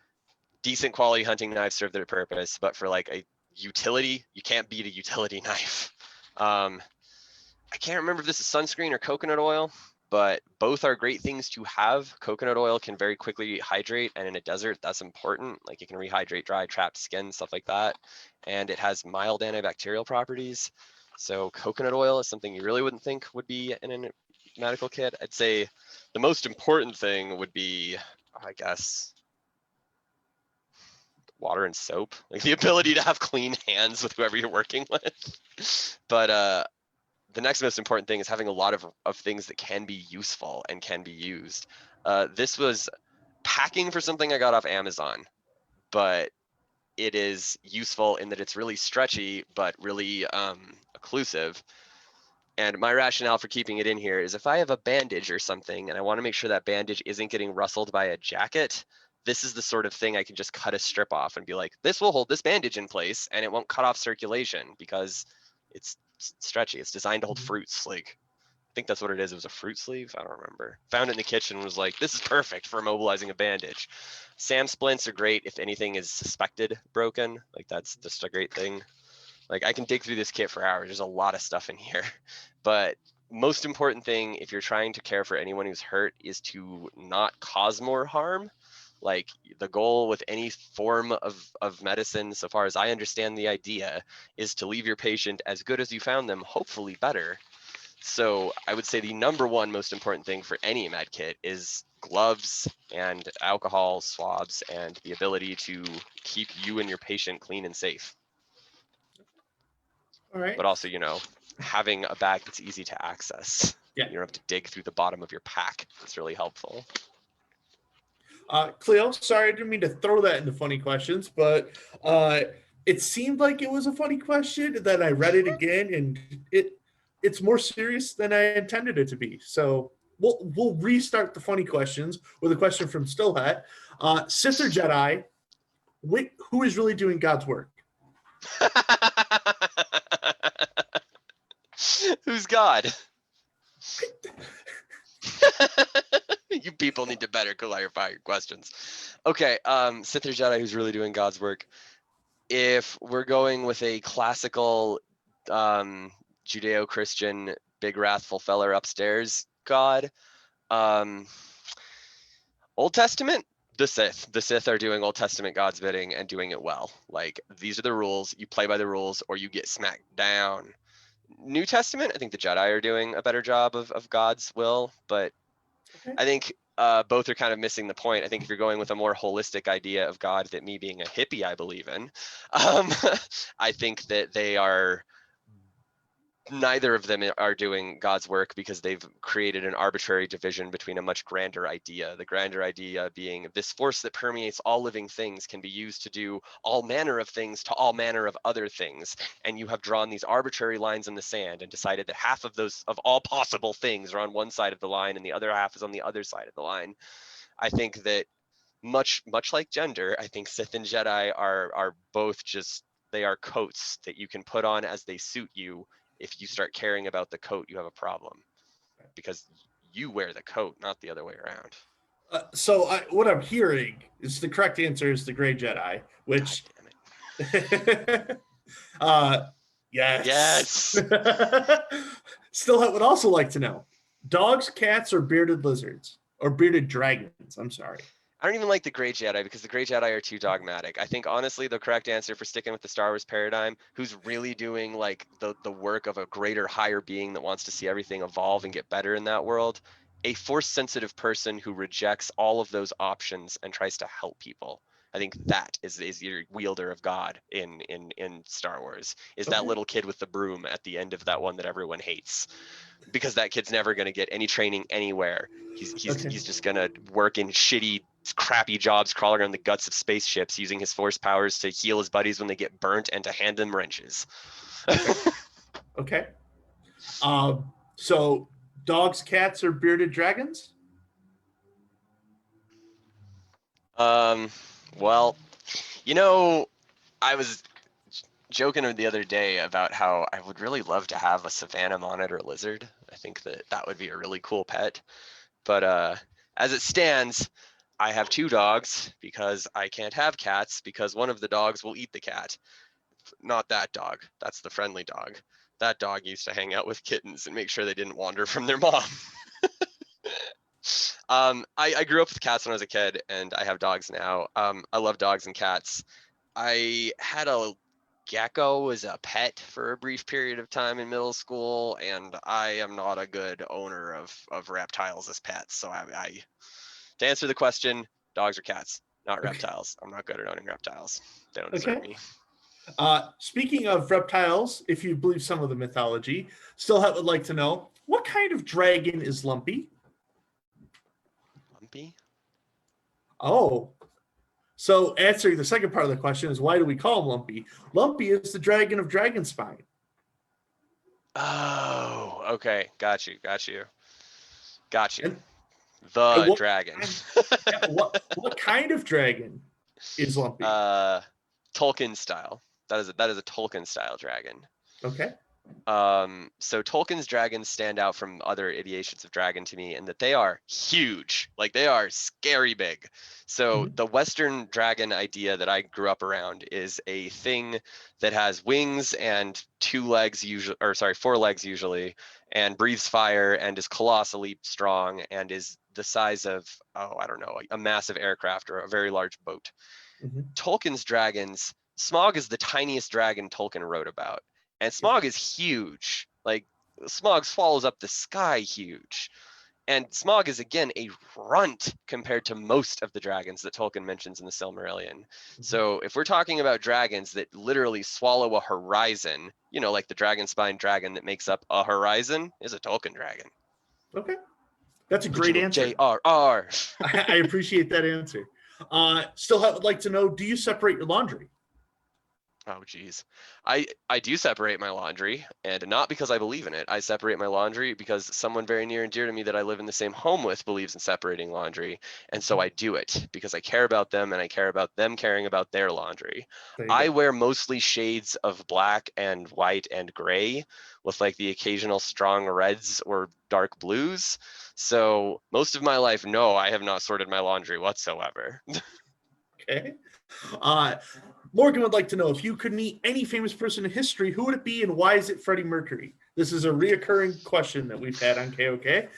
decent quality hunting knives serve their purpose, but for like a utility, you can't beat a utility knife. I can't remember if this is sunscreen or coconut oil, but both are great things to have. Coconut oil can very quickly hydrate, and in a desert, that's important. Like, it can rehydrate dry, trapped skin, stuff like that. And it has mild antibacterial properties. So coconut oil is something you really wouldn't think would be in a medical kit. I'd say the most important thing would be, I guess, water and soap, like the ability to have clean hands with whoever you're working with. But the next most important thing is having a lot of things that can be useful and can be used. This was packing for something I got off Amazon, but it is useful in that it's really stretchy, but really occlusive. And my rationale for keeping it in here is if I have a bandage or something and I want to make sure that bandage isn't getting rustled by a jacket, this is the sort of thing I can just cut a strip off and be like, this will hold this bandage in place and it won't cut off circulation because it's stretchy. It's designed to hold fruits. Like, I think that's what it is. It was a fruit sleeve. I don't remember. Found it in the kitchen and was like, this is perfect for immobilizing a bandage. SAM splints are great if anything is suspected broken. Like, that's just a great thing. Like, I can dig through this kit for hours. There's a lot of stuff in here. But most important thing, if you're trying to care for anyone who's hurt, is to not cause more harm. Like, the goal with any form of medicine, so far as I understand the idea, is to leave your patient as good as you found them, hopefully better. So I would say the number one most important thing for any med kit is gloves and alcohol swabs and the ability to keep you and your patient clean and safe. All right. But also, having a bag that's easy to access. Yeah. You don't have to dig through the bottom of your pack. It's really helpful. Cleo, sorry, I didn't mean to throw that into funny questions, but it seemed like it was a funny question. Then I read it again, and it's more serious than I intended it to be. So we'll restart the funny questions with a question from Stillhat. Sith or Jedi, who is really doing God's work? Who's God? You people need to better clarify your questions. Okay, Sith or Jedi, who's really doing God's work? If we're going with a classical Judeo-Christian big wrathful feller upstairs God, Old Testament, the Sith are doing Old Testament God's bidding and doing it well. Like, these are the rules. You play by the rules or you get smacked down. New Testament, I think the Jedi are doing a better job of God's will, but Okay. I think both are kind of missing the point. I think if you're going with a more holistic idea of God that me being a hippie I believe in, I think that neither of them are doing God's work because they've created an arbitrary division between a much grander idea. The grander idea being this force that permeates all living things can be used to do all manner of things to all manner of other things. And you have drawn these arbitrary lines in the sand and decided that half of those, of all possible things, are on one side of the line and the other half is on the other side of the line. I think that much like gender, I think Sith and Jedi are both just, they are coats that you can put on as they suit you. If you start caring about the coat, you have a problem because you wear the coat, not the other way around. So what I'm hearing is the correct answer is the Gray Jedi, which. Yes. Yes. Stillhat would also like to know: dogs, cats, or bearded lizards, or bearded dragons? I'm sorry. I don't even like the Grey Jedi because the Grey Jedi are too dogmatic. I think honestly the correct answer for sticking with the Star Wars paradigm, who's really doing like the work of a greater, higher being that wants to see everything evolve and get better in that world, a force-sensitive person who rejects all of those options and tries to help people. I think that is your wielder of God in Star Wars, is that little kid with the broom at the end of that one that everyone hates. Because that kid's never going to get any training anywhere. He's just going to work in shitty, crappy jobs crawling around the guts of spaceships using his force powers to heal his buddies when they get burnt and to hand them wrenches. Okay. So dogs, cats, or bearded dragons? Well, I was joking the other day about how I would really love to have a savanna monitor lizard. I think that would be a really cool pet. But as it stands, I have 2 dogs because I can't have cats because one of the dogs will eat the cat. Not that dog. That's the friendly dog. That dog used to hang out with kittens and make sure they didn't wander from their mom. I grew up with cats when I was a kid and I have dogs now. I love dogs and cats. I had a gecko as a pet for a brief period of time in middle school, and I am not a good owner of reptiles as pets. So I to answer the question, dogs or cats, not reptiles. I'm not good at owning reptiles. They don't deserve me. Speaking of reptiles, if you believe some of the mythology, Stillhat would like to know, what kind of dragon is Lumpy? Lumpy? Oh. So answering the second part of the question is, why do we call him Lumpy? Lumpy is the dragon of Dragonspine. Oh, okay. Got you. And The What dragon. yeah, what kind of dragon is Lumpy? Tolkien style. That is a Tolkien style dragon. Okay. So Tolkien's dragons stand out from other ideations of dragon to me in that they are huge, like they are scary big. So the Western dragon idea that I grew up around is a thing that has wings and 4 legs usually, and breathes fire and is colossally strong and is the size of, I don't know, a massive aircraft or a very large boat. Tolkien's dragons, Smaug is the tiniest dragon Tolkien wrote about. And Smaug is huge. Like, Smaug swallows up the sky huge. And Smaug is, again, a runt compared to most of the dragons that Tolkien mentions in the Silmarillion. So if we're talking about dragons that literally swallow a horizon, you know, like the dragon spine dragon that makes up a horizon is a Tolkien dragon. Okay. That's a great answer. J-R-R. I appreciate that answer. Still would like to know, do you separate your laundry? Oh, geez. I do separate my laundry, and not because I believe in it. I separate my laundry because someone very near and dear to me that I live in the same home with believes in separating laundry. And so I do it because I care about them and I care about them caring about their laundry. I wear mostly shades of black and white and gray with like the occasional strong reds or dark blues. So most of my life, no, I have not sorted my laundry whatsoever. Okay. Morgan would like to know, if you could meet any famous person in history, who would it be and why is it Freddie Mercury? This is a reoccurring question that we've had on KOK. It's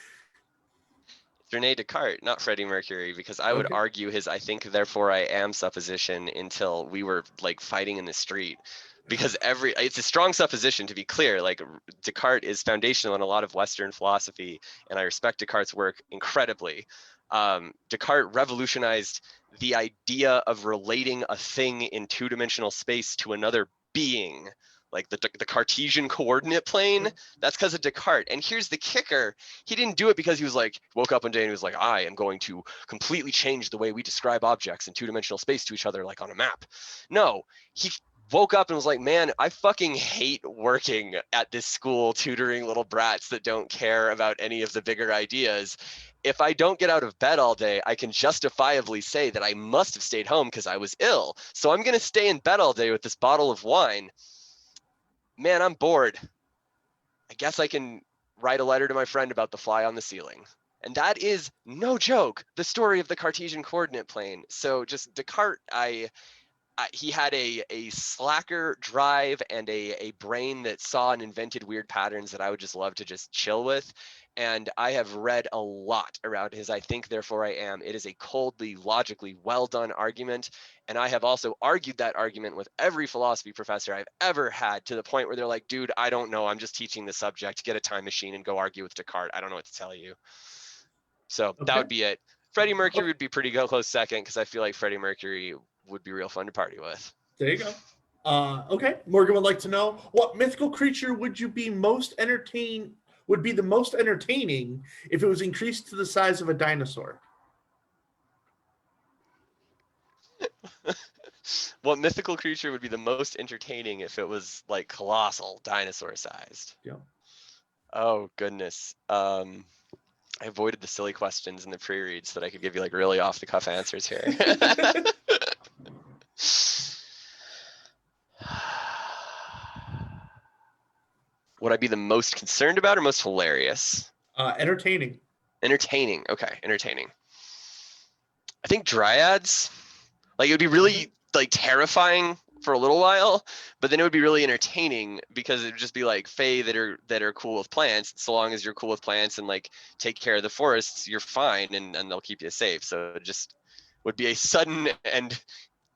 Rene Descartes, not Freddie Mercury, because I would argue his I think therefore I am supposition until we were like fighting in the street. Because it's a strong supposition, to be clear. Like, Descartes is foundational in a lot of Western philosophy, and I respect Descartes' work incredibly. Descartes revolutionized the idea of relating a thing in two-dimensional space to another being, like the Cartesian coordinate plane. That's because of Descartes. And here's the kicker: he didn't do it because he was like, woke up one day and he was like, I am going to completely change the way we describe objects in two-dimensional space to each other, like on a map. No, he woke up and was like, man, I fucking hate working at this school tutoring little brats that don't care about any of the bigger ideas. If I don't get out of bed all day, I can justifiably say that I must have stayed home because I was ill. So I'm going to stay in bed all day with this bottle of wine. Man, I'm bored. I guess I can write a letter to my friend about the fly on the ceiling. And that is, no joke, the story of the Cartesian coordinate plane. So just Descartes, he had a slacker drive and a brain that saw and invented weird patterns that I would just love to just chill with. And I have read a lot around his I think therefore I am. It is a coldly, logically well done argument. And I have also argued that argument with every philosophy professor I've ever had, to the point where they're like, dude, I don't know, I'm just teaching the subject. Get a time machine and go argue with Descartes. I don't know what to tell you. So that would be it. Freddie Mercury would be pretty close second, because I feel like Freddie Mercury would be real fun to party with. There you go. Okay. Morgan would like to know, what mythical creature would be the most entertaining if it was increased to the size of a dinosaur? What mythical creature would be the most entertaining if it was like colossal, dinosaur sized? Yeah. Oh goodness. I avoided the silly questions in the pre-read so that I could give you like really off the cuff answers here. Would I be the most concerned about or most hilarious? Entertaining. Entertaining. Okay, entertaining. I think dryads. Like, it would be really like terrifying for a little while, but then it would be really entertaining because it would just be like fae that are cool with plants. So long as you're cool with plants and like take care of the forests, you're fine, and they'll keep you safe. So it just would be a sudden and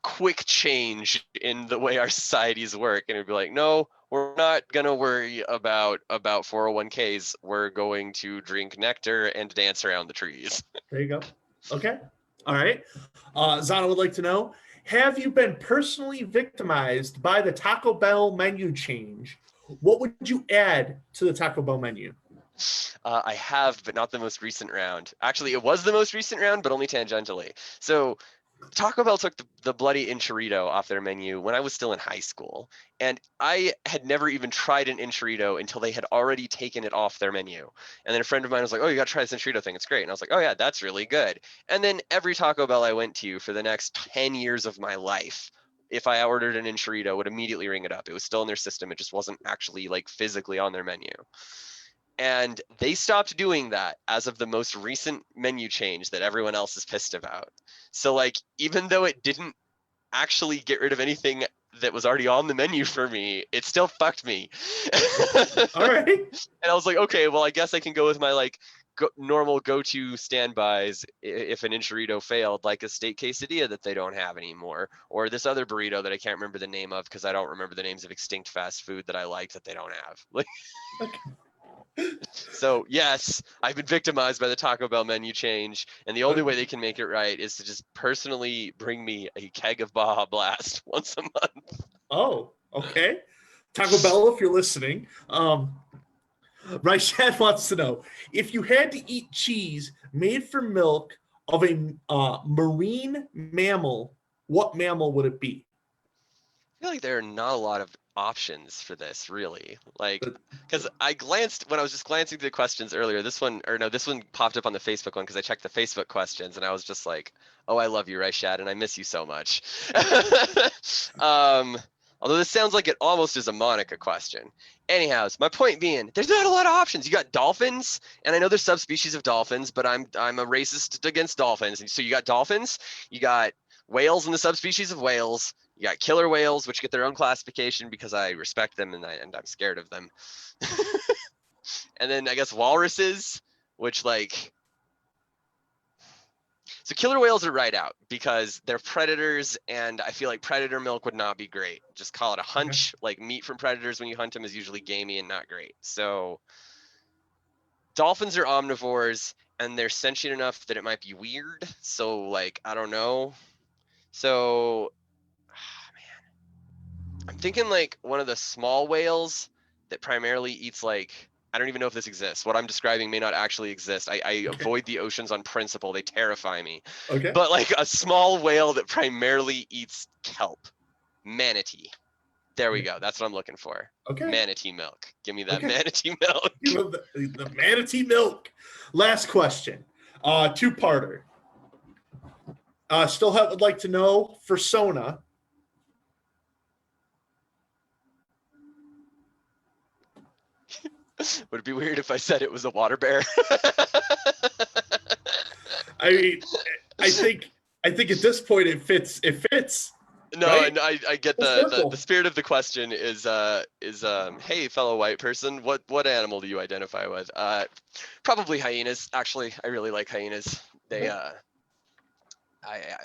quick change in the way our societies work, and it'd be like, no, we're not gonna worry about 401ks. We're going to drink nectar and dance around the trees. There you go. Okay. All right. Zana would like to know, have you been personally victimized by the Taco Bell menu change? What would you add to the Taco Bell menu? I have, but not the most recent round. Actually, it was the most recent round, but only tangentially. So Taco Bell took the bloody enchilada off their menu when I was still in high school, and I had never even tried an enchilada until they had already taken it off their menu. And then a friend of mine was like, "Oh, you got to try this enchilada thing. It's great." And I was like, "Oh yeah, that's really good." And then every Taco Bell I went to for the next 10 years of my life, if I ordered an enchilada, would immediately ring it up. It was still in their system. It just wasn't actually like physically on their menu. And they stopped doing that as of the most recent menu change that everyone else is pissed about. So like, even though it didn't actually get rid of anything that was already on the menu for me, it still fucked me. All right. And I was like, okay, well, I guess I can go with my like normal go-to standbys if an enchilada failed, like a steak quesadilla that they don't have anymore, or this other burrito that I can't remember the name of because I don't remember the names of extinct fast food that I like that they don't have. Like, Okay. so yes, I've been victimized by the Taco Bell menu change, and the only way they can make it right is to just personally bring me a keg of Baja Blast once a month. Oh, okay. Taco Bell, if you're listening, Raishad wants to know if you had to eat cheese made from milk of a marine mammal, what mammal would it be? I feel like there are not a lot of options for this, really. Like, The- because I glanced when I was just glancing through the questions earlier. This one, or no, this one popped up on the Facebook one because I checked the Facebook questions and I was just like, "Oh, I love you, Raishad, and I miss you so much." um, although this sounds like it almost is a Monica question. Anyhow, my point being, there's not a lot of options. You got dolphins, and I know there's subspecies of dolphins, but I'm a racist against dolphins. So you got dolphins, you got whales and the subspecies of whales. You got killer whales, which get their own classification because I respect them and I'm scared of them. And then I guess walruses, which like, so killer whales are right out because they're predators, and I feel like predator milk would not be great. Just call it a Okay. hunch. Like meat from predators when you hunt them is usually gamey and not great. So dolphins are omnivores and they're sentient enough that it might be weird. So like, I don't know. So I'm thinking like one of the small whales that primarily eats like, I don't even know if this exists. What I'm describing may not actually exist. I avoid the oceans on principle. They terrify me. Okay. But like a small whale that primarily eats kelp. Manatee. There we go. That's what I'm looking for. Okay. Manatee milk. Give me that Okay. manatee milk. The manatee milk. Last question. Two-parter. Would like to know for Sona. Would it be weird if I said it was a water bear? I mean, I think I think at this point it fits. It fits, No, right? and I get Full the circle. spirit of the question is hey fellow white person, what animal do you identify with? Probably hyenas. Actually, I really like hyenas. They I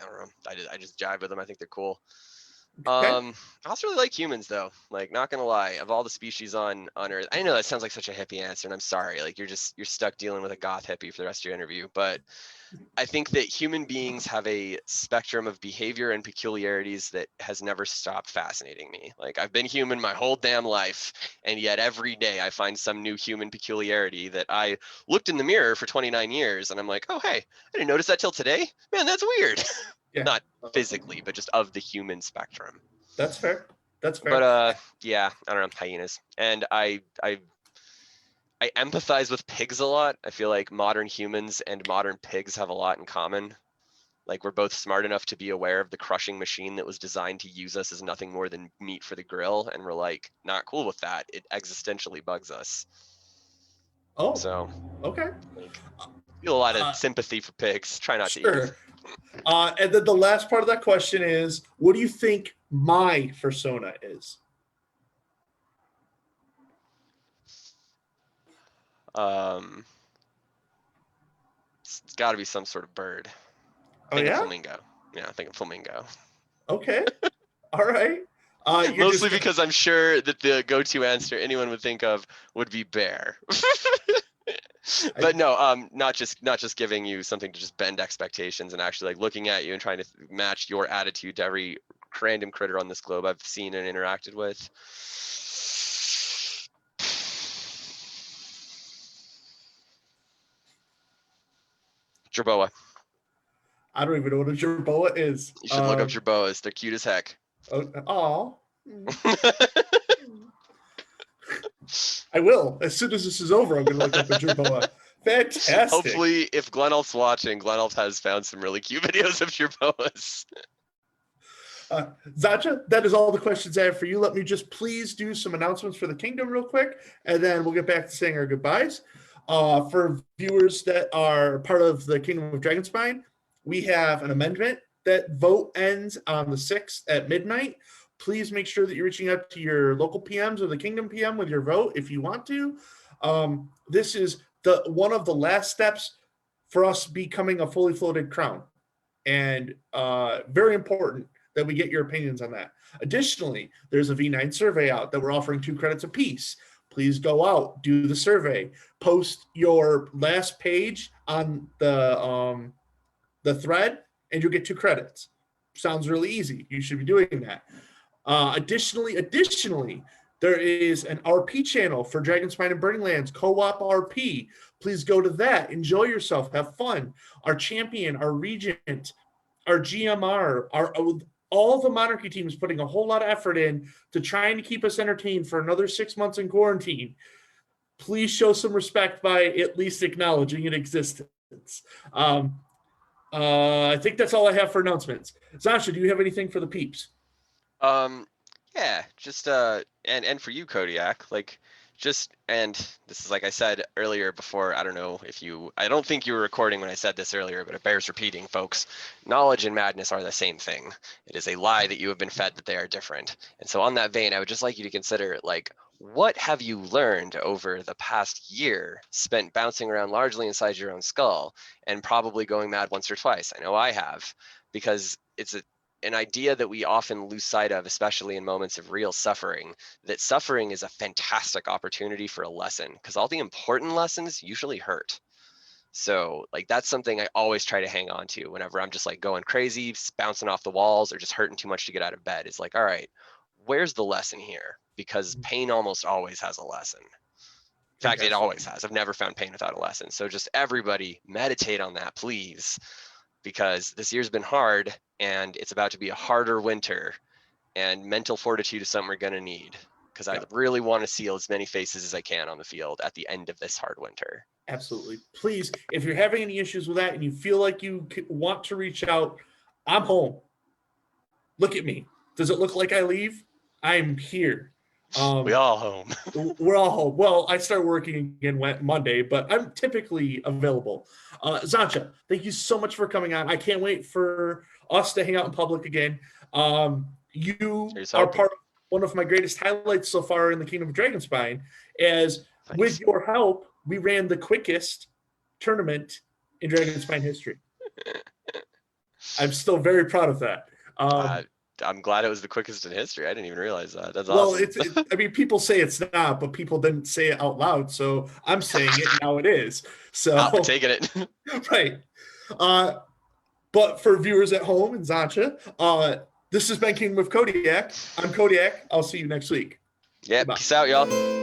don't know. I just jive with them. I think they're cool. Okay. I also really like humans though. Like, not gonna lie, of all the species on Earth, I know that sounds like such a hippie answer, and I'm sorry. Like, you're stuck dealing with a goth hippie for the rest of your interview, but I think that human beings have a spectrum of behavior and peculiarities that has never stopped fascinating me. Like, I've been human my whole damn life, and yet every day I find some new human peculiarity that I looked in the mirror for 29 years and I'm like, oh, hey, I didn't notice that till today. Man, that's weird. Yeah. Not physically, but just of the human spectrum. That's fair. That's fair. But yeah, I don't know, hyenas. And I empathize with pigs a lot. I feel like modern humans and modern pigs have a lot in common. Like, we're both smart enough to be aware of the crushing machine that was designed to use us as nothing more than meat for the grill, and we're like not cool with that. It existentially bugs us. Oh, So okay. like, feel a lot of Uh, sympathy for pigs. Try not to eat them. sure. And then the last part of that question is, what do you think my persona is? It's got to be some sort of bird. Oh Think of yeah. flamingo. Yeah, I think of flamingo. Okay. All right. You're Mostly just because I'm sure that the go-to answer anyone would think of would be bear. But no, not just giving you something to just bend expectations and actually like looking at you and trying to match your attitude to every random critter on this globe I've seen and interacted with. Jerboa. I don't even know what a jerboa is. You should look up jerboas. They're cute as heck. Oh. I will. As soon as this is over, I'm going to look up a jerboa. Fantastic. Hopefully, if Glenelf's watching, Glenelf has found some really cute videos of jerboas. Xantcha, that is all the questions I have for you. Let me just please do some announcements for the kingdom real quick, and then we'll get back to saying our goodbyes. For viewers that are part of the Kingdom of Dragonspine, we have an amendment that vote ends on the 6th at midnight. Please make sure that you're reaching out to your local PMs or the Kingdom PM with your vote if you want to. This is one of the last steps for us becoming a fully floated crown, and very important that we get your opinions on that. Additionally, there's a V9 survey out that we're offering 2 credits apiece. Please go out, do the survey, post your last page on the thread, and you'll get 2 credits. Sounds really easy. You should be doing that. Additionally, there is an RP channel for Dragonspine and Burning Lands, co-op RP. Please go to that. Enjoy yourself. Have fun. Our champion, our regent, our GMR, all the Monarchy teams putting a whole lot of effort in to trying to keep us entertained for another 6 months in quarantine. Please show some respect by at least acknowledging its existence. I think that's all I have for announcements. Xantcha, do you have anything for the peeps? Yeah, just and for you, Kodiak, like and this is like I said earlier before, I don't think you were recording when I said this earlier, but it bears repeating, folks. Knowledge and madness are the same thing. It is a lie that you have been fed that they are different. And so on that vein, I would just like you to consider, like, what have you learned over the past year spent bouncing around largely inside your own skull and probably going mad once or twice? I know I have, because it's an idea that we often lose sight of, especially in moments of real suffering, that suffering is a fantastic opportunity for a lesson, because all the important lessons usually hurt. So like, that's something I always try to hang on to whenever I'm just like going crazy, bouncing off the walls, or just hurting too much to get out of bed. Is like, all right, where's the lesson here? Because pain almost always has a lesson. In fact, it always has. I've never found pain without a lesson. So just everybody meditate on that, please, because this year's been hard and it's about to be a harder winter, and mental fortitude is something we're going to need, because I really want to seal as many faces as I can on the field at the end of this hard winter. Absolutely. Please, if you're having any issues with that and you feel like you want to reach out, I'm home. Look at me. Does it look like I leave? I'm here. We all home. We're all home. Well, I start working again Monday, but I'm typically available. Xantcha, thank you so much for coming on. I can't wait for us to hang out in public again. You are part of one of my greatest highlights so far in the Kingdom of Dragonspine, as with your help, we ran the quickest tournament in Dragonspine history. I'm still very proud of that. I'm glad it was the quickest in history. I didn't even realize that. That's awesome. Well, I mean, people say it's not, but people didn't say it out loud. So I'm saying it now. It is. So I'm taking it. Right. But for viewers at home and Xantcha, this has been Kingdom of Kodiak. I'm Kodiak. I'll see you next week. Yeah. Peace out, y'all.